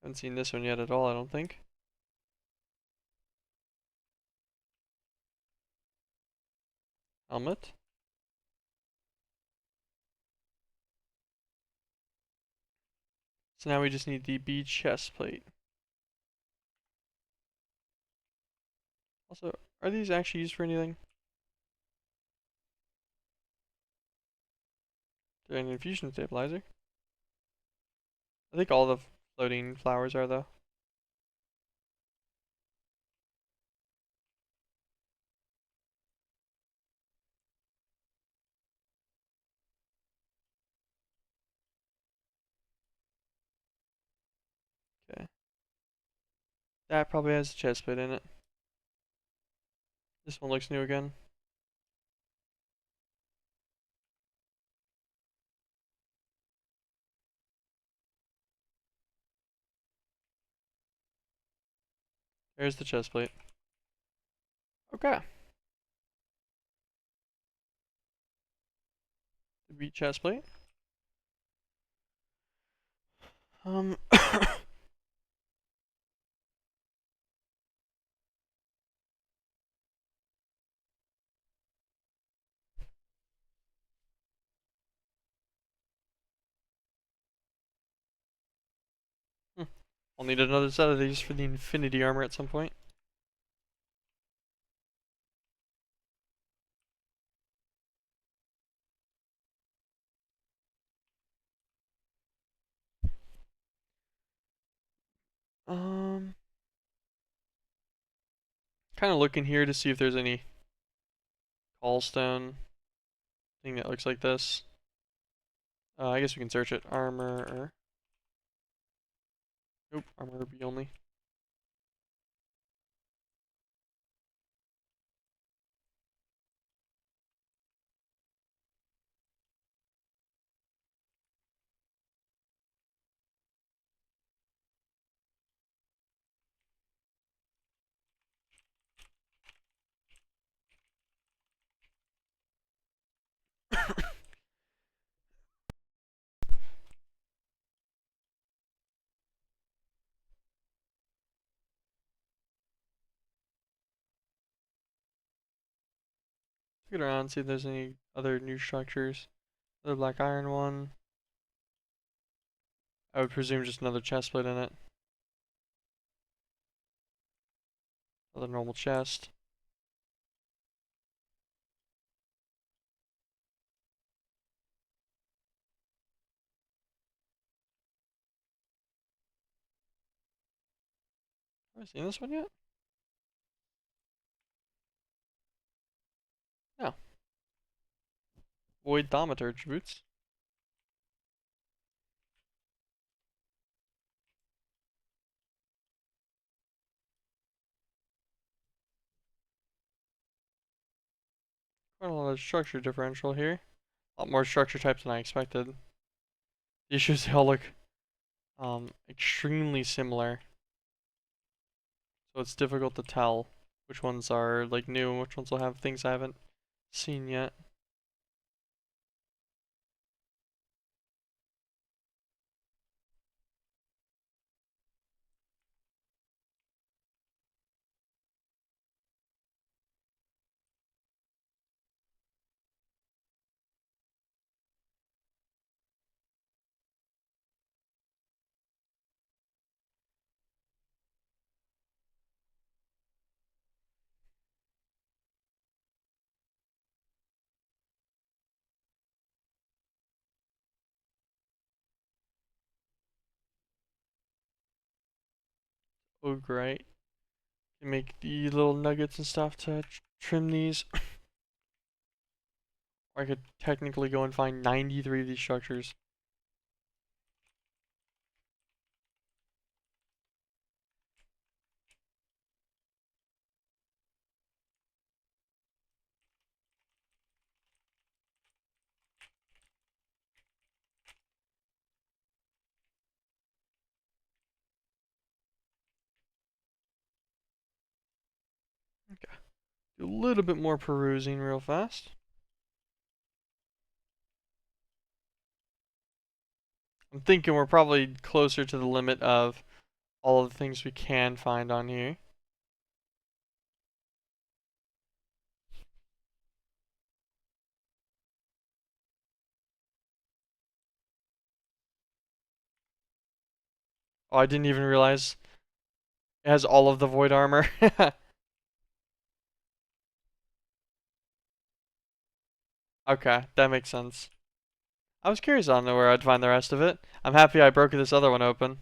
Haven't seen this one yet at all, I don't think. Helmet. So now we just need the B chest plate. Also, are these actually used for anything? They're an infusion stabilizer. I think all the floating flowers are though. Okay. That probably has a chest plate in it. This one looks new again. There's the chest plate. Okay. The B chest plate. Um I'll need another set of these for the infinity armor at some point. Um Kind of looking here to see if there's any callstone thing that looks like this. I guess we can search it. Armor or nope, armor B only. Look around, see if there's any other new structures. Another black iron one. I would presume just another chest plate in it. Another normal chest. Have I seen this one yet? No. Void thaumaturge boots. Quite a lot of structure differential here. A lot more structure types than I expected. The issues, they all look extremely similar, so it's difficult to tell which ones are like new and which ones will have things I haven't seen yet. Oh great. You make the little nuggets and stuff to trim these. Or I could technically go and find 93 of these structures. Okay. Do a little bit more perusing real fast. I'm thinking we're probably closer to the limit of all of the things we can find on here. Oh, I didn't even realize it has all of the void armor. Okay, that makes sense. I was curious on where I'd find the rest of it. I'm happy I broke this other one open.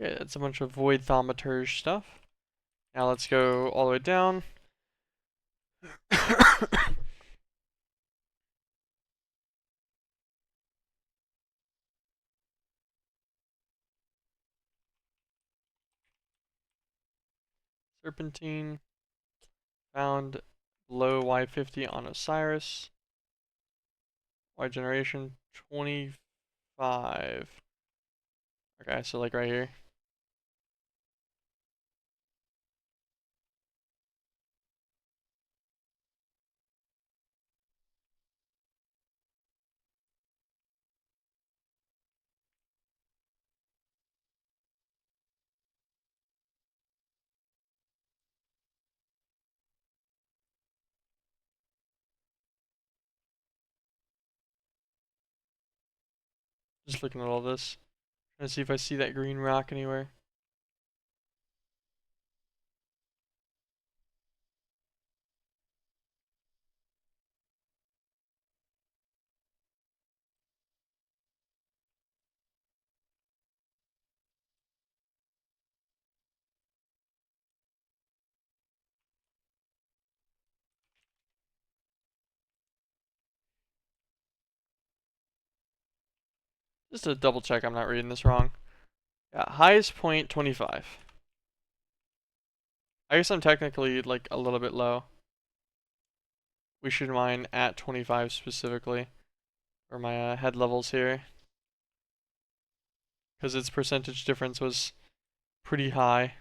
Okay, that's a bunch of void thaumaturge stuff. Now let's go all the way down. Serpentine. Found below Y50 on Osiris. Y generation 25. Okay, so like right here. Just looking at all this. Trying to see if I see that green rock anywhere. Just to double check I'm not reading this wrong. Yeah, highest point 25. I guess I'm technically like a little bit low. We should mine at 25 specifically for my head levels here. Because its percentage difference was pretty high.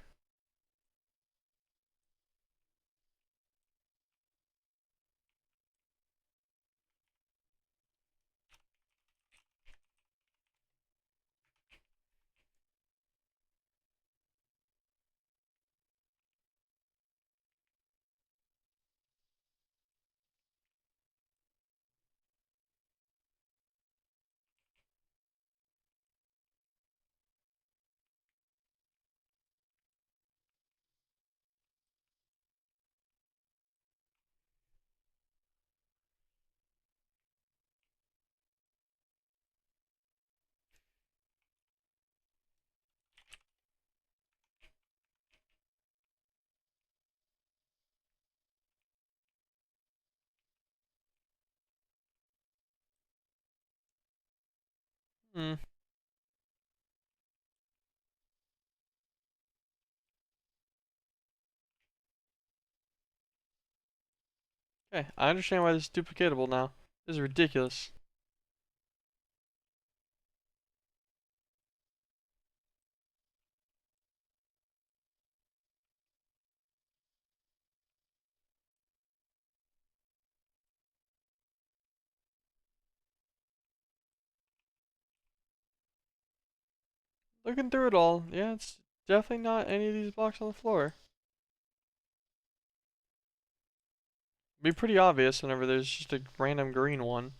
Hmm. Okay, I understand why this is duplicatable now. This is ridiculous. Looking through it all, yeah, it's definitely not any of these blocks on the floor. It'd be pretty obvious whenever there's just a random green one.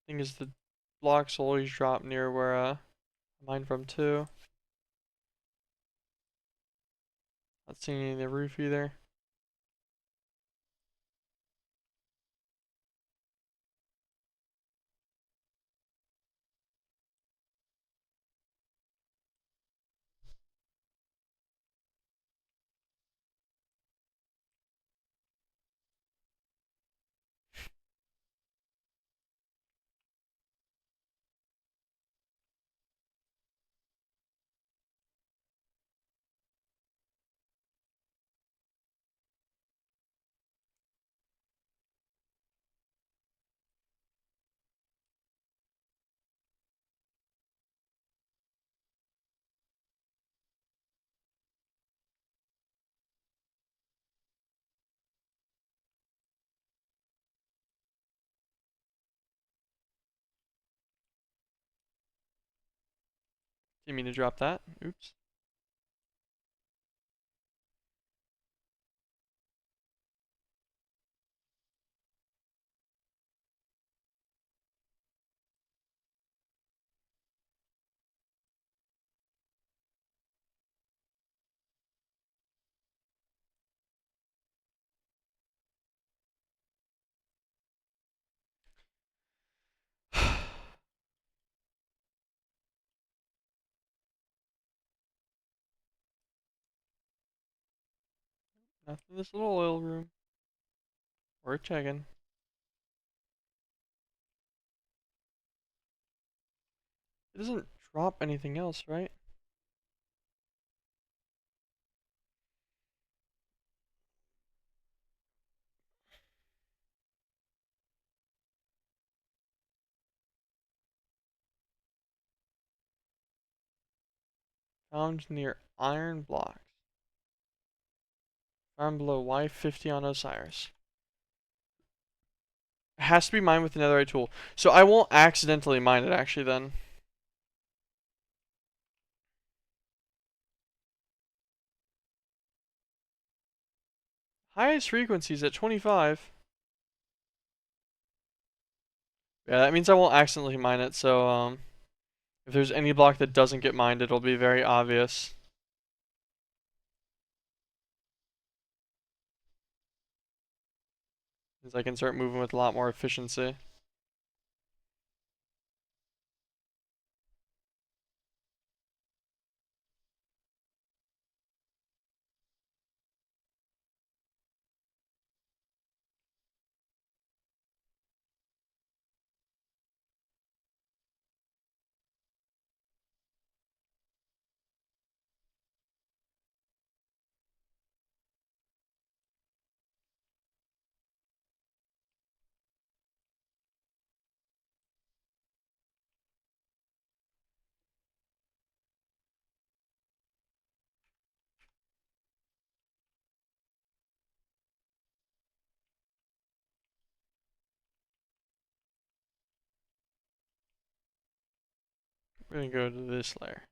Thing is, the blocks always drop near where mine from too. Not seeing any of the roof either. Didn't mean to drop that. Oops. Nothing in this little oil room. We're checking. It doesn't drop anything else, right? Found near iron blocks. Found below Y50 on Osiris. It has to be mined with another tool. So I won't accidentally mine it actually then. Highest frequencies at 25. Yeah, that means I won't accidentally mine it, so if there's any block that doesn't get mined, it'll be very obvious. Because I can start moving with a lot more efficiency. We're gonna go to this layer.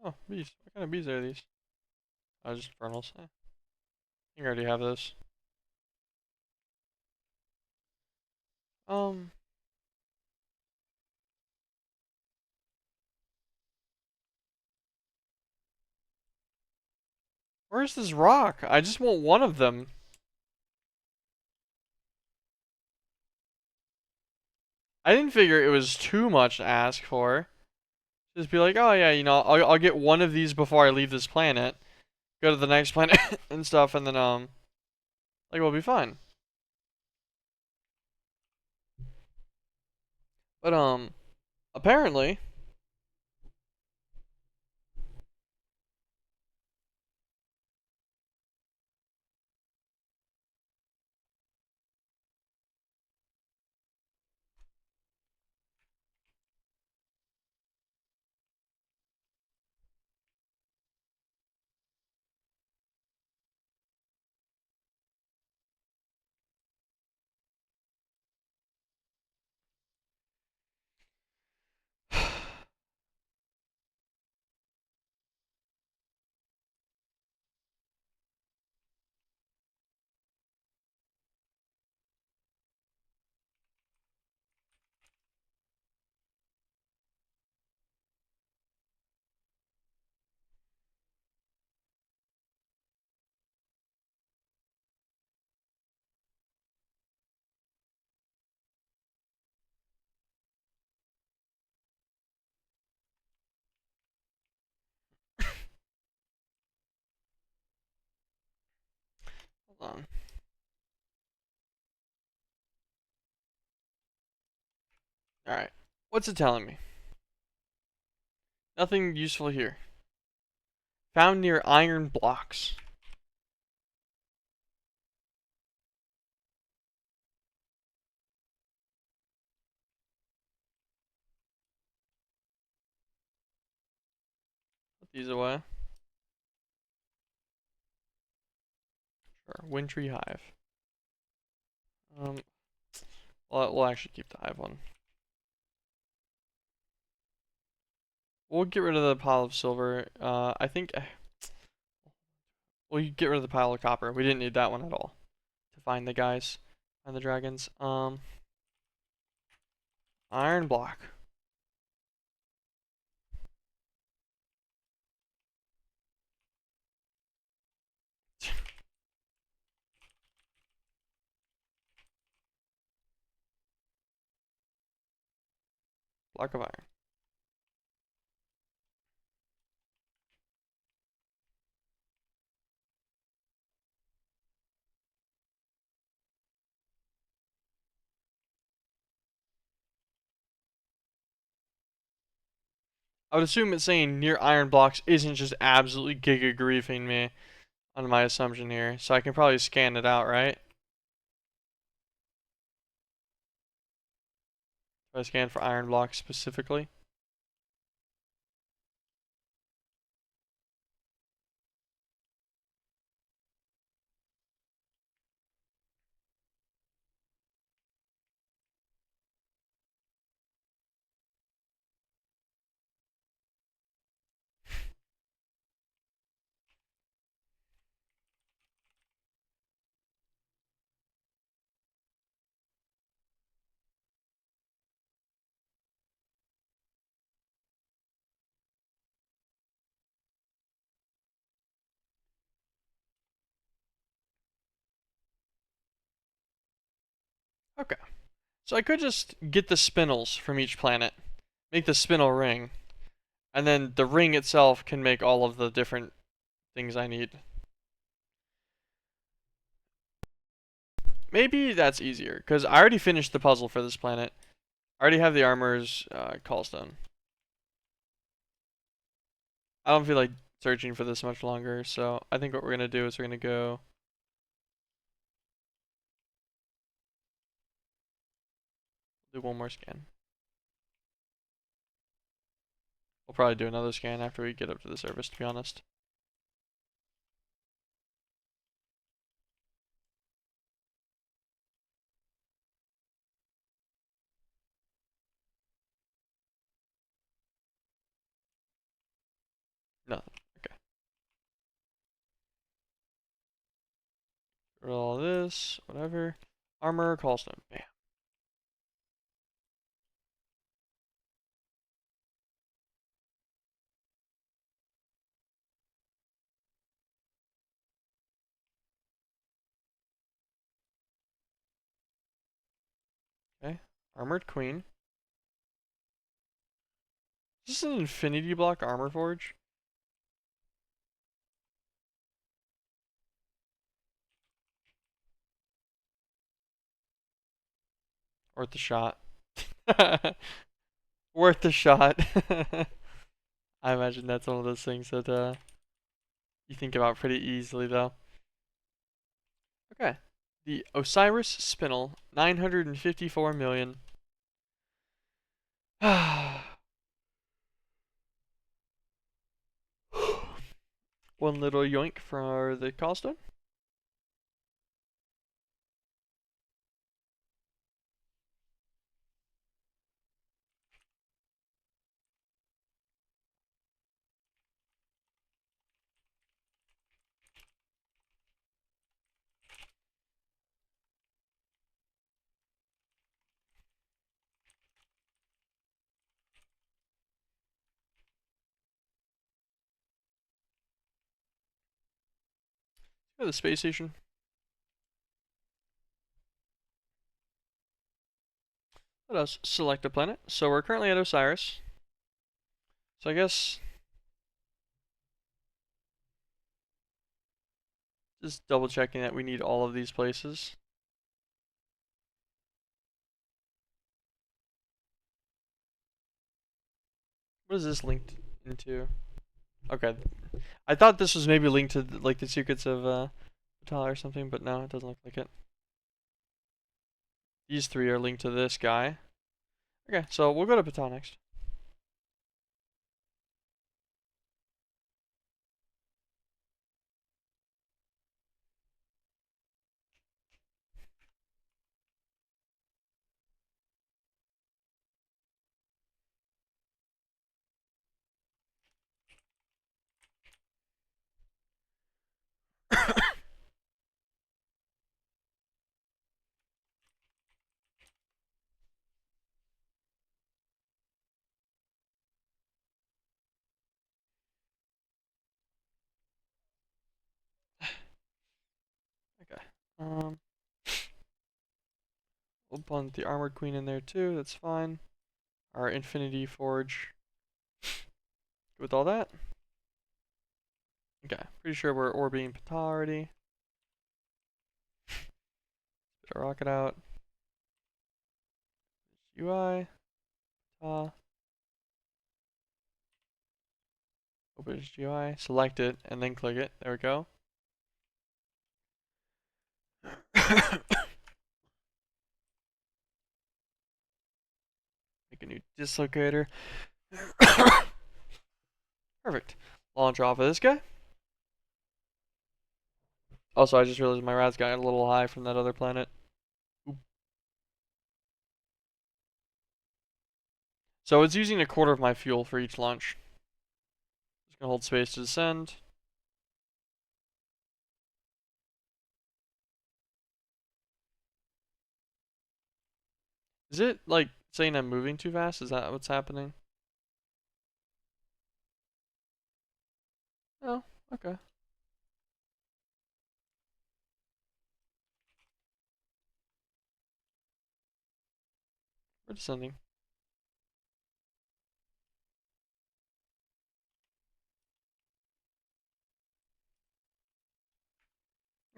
Oh, bees. What kind of bees are these? Oh, just infernals. I think I already have those. Um, where's this rock? I just want one of them. I didn't figure it was too much to ask for. Just be like, oh yeah, I'll get one of these before I leave this planet. Go to the next planet and stuff, and then like we'll be fine. But apparently, hold on. All right, what's it telling me? Nothing useful here. Found near iron blocks. Put these away. Sure. Wintry hive. Um, we'll actually keep the hive one. We'll get rid of the pile of silver. I think we'll get rid of the pile of copper. We didn't need that one at all to find the guys, find the dragons. Iron block. Block of iron. I would assume it's saying near iron blocks isn't just absolutely giga griefing me on my assumption here, so I can probably scan it out, right? If I scan for iron blocks specifically. Okay. So I could just get the spinels from each planet, make the spinel ring, and then the ring itself can make all of the different things I need. Maybe that's easier, because I already finished the puzzle for this planet. I already have the armor's callstone. I don't feel like searching for this much longer, so I think what we're going to do is we're going to go do one more scan. We'll probably do another scan after we get up to the surface, to be honest. Rid of all this, whatever. Armor, callstone. Bam. Okay. Armored Queen. Is this an infinity block armor forge? Worth the shot. Worth the shot. I imagine that's one of those things that you think about pretty easily, though. Okay. The Osiris Spinel, 954 million. One little yoink for the callstone. Go to the space station. Let us select a planet. So we're currently at Osiris. So I guess just double checking that we need all of these places. What is this linked into? Okay. I thought this was maybe linked to like the secrets of Vital or something, but no, it doesn't look like it. These three are linked to this guy. Okay, so we'll go to Vital next. Okay. We'll blunt the Armored Queen in there too, that's fine. Our Infinity Forge. Good with all that. Okay, pretty sure we're orbiting Vital already. Get our rocket out. UI. Vital. Open GUI, select it, and then click it. There we go. Make a new dislocator. Perfect. Launch off of this guy. Also, I just realized my RAS got a little high from that other planet. Oop. So it's using a quarter of my fuel for each launch. Just gonna hold space to descend. Is it like saying I'm moving too fast? Is that what's happening? Oh, okay. We're descending.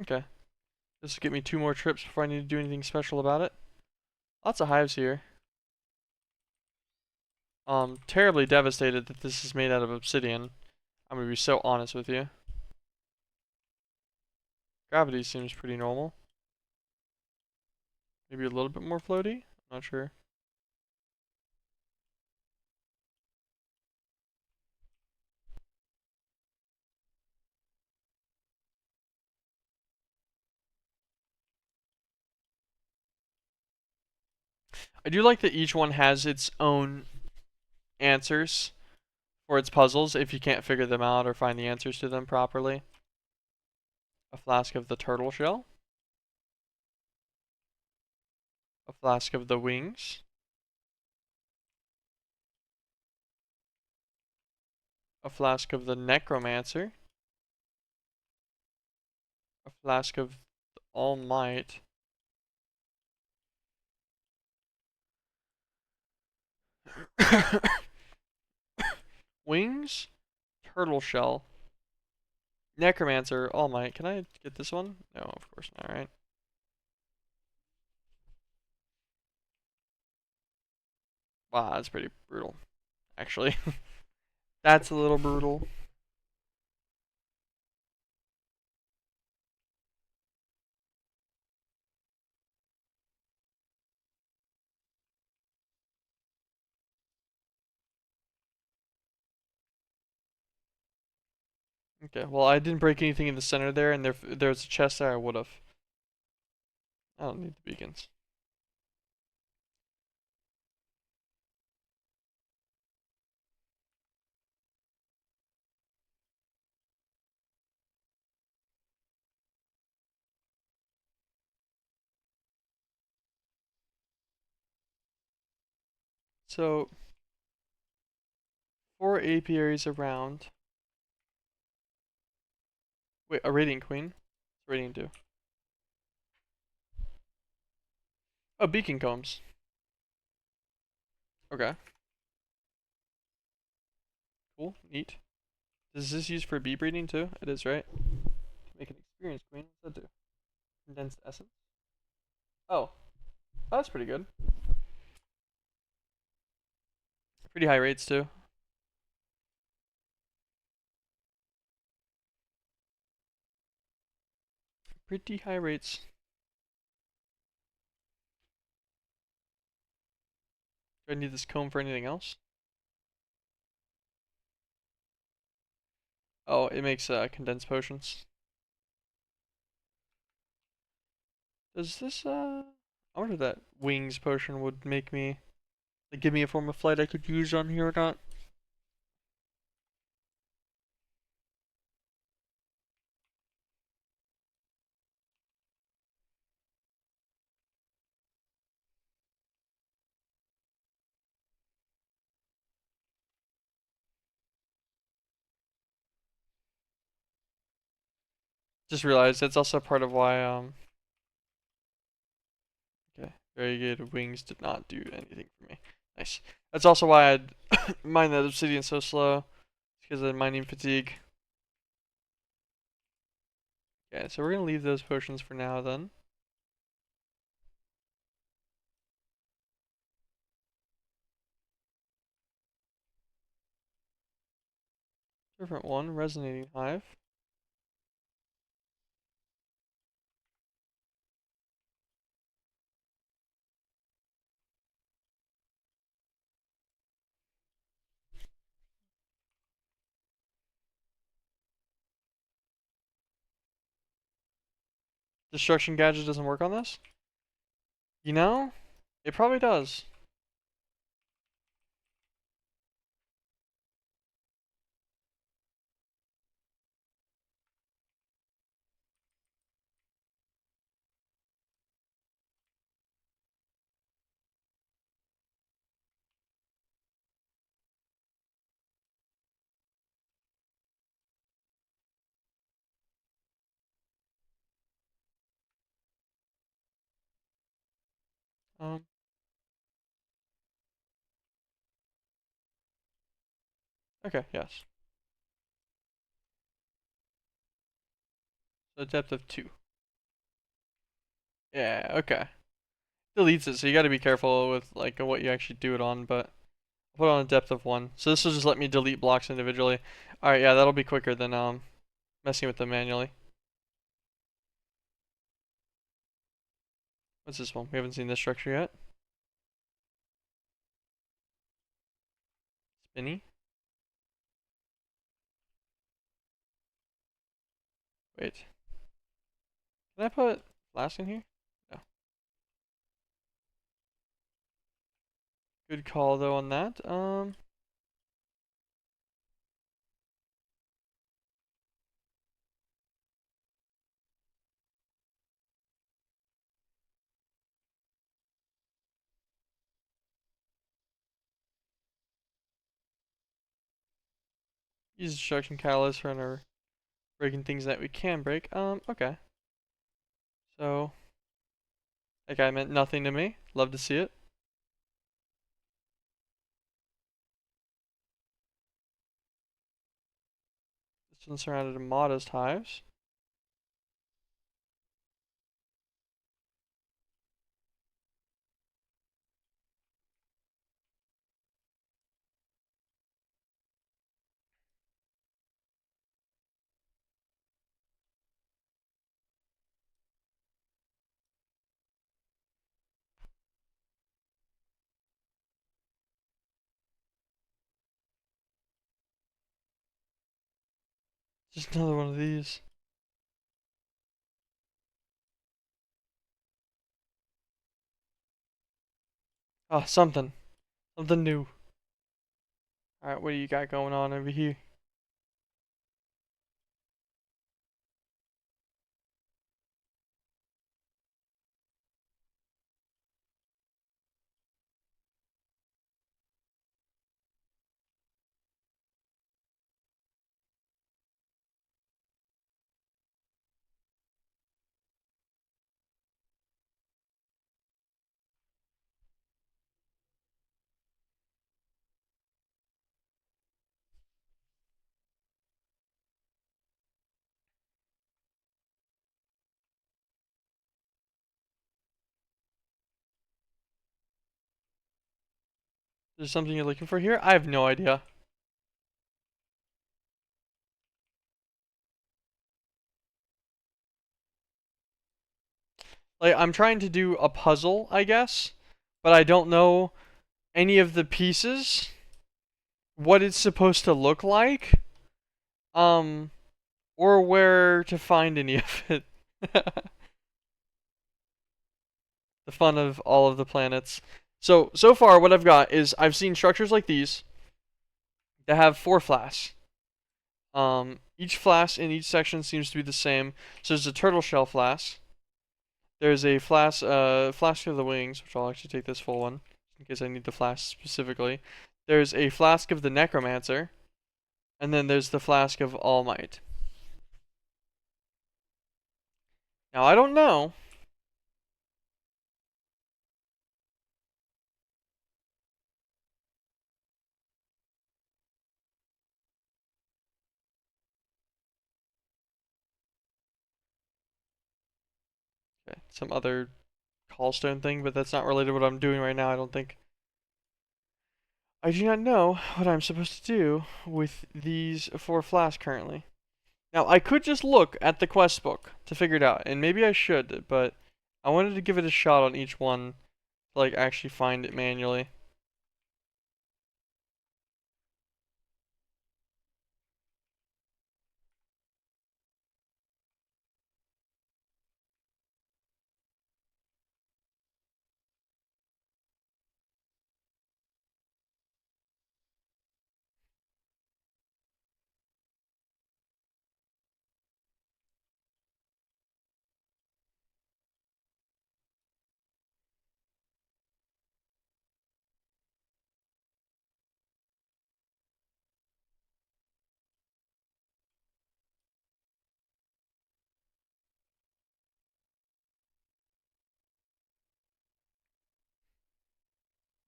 Okay. This will get me 2 more trips before I need to do anything special about it. Lots of hives here. Terribly devastated that this is made out of obsidian. I'm gonna be so honest with you. Gravity seems pretty normal. Maybe a little bit more floaty? I'm not sure. I do like that each one has its own answers for its puzzles if you can't figure them out or find the answers to them properly. A flask of the turtle shell. flask of the wings. A flask of the necromancer. A flask of the all might. Wings, turtle shell, necromancer, all might. Can I get this one? No, of course not, right? Wow, that's pretty brutal, actually. That's a little brutal. Okay, well, I didn't break anything in the center there, and if there was a chest there, I would have. I don't need the beacons. So, 4 apiaries around. Wait, a radiant queen? What's radiant do? Oh, beacon combs. Okay, cool, neat. Is this used for bee breeding too? It is, right? Make an experience queen. What's that do? Condensed essence. Oh, that's pretty good. Pretty high rates too. Pretty high rates. Do I need this comb for anything else? Oh, it makes condensed potions. Does this I wonder if that wings potion would make me like give me a form of flight I could use on here or not. Just realized that's also part of why okay, variegated wings did not do anything for me. Nice. That's also why I'd mine that obsidian so slow. Because of mining fatigue. Okay, so we're gonna leave those potions for now then. Different one, resonating hive. Destruction gadget doesn't work on this? You know? It probably does. Um, okay, yes. So depth of 2. Yeah, okay. Deletes it, so you gotta be careful with like what you actually do it on, but I'll put it on a depth of 1. So this will just let me delete blocks individually. Alright, yeah, that'll be quicker than messing with them manually. What's this one? We haven't seen this structure yet. Spinny. Wait. Can I put flask in here? No. Good call though on that. Use destruction catalyst for our breaking things that we can break. Okay. So, that guy meant nothing to me. Love to see it. This one's surrounded in modest hives. Just another one of these. Oh, something. Something new. Alright, what do you got going on over here? There's something you're looking for here? I have no idea. Like, I'm trying to do a puzzle, I guess, but I don't know any of the pieces, what it's supposed to look like, um, or where to find any of it. The fun of all of the planets. So far, what I've got is I've seen structures like these that have 4 flasks. Each flask in each section seems to be the same. So there's a turtle shell flask. There's a flask of the wings, which I'll actually take this full one in case I need the flask specifically. There's a flask of the necromancer, and then there's the flask of all might. Now I don't know. Okay, some other callstone thing, but that's not related to what I'm doing right now, I don't think. I do not know what I'm supposed to do with these 4 flasks currently. Now, I could just look at the quest book to figure it out, and maybe I should, but I wanted to give it a shot on each one to, like, actually find it manually.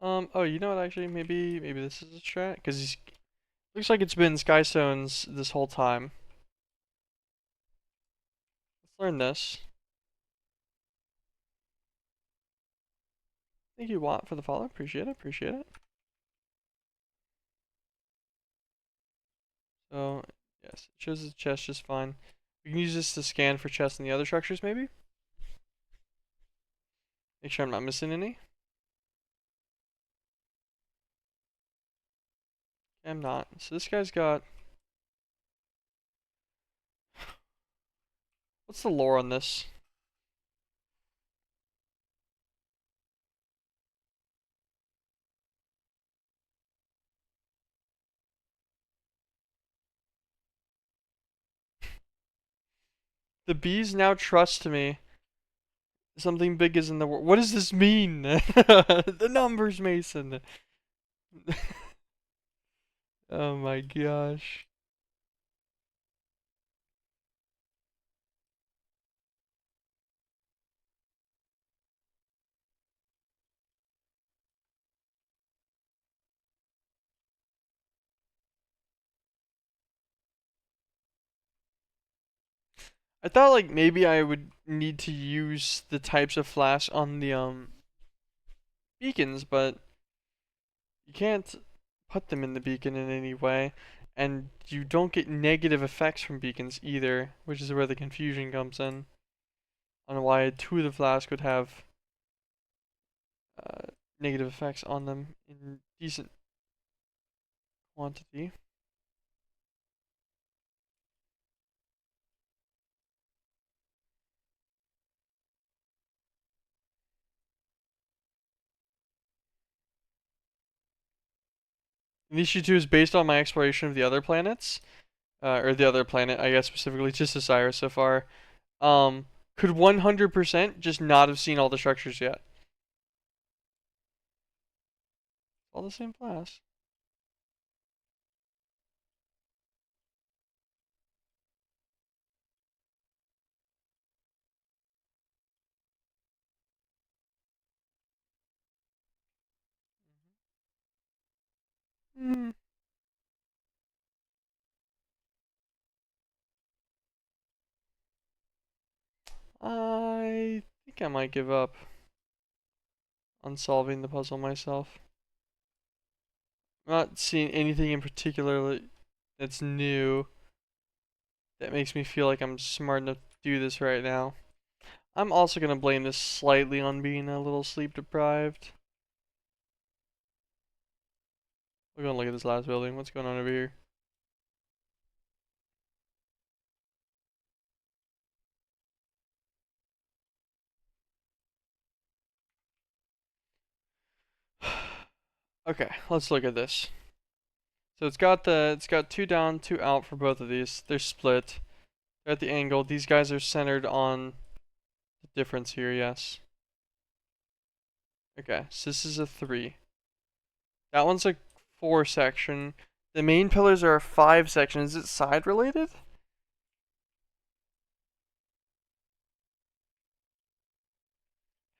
Oh, you know what, actually, maybe this is a strat, because he's, looks like it's been Skystones this whole time. Let's learn this. Thank you, Watt, for the follow, appreciate it, appreciate it. So, yes, it shows the chest just fine. We can use this to scan for chests in the other structures, maybe? Make sure I'm not missing any. I'm not. So this guy's got... What's the lore on this? The bees now trust me. Something big is in the world. What does this mean? The numbers, Mason. Oh my gosh. I thought like maybe I would need to use the types of flash on the beacons, but you can't put them in the beacon in any way, and you don't get negative effects from beacons either, which is where the confusion comes in on why two of the flash could have uh, negative effects on them in decent quantity. And the issue too is based on my exploration of the other planets, or the other planet, I guess specifically just Osiris so far. Could 100% just not have seen all the structures yet. All the same class. Hmm. I think I might give up on solving the puzzle myself. I'm not seeing anything in particular that's new that makes me feel like I'm smart enough to do this right now. I'm also going to blame this slightly on being a little sleep deprived. We're going to look at this last building. What's going on over here? Okay, let's look at this. So it's got two down, two out for both of these. They're split. They're at the angle. These guys are centered on the difference here, yes. Okay, so this is a 3. That one's a 4 section. The main pillars are a 5 section. Is it side related?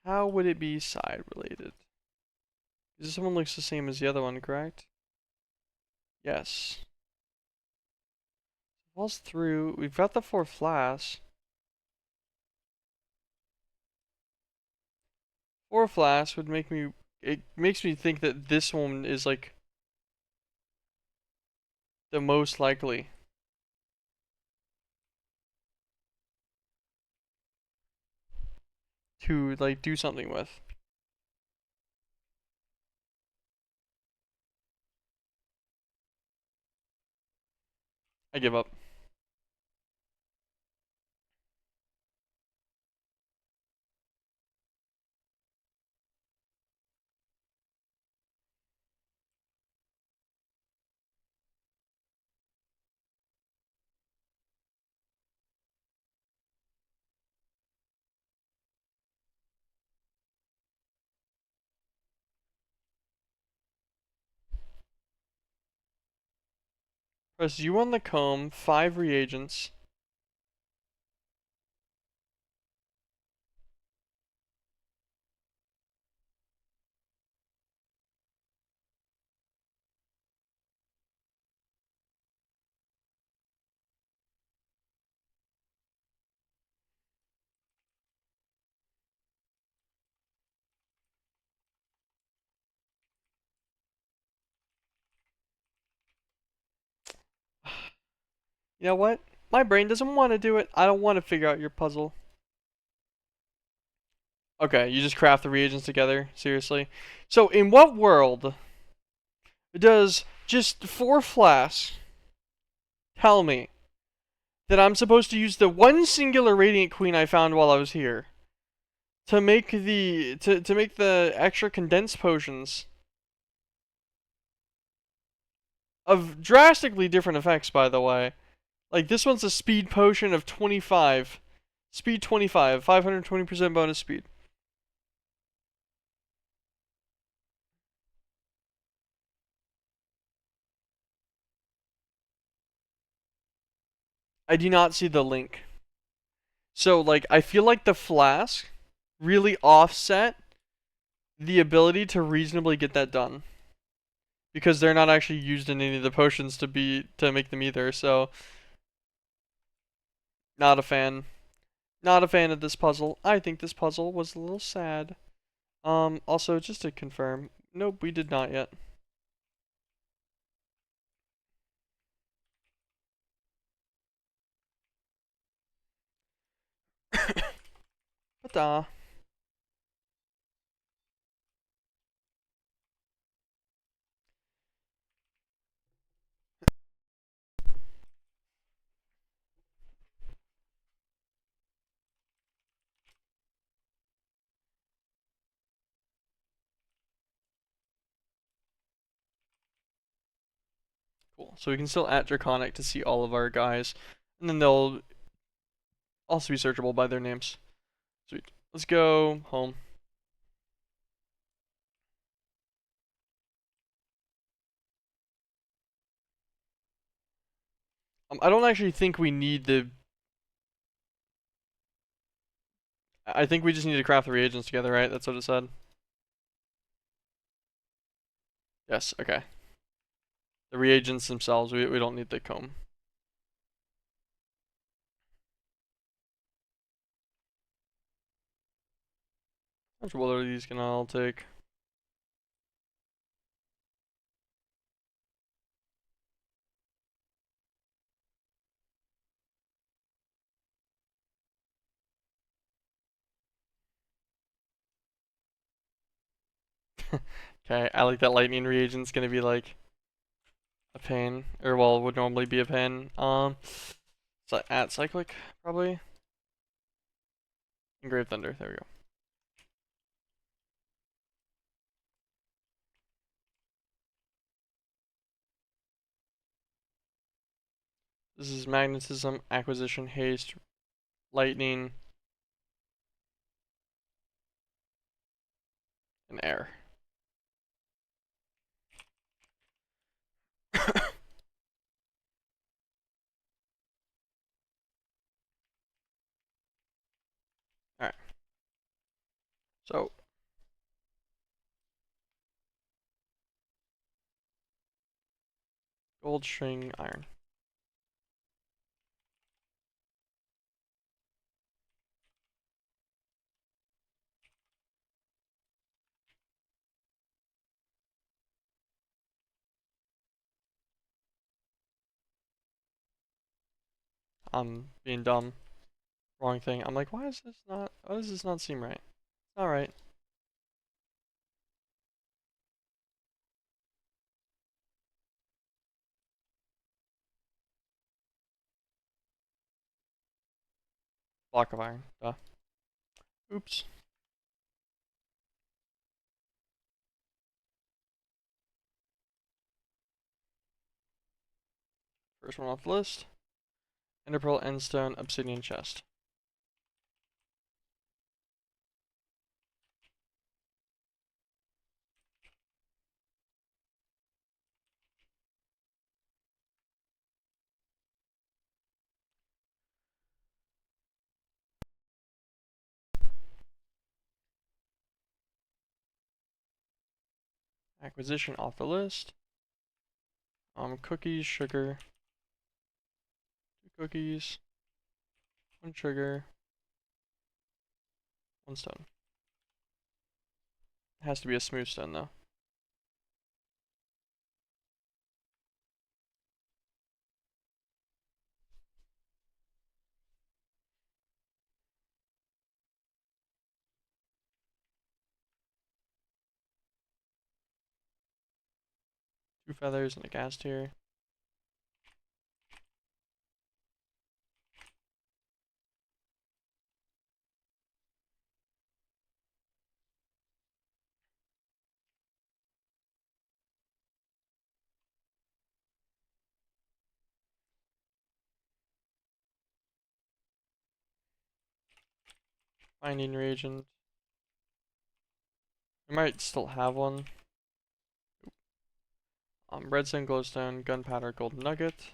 How would it be side related? This one looks the same as the other one, correct? Yes. Falls through. We've got the 4 flash. 4 flash would make me. It makes me think that this one is like the most likely to like do something with. I give up. Press U on the comb, 5 reagents. You know what? My brain doesn't want to do it. I don't want to figure out your puzzle. Okay, you just craft the reagents together? Seriously? So, in what world does just 4 flasks tell me that I'm supposed to use the one singular radiant queen I found while I was here to make the extra condensed potions of drastically different effects, by the way. Like, this one's a speed potion of 25. Speed 25, 520% bonus speed. I do not see the link. So, like, I feel like the flask really offset the ability to reasonably get that done. Because they're not actually used in any of the potions to make them either, so not a fan. Not a fan of this puzzle. I think this puzzle was a little sad. Also, just to confirm, nope, we did not yet. Ta-da. Cool. So we can still at Draconic to see all of our guys, and then they'll also be searchable by their names. Sweet. Let's go home. I don't actually think we need the. I think we just need to craft the reagents together, right? That's what it said. Yes. Okay. The reagents themselves, we don't need the comb. How much wool are these gonna all take? Okay, I like that lightning reagent's gonna be like a pain, or well, would normally be a pain. So at cyclic probably. Engraved thunder. There we go. This is magnetism, acquisition, haste, lightning, and air. Alright. So gold string iron. I'm being dumb. Wrong thing. I'm like, why does this not seem right? Alright. Block of iron. Duh. Oops. First one off the list. Enderpearl, endstone, obsidian chest. Acquisition off the list. Cookies, sugar. 2 cookies. 1 sugar. 1 stone. It has to be a smooth stone though. Two feathers and a gas tier. Binding reagent. I might still have one. Redstone, glowstone, gunpowder, golden nugget.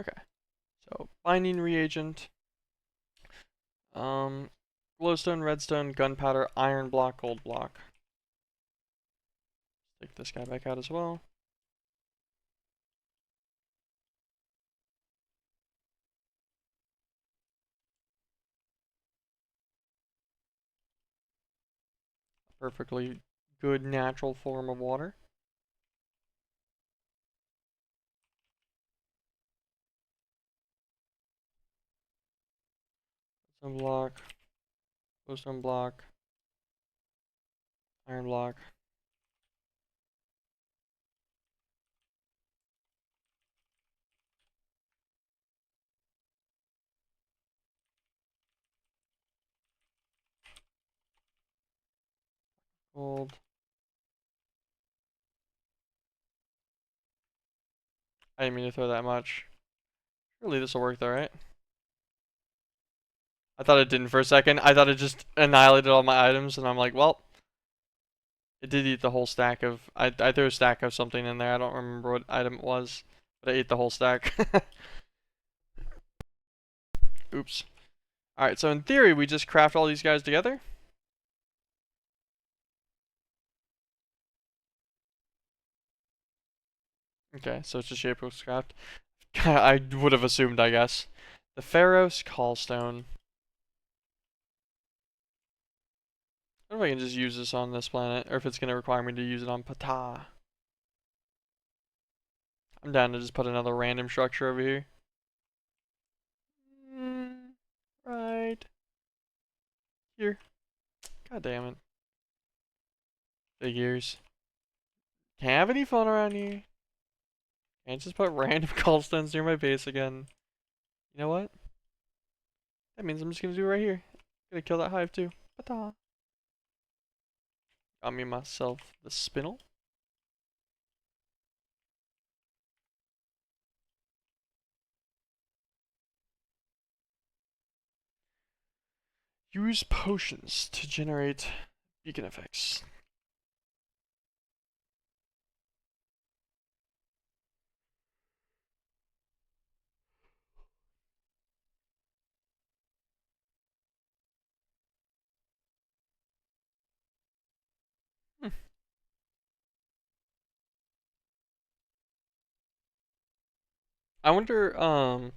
Okay. So binding reagent, glowstone, redstone, gunpowder, iron block, gold block. Take this guy back out as well. Perfectly good natural form of water. Some block, glowstone block, iron block. Gold. I didn't mean to throw that much. Surely this will work though, right? I thought it didn't for a second. I thought it just annihilated all my items, and I'm like, well, it did eat the whole stack of. I threw a stack of something in there. I don't remember what item it was, but it ate the whole stack. Oops. Alright, so in theory, we just craft all these guys together. Okay, so it's just Shapeco's craft. I would have assumed, I guess. The Pharos Callstone. I don't know if I can just use this on this planet, or if it's going to require me to use it on Ptah. I'm down to just put another random structure over here. Right here. God damn it. Big ears. Can't have any fun around here. Can't just put random callstones near my base again. You know what? That means I'm just gonna do it right here. Gonna kill that hive too. Ta-da. Got me myself the spinel. Use potions to generate beacon effects. Hmm. I wonder,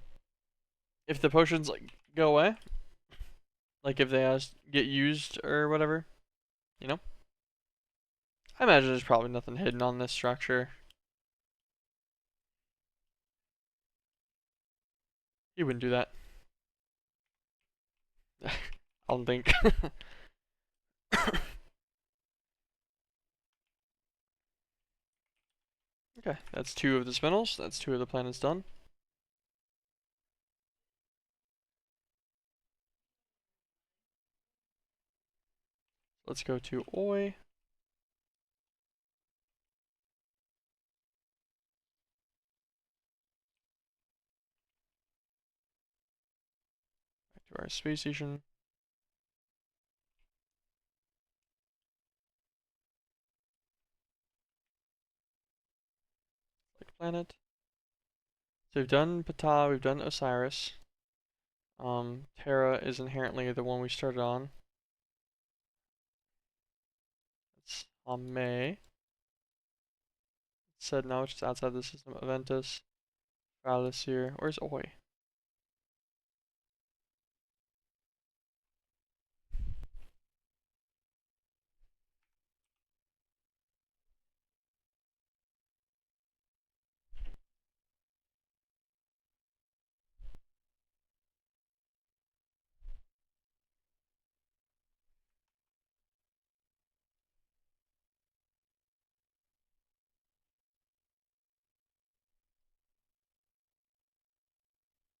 if the potions like go away, like if they get used or whatever, you know. I imagine there's probably nothing hidden on this structure. You wouldn't do that. I don't think. Okay, that's 2 of the spinels. That's 2 of the planets done. Let's go to Oi. Back to our space station. Select planet. So we've done Ptah, we've done Osiris. Terra is inherently the one we started on. It's on May. It said no, it's just outside the system. Aventus, Valis here. Where's Oi?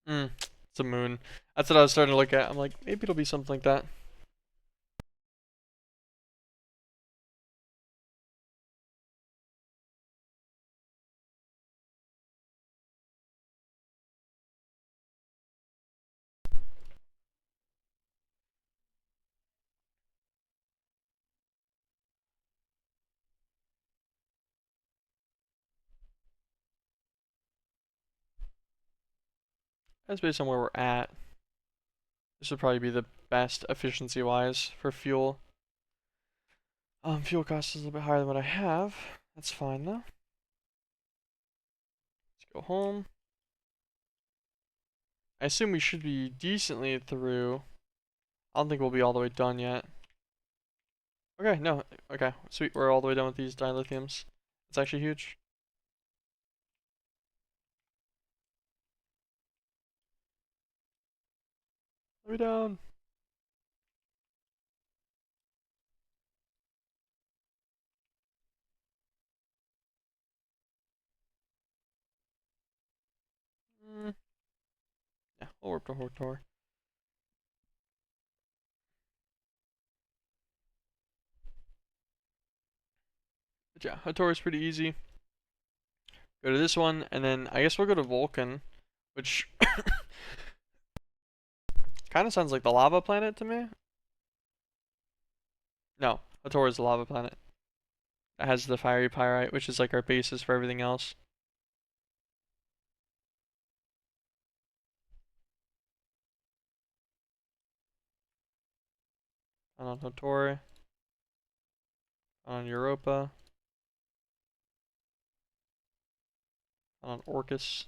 It's a moon. That's what I was starting to look at. I'm like, maybe it'll be something like that. That's based on where we're at. This would probably be the best efficiency-wise for fuel. Fuel cost is a little bit higher than what I have. That's fine though. Let's go home. I assume we should be decently through. I don't think we'll be all the way done yet. Okay, no. Okay, sweet. We're all the way done with these dilithiums. It's actually huge. Let me down. Yeah, we'll work to Hortor. But yeah, Hator is pretty easy. Go to this one, and then I guess we'll go to Vulcan, which kind of sounds like the lava planet to me. No, Hator is the lava planet. It has the fiery pyrite, which is like our basis for everything else. On Hator. On Europa. On Orcus.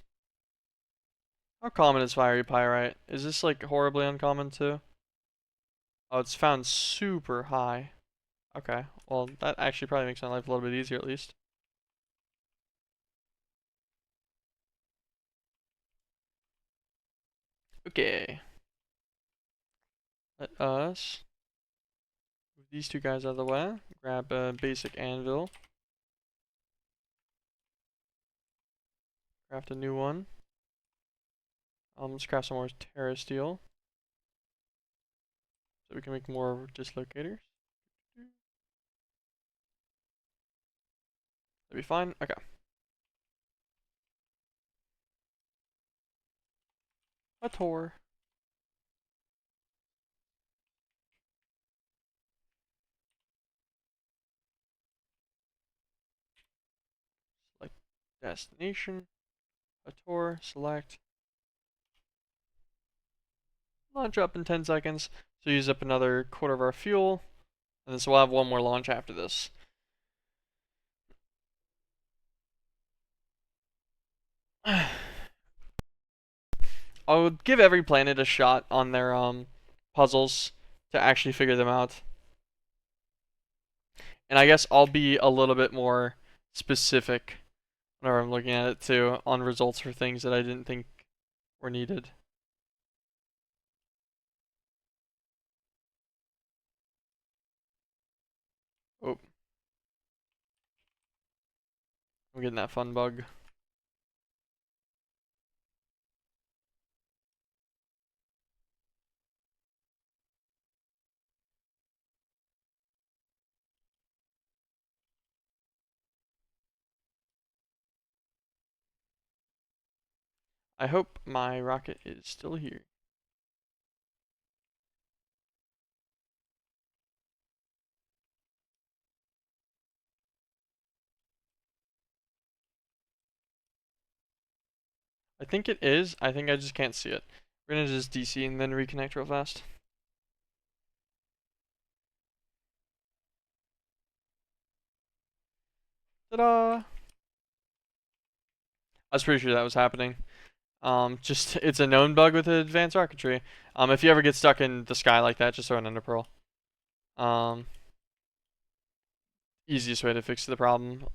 How common is fiery pyrite? Is this like horribly uncommon too? Oh, it's found super high. Okay, well that actually probably makes my life a little bit easier at least. Okay. Let us move these two guys out of the way. Grab a basic anvil. Craft a new one. Let's craft some more terra steel. So we can make more dislocators. That'd be fine. Okay. A Tor. Select destination. A Tor. Select. Launch up in 10 seconds. So use up another quarter of our fuel. And then so we'll have one more launch after this. I'll give every planet a shot on their puzzles to actually figure them out. And I guess I'll be a little bit more specific whenever I'm looking at it too on results for things that I didn't think were needed. Oh, I'm getting that fun bug. I hope my rocket is still here. I think it is. I think I just can't see it. We're gonna just DC and then reconnect real fast. Ta-da! I was pretty sure that was happening. Just it's a known bug with advanced rocketry. If you ever get stuck in the sky like that, just throw an ender pearl. Easiest way to fix the problem.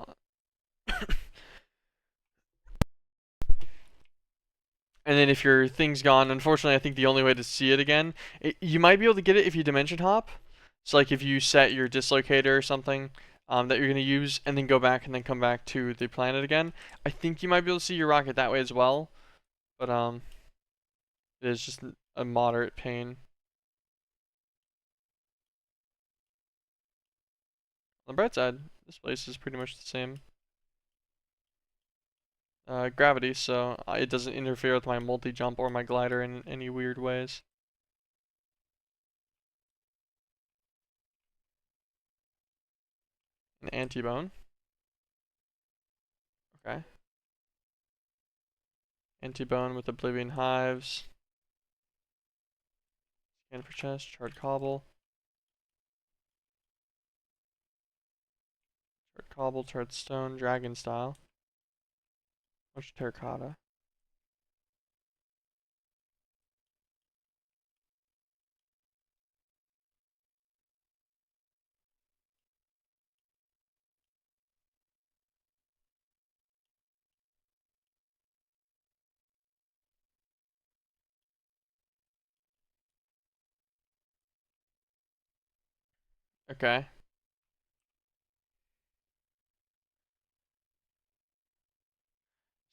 And then if your thing's gone, unfortunately, I think the only way to see it again, you might be able to get it if you dimension hop. So like if you set your dislocator or something that you're gonna use, and then go back and then come back to the planet again, I think you might be able to see your rocket that way as well. But it is just a moderate pain. On the bright side, this place is pretty much the same. Gravity, so it doesn't interfere with my multi-jump or my glider in any weird ways. An anti-bone. Okay. Anti-bone with oblivion hives. Scan for chest, charred cobble. Charred cobble, charred stone, dragon style. Much terracotta. Okay.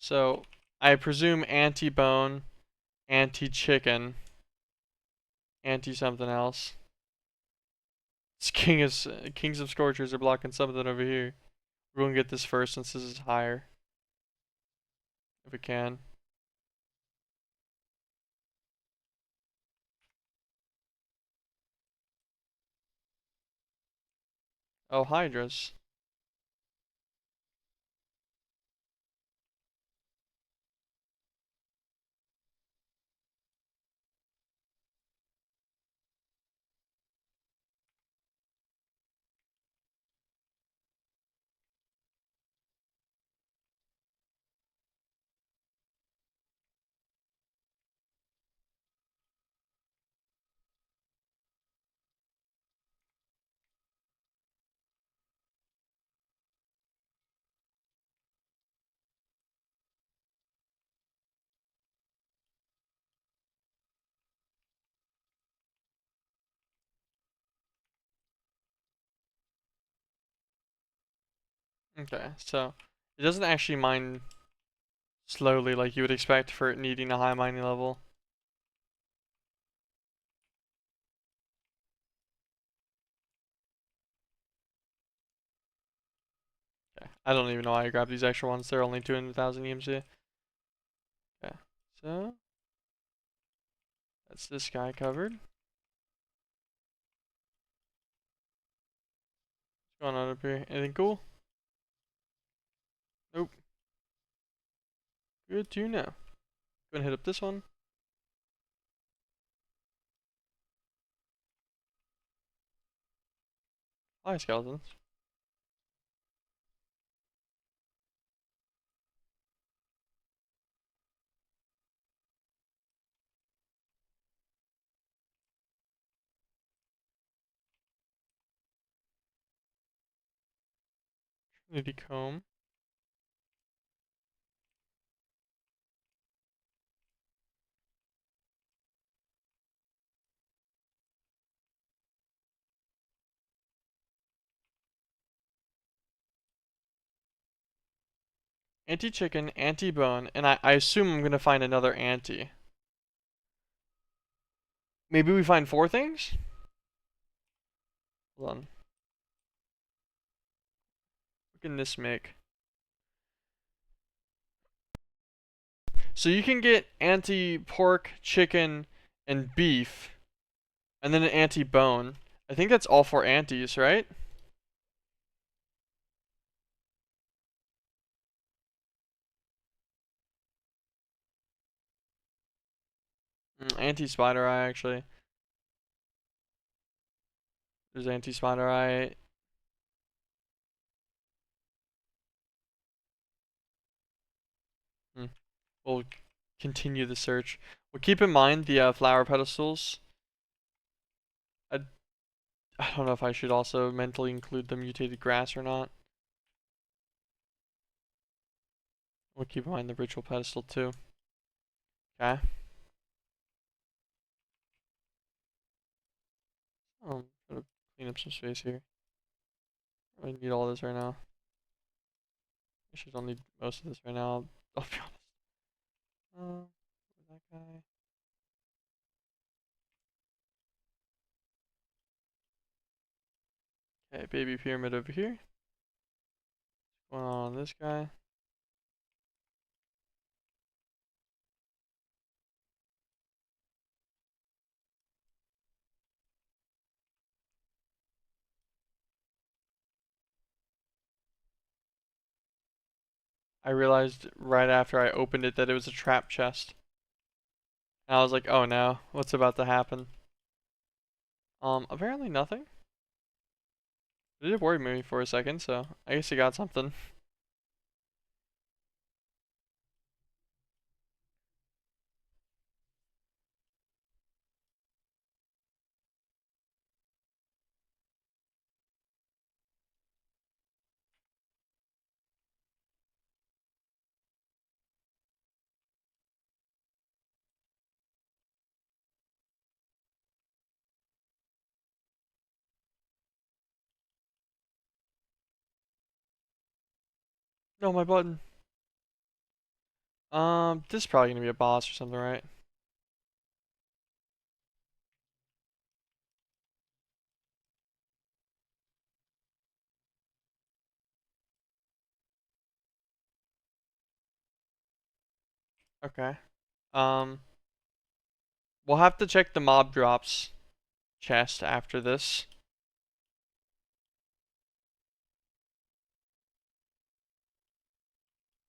So I presume anti-bone, anti-chicken, anti-something else. It's Kings of Scorchers are blocking something over here. We're gonna get this first since this is higher. If we can. Oh, Hydras. Okay, so it doesn't actually mine slowly like you would expect for it needing a high mining level. Okay, I don't even know why I grabbed these extra ones. They're only 200,000 EMC. Okay, so that's this guy covered. What's going on up here? Anything cool? Nope. Good to know. Go and hit up this one. Hi, skeletons. Trinity comb. Anti-chicken, anti-bone, and I assume I'm gonna find another anti. Maybe we find 4 things? Hold on. What can this make? So you can get anti-pork, chicken, and beef, and then an anti-bone. I think that's all 4 antis, right? Anti-spider eye, actually. There's anti-spider eye. Hmm. We'll continue the search. We'll keep in mind the flower pedestals. I, I don't know if I should also mentally include the mutated grass or not. We'll keep in mind the ritual pedestal too. Okay. Gotta clean up some space here. I need all this right now. I should don't need most of this right now. I'll be honest. That guy. Okay, baby pyramid over here. What's going on this guy? I realized right after I opened it that it was a trap chest. And I was like, oh no, what's about to happen? Apparently nothing. It did worry me for a second, so I guess you got something. No, my button. This is probably gonna be a boss or something, right? Okay. Um, we'll have to check the mob drops chest after this.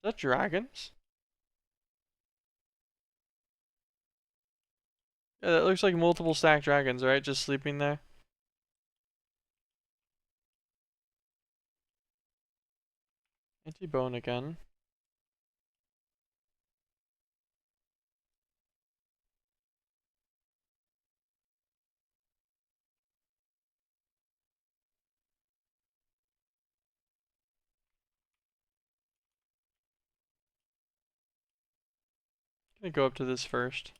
Is that dragons? Yeah, that looks like multiple stacked dragons, right? Just sleeping there. Anti-bone again. Gonna go up to this first.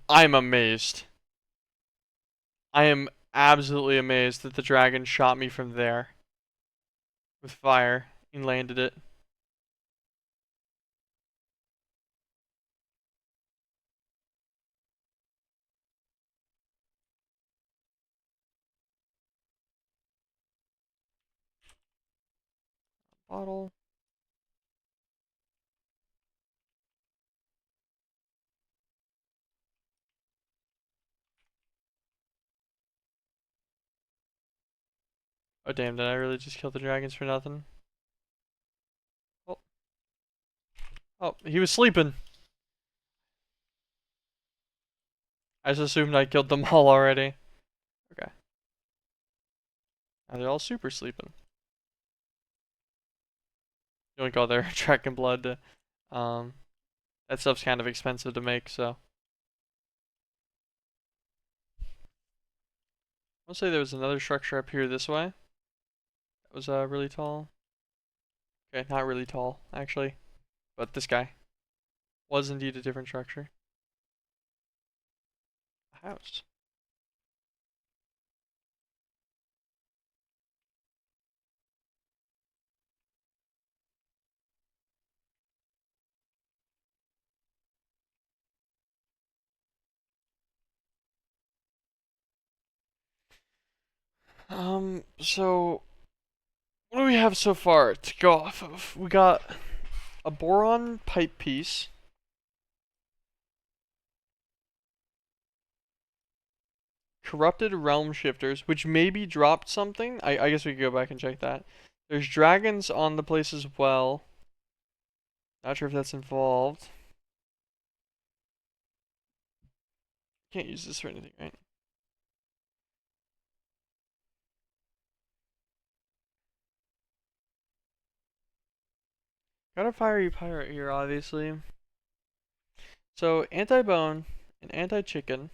I'm amazed. I am absolutely amazed that the dragon shot me from there with fire and landed it. Bottle. Oh damn, did I really just kill the dragons for nothing? Oh, oh, he was sleeping. I just assumed I killed them all already. Okay. Now they're all super sleeping. You want to go there, dragon blood. That stuff's kind of expensive to make, so. I'll say there was another structure up here this way. That was really tall. Okay, not really tall, actually. But this guy was indeed a different structure. A house. So what do we have so far to go off of? We got a boron pipe piece. Corrupted realm shifters, which maybe dropped something. I guess we could go back and check that. There's dragons on the place as well. Not sure if that's involved. Can't use this for anything, right? Got a fiery pirate here, obviously. So anti-bone, an anti-chicken,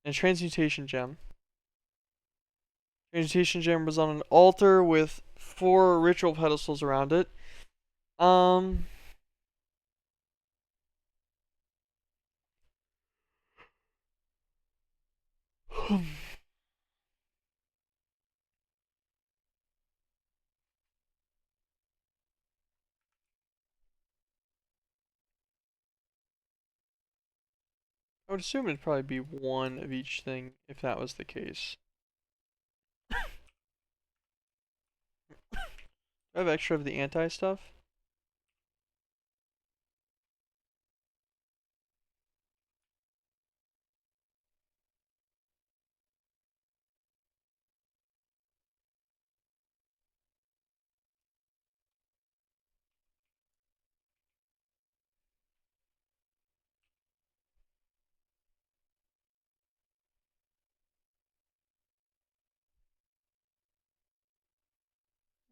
and a transmutation gem. Transmutation gem was on an altar with 4 ritual pedestals around it. Um, I would assume it'd probably be one of each thing if that was the case. I have extra of the anti stuff.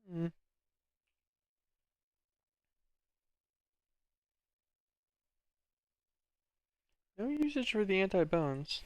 Mm. No usage for the anti-bones.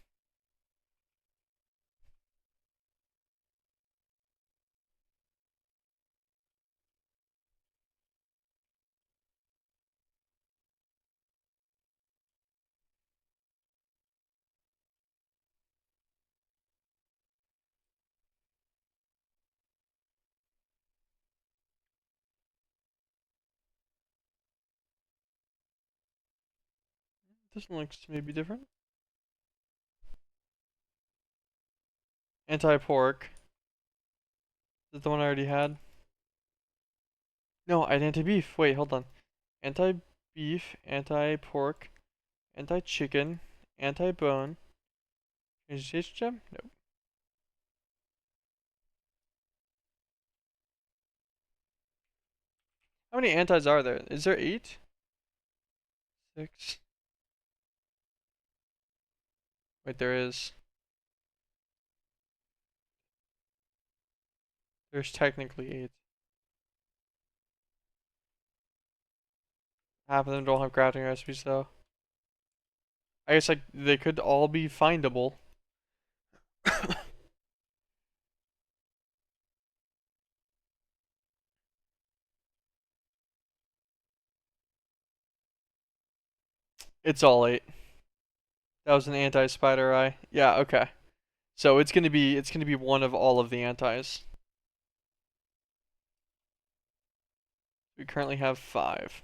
This one looks maybe different. Anti-pork. Is that the one I already had? No, I had anti-beef. Wait, hold on. Anti-beef, anti-pork, anti-chicken, anti-bone. Is this gem? Nope. How many antis are there? Is there 8? 6. Wait, there is. There's technically 8. Half of them don't have crafting recipes though. I guess like they could all be findable. It's all 8. That was an anti-spider eye. Yeah, okay. So it's gonna be one of all of the antis. We currently have 5.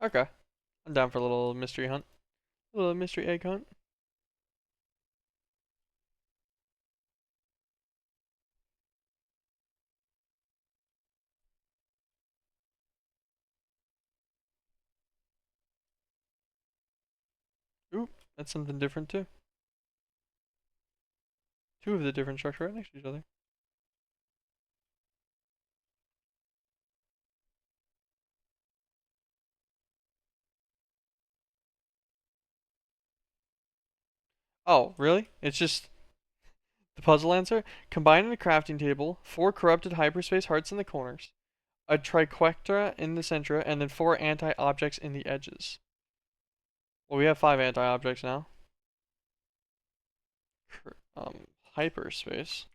Okay. I'm down for a little mystery hunt. A little mystery egg hunt. Ooh, that's something different too. 2 of the different structure right next to each other. Oh, really? It's just the puzzle answer? Combine in a crafting table, 4 corrupted hyperspace hearts in the corners, a triquecta in the center, and then 4 anti-objects in the edges. Well, we have 5 anti-objects now. Hyperspace.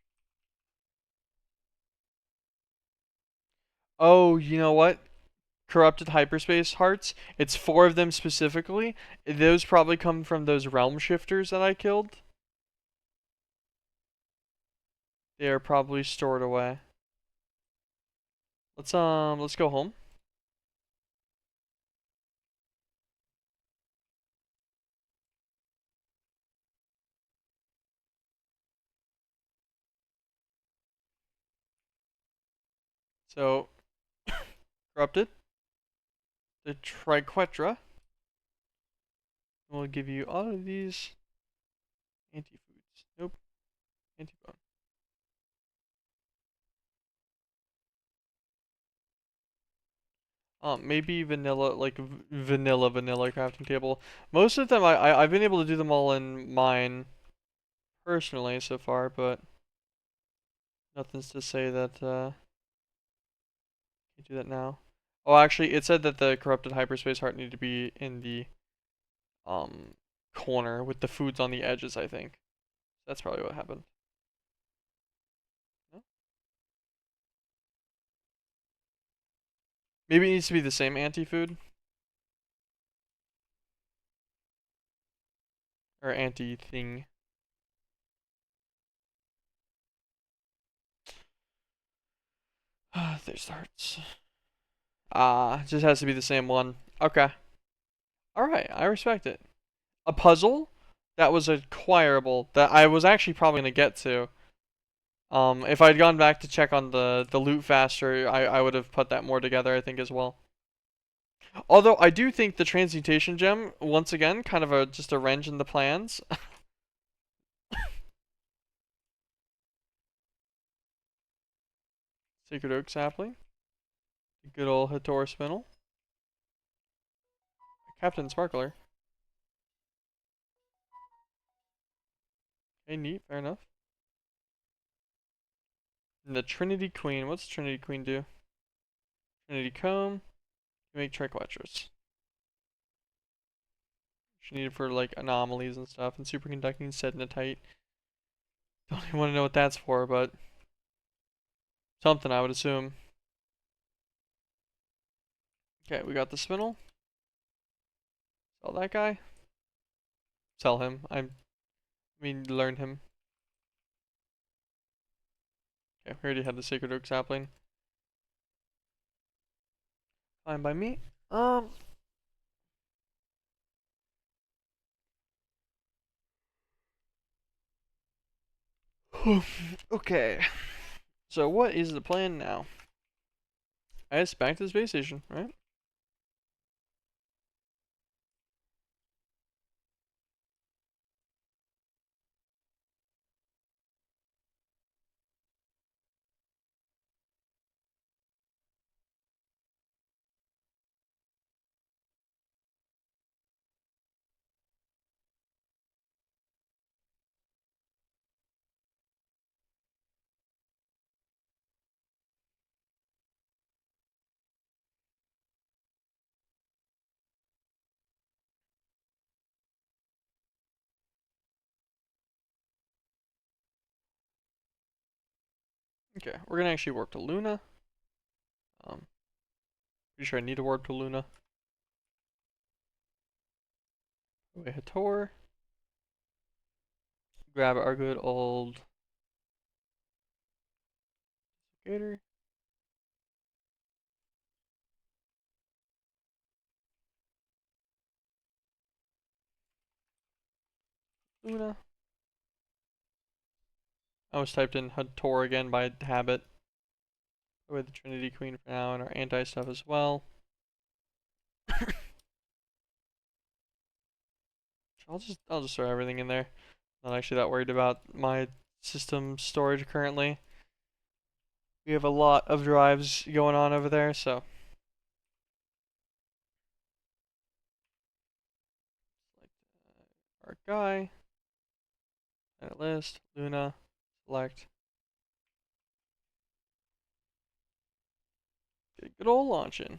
Oh, you know what? Corrupted hyperspace hearts. It's 4 of them specifically. Those probably come from those realm shifters that I killed. They are probably stored away. Let's go home. So, corrupted. The triquetra will give you all of these anti-foods. Nope, anti-bone. Maybe vanilla, like vanilla crafting table. Most of them, I've been able to do them all in mine personally so far, but nothing's to say that can't do that now. Oh, actually, it said that the corrupted hyperspace heart needed to be in the um corner with the foods on the edges. I think that's probably what happened. No? Maybe it needs to be the same anti-food or anti-thing. There's the hearts. Just has to be the same one. Okay. Alright, I respect it. A puzzle that was acquirable that I was actually probably gonna get to. If I'd gone back to check on the loot faster, I would have put that more together, I think, as well. Although I do think the transmutation gem, once again, kind of just a wrench in the plans. Sacred Oak sapling. Good old Hator spinel. Captain Sparkler. Okay, neat, fair enough. And the Trinity Queen. What's Trinity Queen do? Trinity Comb. You make triquetras. She needed for like anomalies and stuff, and superconducting sedentite. Don't even want to know what that's for, but something I would assume. Okay, we got the spinel. Sell that guy. Sell him. I mean, learn him. Okay, we already had the Sacred Oak sapling. Fine by me. Okay. So what is the plan now? I guess back to the space station, right? Okay, we're gonna actually warp to Luna. Pretty sure I need to warp to Luna. Away Hator. Grab our good old gator. Luna. I almost typed in Hator again by habit. With the Trinity Queen for now and our anti stuff as well. I'll just throw everything in there. Not actually that worried about my system storage currently. We have a lot of drives going on over there, so our guy, edit list, Luna, select. Get a good old launch in.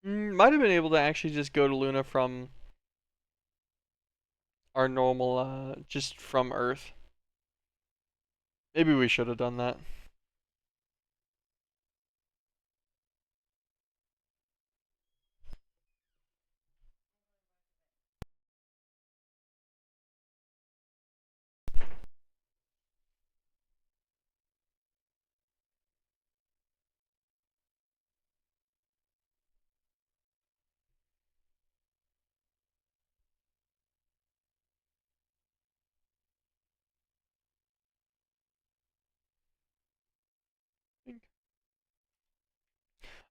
Might have been able to actually just go to Luna from our normal, just from Earth. Maybe we should have done that.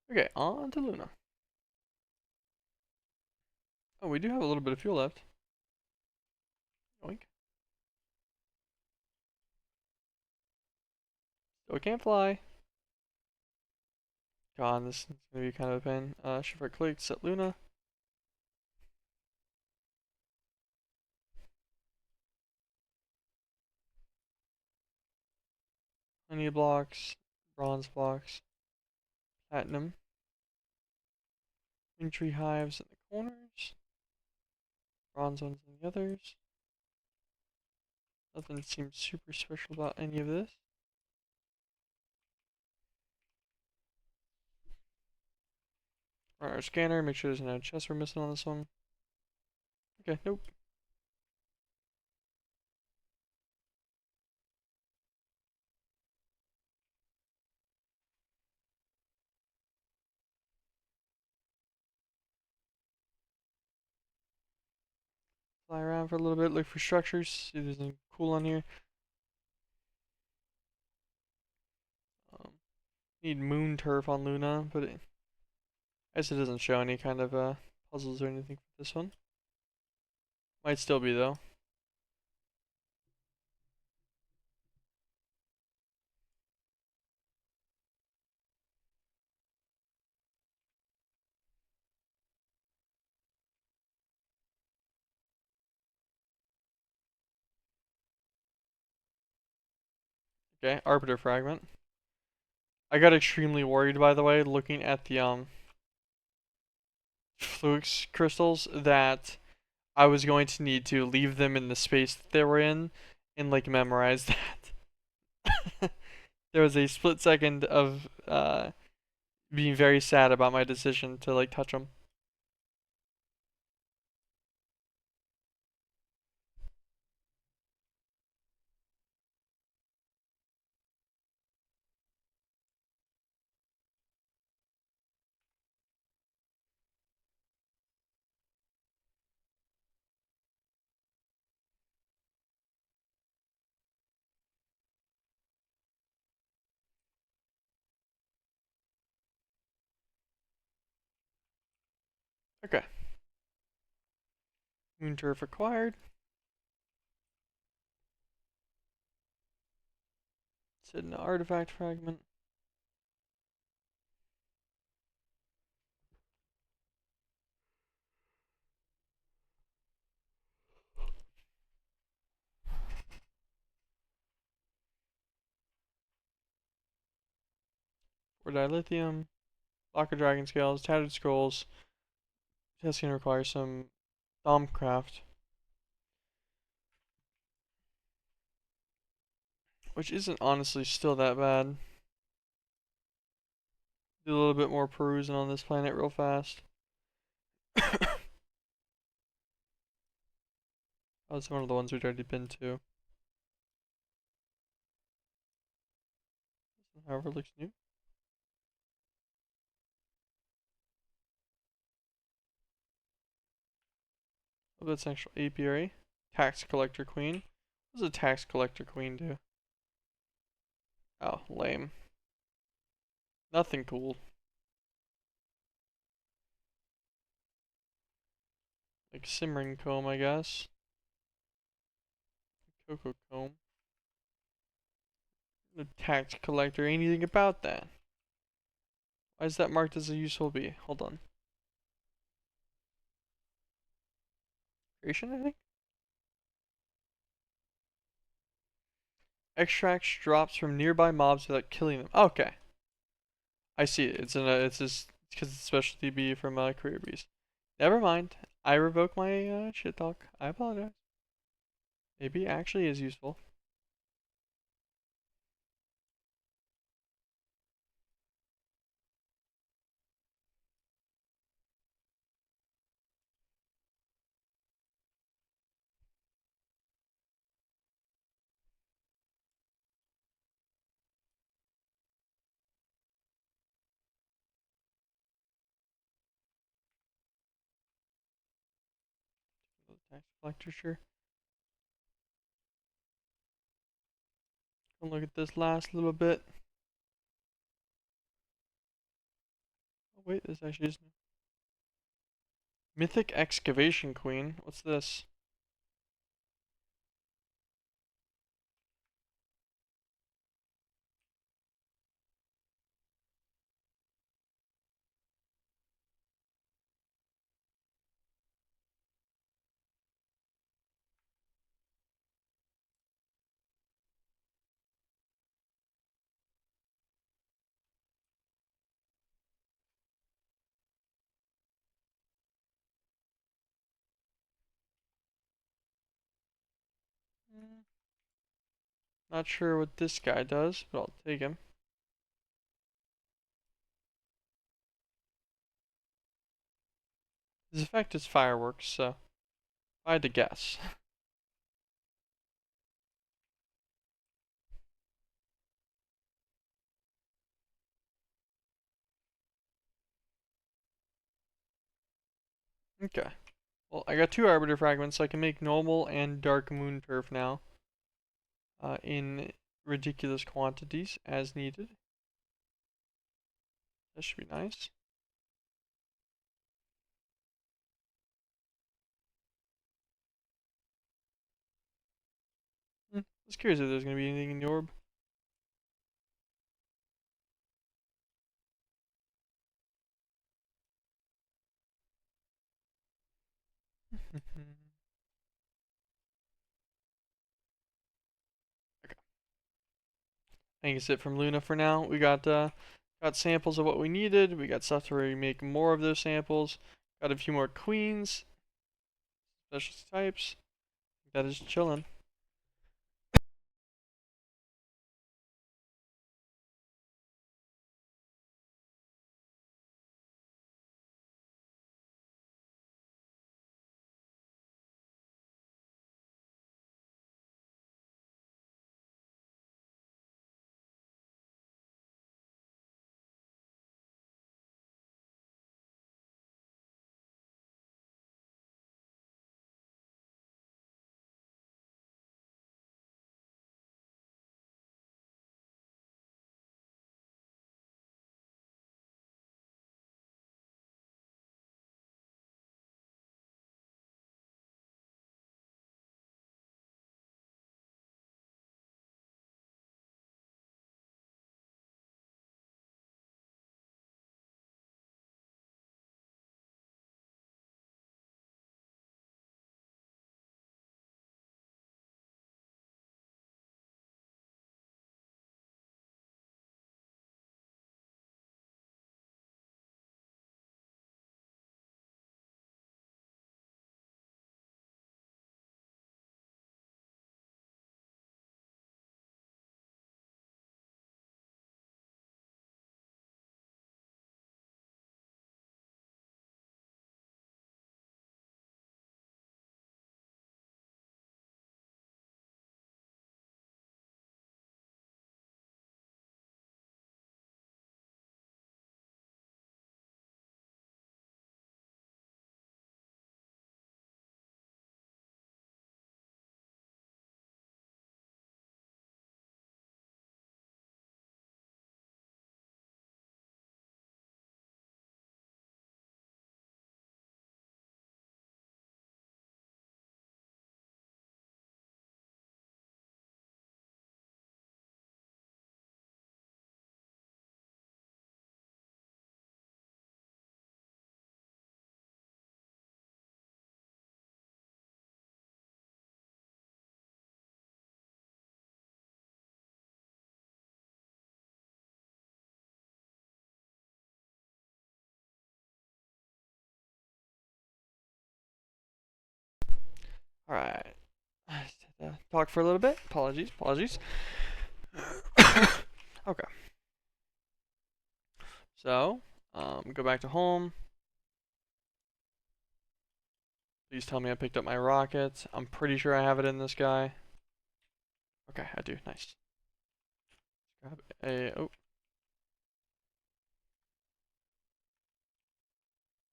Okay, on to Luna. Oh, we do have a little bit of fuel left. Oink. So we can't fly. God, this is gonna be kind of a pain. Shift right click, set Luna. Honey blocks, bronze blocks, platinum. Green tree hives in the corners. Bronze ones in the others. Nothing seems super special about any of this. Alright, our scanner, make sure there's no chest we're missing on this one. Okay, nope. Fly around for a little bit, look for structures, see if there's anything cool on here. Need moon turf on Luna, but I guess it doesn't show any kind of puzzles or anything for this one. Might still be though. Okay, Arbiter Fragment. I got extremely worried, by the way, looking at the Flux crystals, that I was going to need to leave them in the space that they were in and like memorize that. There was a split second of being very sad about my decision to like touch them. Okay. Moon turf acquired. Sit in an artifact fragment. Or dilithium. Block of dragon scales. Tattered scrolls. Testing requires some Thaumcraft, which isn't honestly still that bad. Do a little bit more perusing on this planet real fast. Oh, it's one of the ones we'd already been to. However, looks new. Oh, that's an actual apiary. Tax collector queen. What does a tax collector queen do? Oh, lame. Nothing cool. Like simmering comb, I guess. Cocoa comb. The tax collector. Anything about that? Why is that marked as a useful bee? Hold on. Creation, I think? Extracts drops from nearby mobs without killing them. Okay. I see it. It's just because it's specialty bee from career bees. Never mind. I revoke my shit talk. I apologize. Maybe it actually is useful. Tax collector, sure. Look at this last little bit. Oh wait, this actually is new. Mythic excavation queen. What's this? Not sure what this guy does, but I'll take him. His effect is fireworks, so if I had to guess. Okay. Well, I got 2 arbiter fragments, so I can make normal and dark moon turf now. In ridiculous quantities as needed. That should be nice. I was curious if there's going to be anything in the orb. Okay. I think it's it from Luna for now. We got samples of what we needed. We got stuff to remake more of those samples. Got a few more queens, specialty types. That is chilling. Alright. Talk for a little bit. Apologies. Okay. So, go back to home. Please tell me I picked up my rocket. I'm pretty sure I have it in this guy. Okay, I do. Nice. Grab a. Oh.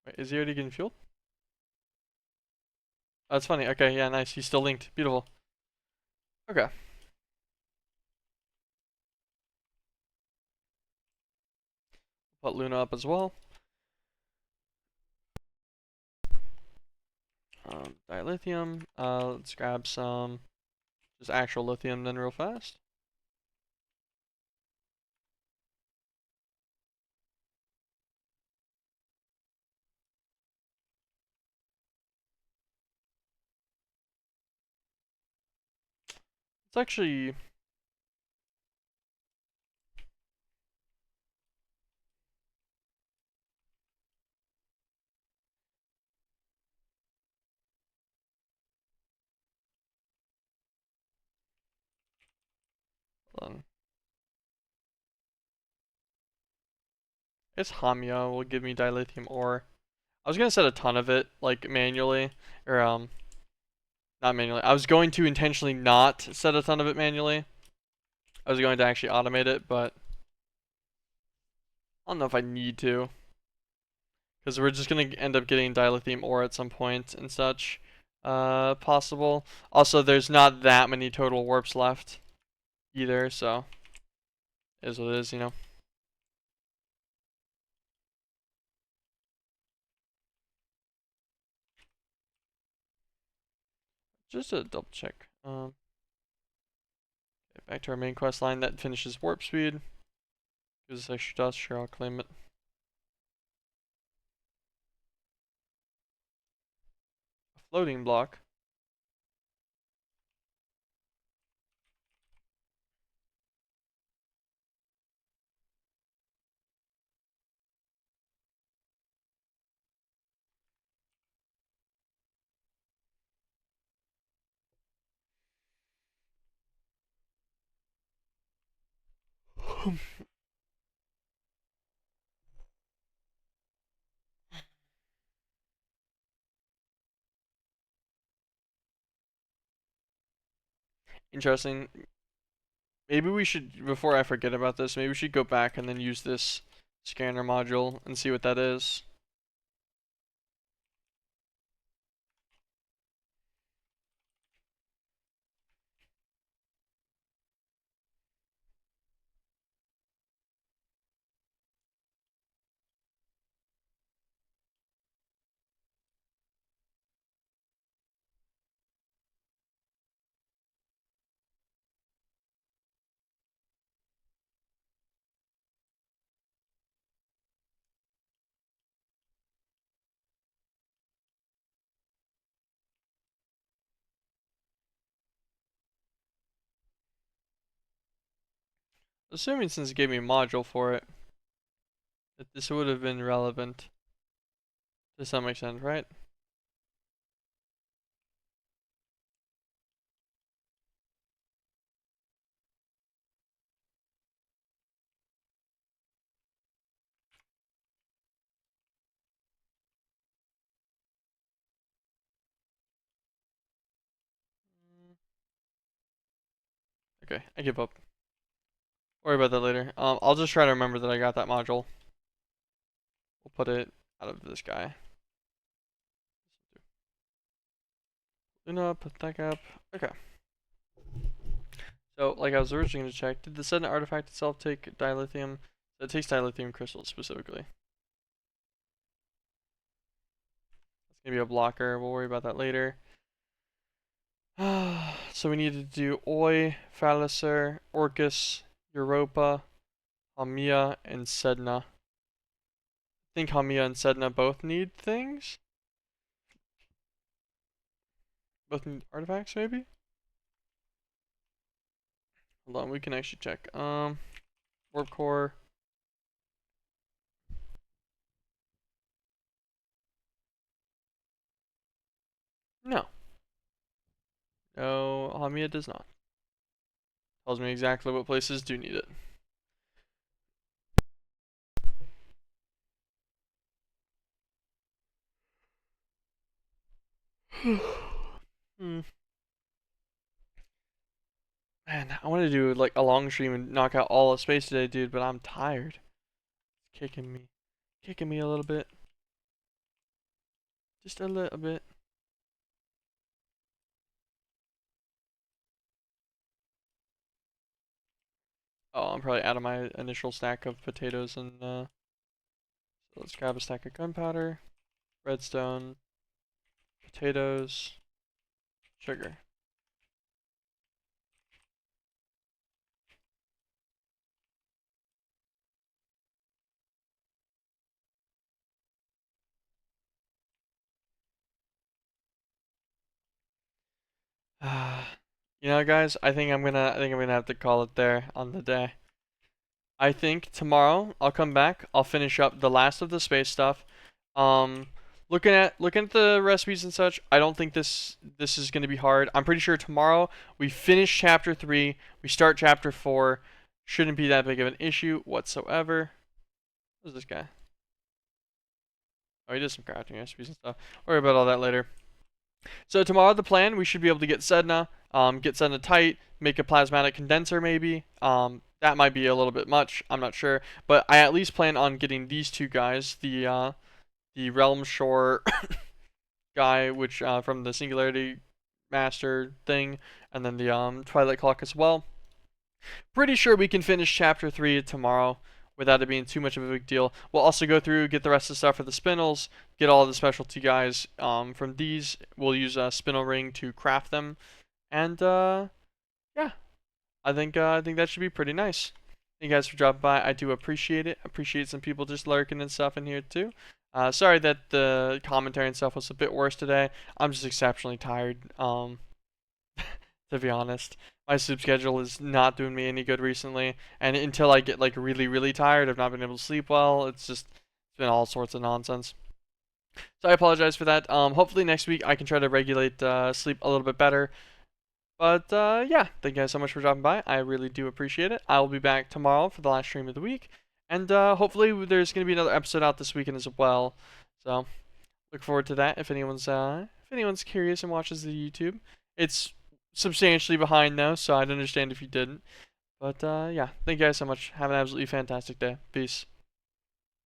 Wait, is he already getting fueled? Oh, that's funny. Okay, yeah, nice. He's still linked. Beautiful. Okay. Put Luna up as well. Dilithium. Let's grab some just actual lithium then real fast. It's actually hold on. It's Hamya will give me dilithium ore. I was gonna set a ton of it, like manually, or not manually. I was going to intentionally not set a ton of it manually. I was going to actually automate it, but I don't know if I need to. because we're just gonna end up getting dilithium ore at some point and such. Possible. Also, there's not that many total warps left either, so it is what it is, you know. Just to double check. Back to our main quest line that finishes warp speed. Gives us extra dust. Sure, I'll claim it. A floating block. Interesting. Maybe we should, before I forget about this, maybe we should go back and then use this scanner module and see what that is. Assuming since it gave me a module for it, that this would have been relevant to some extent, right? Okay, I give up. Worry about that later. I'll just try to remember that I got that module. We'll put it out of this guy. Luna, put that up. Okay. So, like I was originally going to check, did the Sedna artifact itself take dilithium? It takes dilithium crystals specifically. It's going to be a blocker. We'll worry about that later. So we need to do Oi, Phalacer, Orcus, Europa, Hamia, and Sedna. I think Hamia and Sedna both need things? Both need artifacts, maybe? Hold on, we can actually check. Warp Core. No. No, Hamia does not. Tells me exactly what places do need it. Hmm. Man, I want to do like a long stream and knock out all of space today, dude, but I'm tired. It's kicking me a little bit. Just a little bit. Oh, I'm probably out of my initial stack of potatoes and so let's grab a stack of gunpowder, redstone, potatoes, sugar. You know, guys, I think I'm gonna have to call it there on the day. I think tomorrow I'll come back. I'll finish up the last of the space stuff. Um, looking at the recipes and such, I don't think this is gonna be hard. I'm pretty sure tomorrow we finish chapter 3, we start chapter 4. Shouldn't be that big of an issue whatsoever. Who's this guy? Oh, he does some crafting recipes and stuff. Worry about all that later. So tomorrow the plan, we should be able to get Sedna, get Sedna tight, make a plasmatic condenser maybe. That might be a little bit much, I'm not sure. But I at least plan on getting these two guys, the the Realm Shore guy, which from the Singularity Master thing, and then the Twilight Clock as well. Pretty sure we can finish Chapter 3 tomorrow without it being too much of a big deal. We'll also go through, get the rest of the stuff for the spinels, get all the specialty guys from these. We'll use a spinel ring to craft them, and yeah, I think that should be pretty nice. Thank you guys for dropping by. I do appreciate it. Appreciate some people just lurking and stuff in here too. Sorry that the commentary and stuff was a bit worse today. I'm just exceptionally tired. To be honest, my sleep schedule is not doing me any good recently, and until I get like really, really tired, I've not been able to sleep well. It's been all sorts of nonsense. So I apologize for that. Hopefully next week I can try to regulate sleep a little bit better. But yeah, thank you guys so much for dropping by. I really do appreciate it. I will be back tomorrow for the last stream of the week, and hopefully there's gonna be another episode out this weekend as well. So look forward to that. If anyone's curious and watches the YouTube, it's substantially behind though, so I'd understand if you didn't. But yeah, thank you guys so much. Have an absolutely fantastic day. Peace.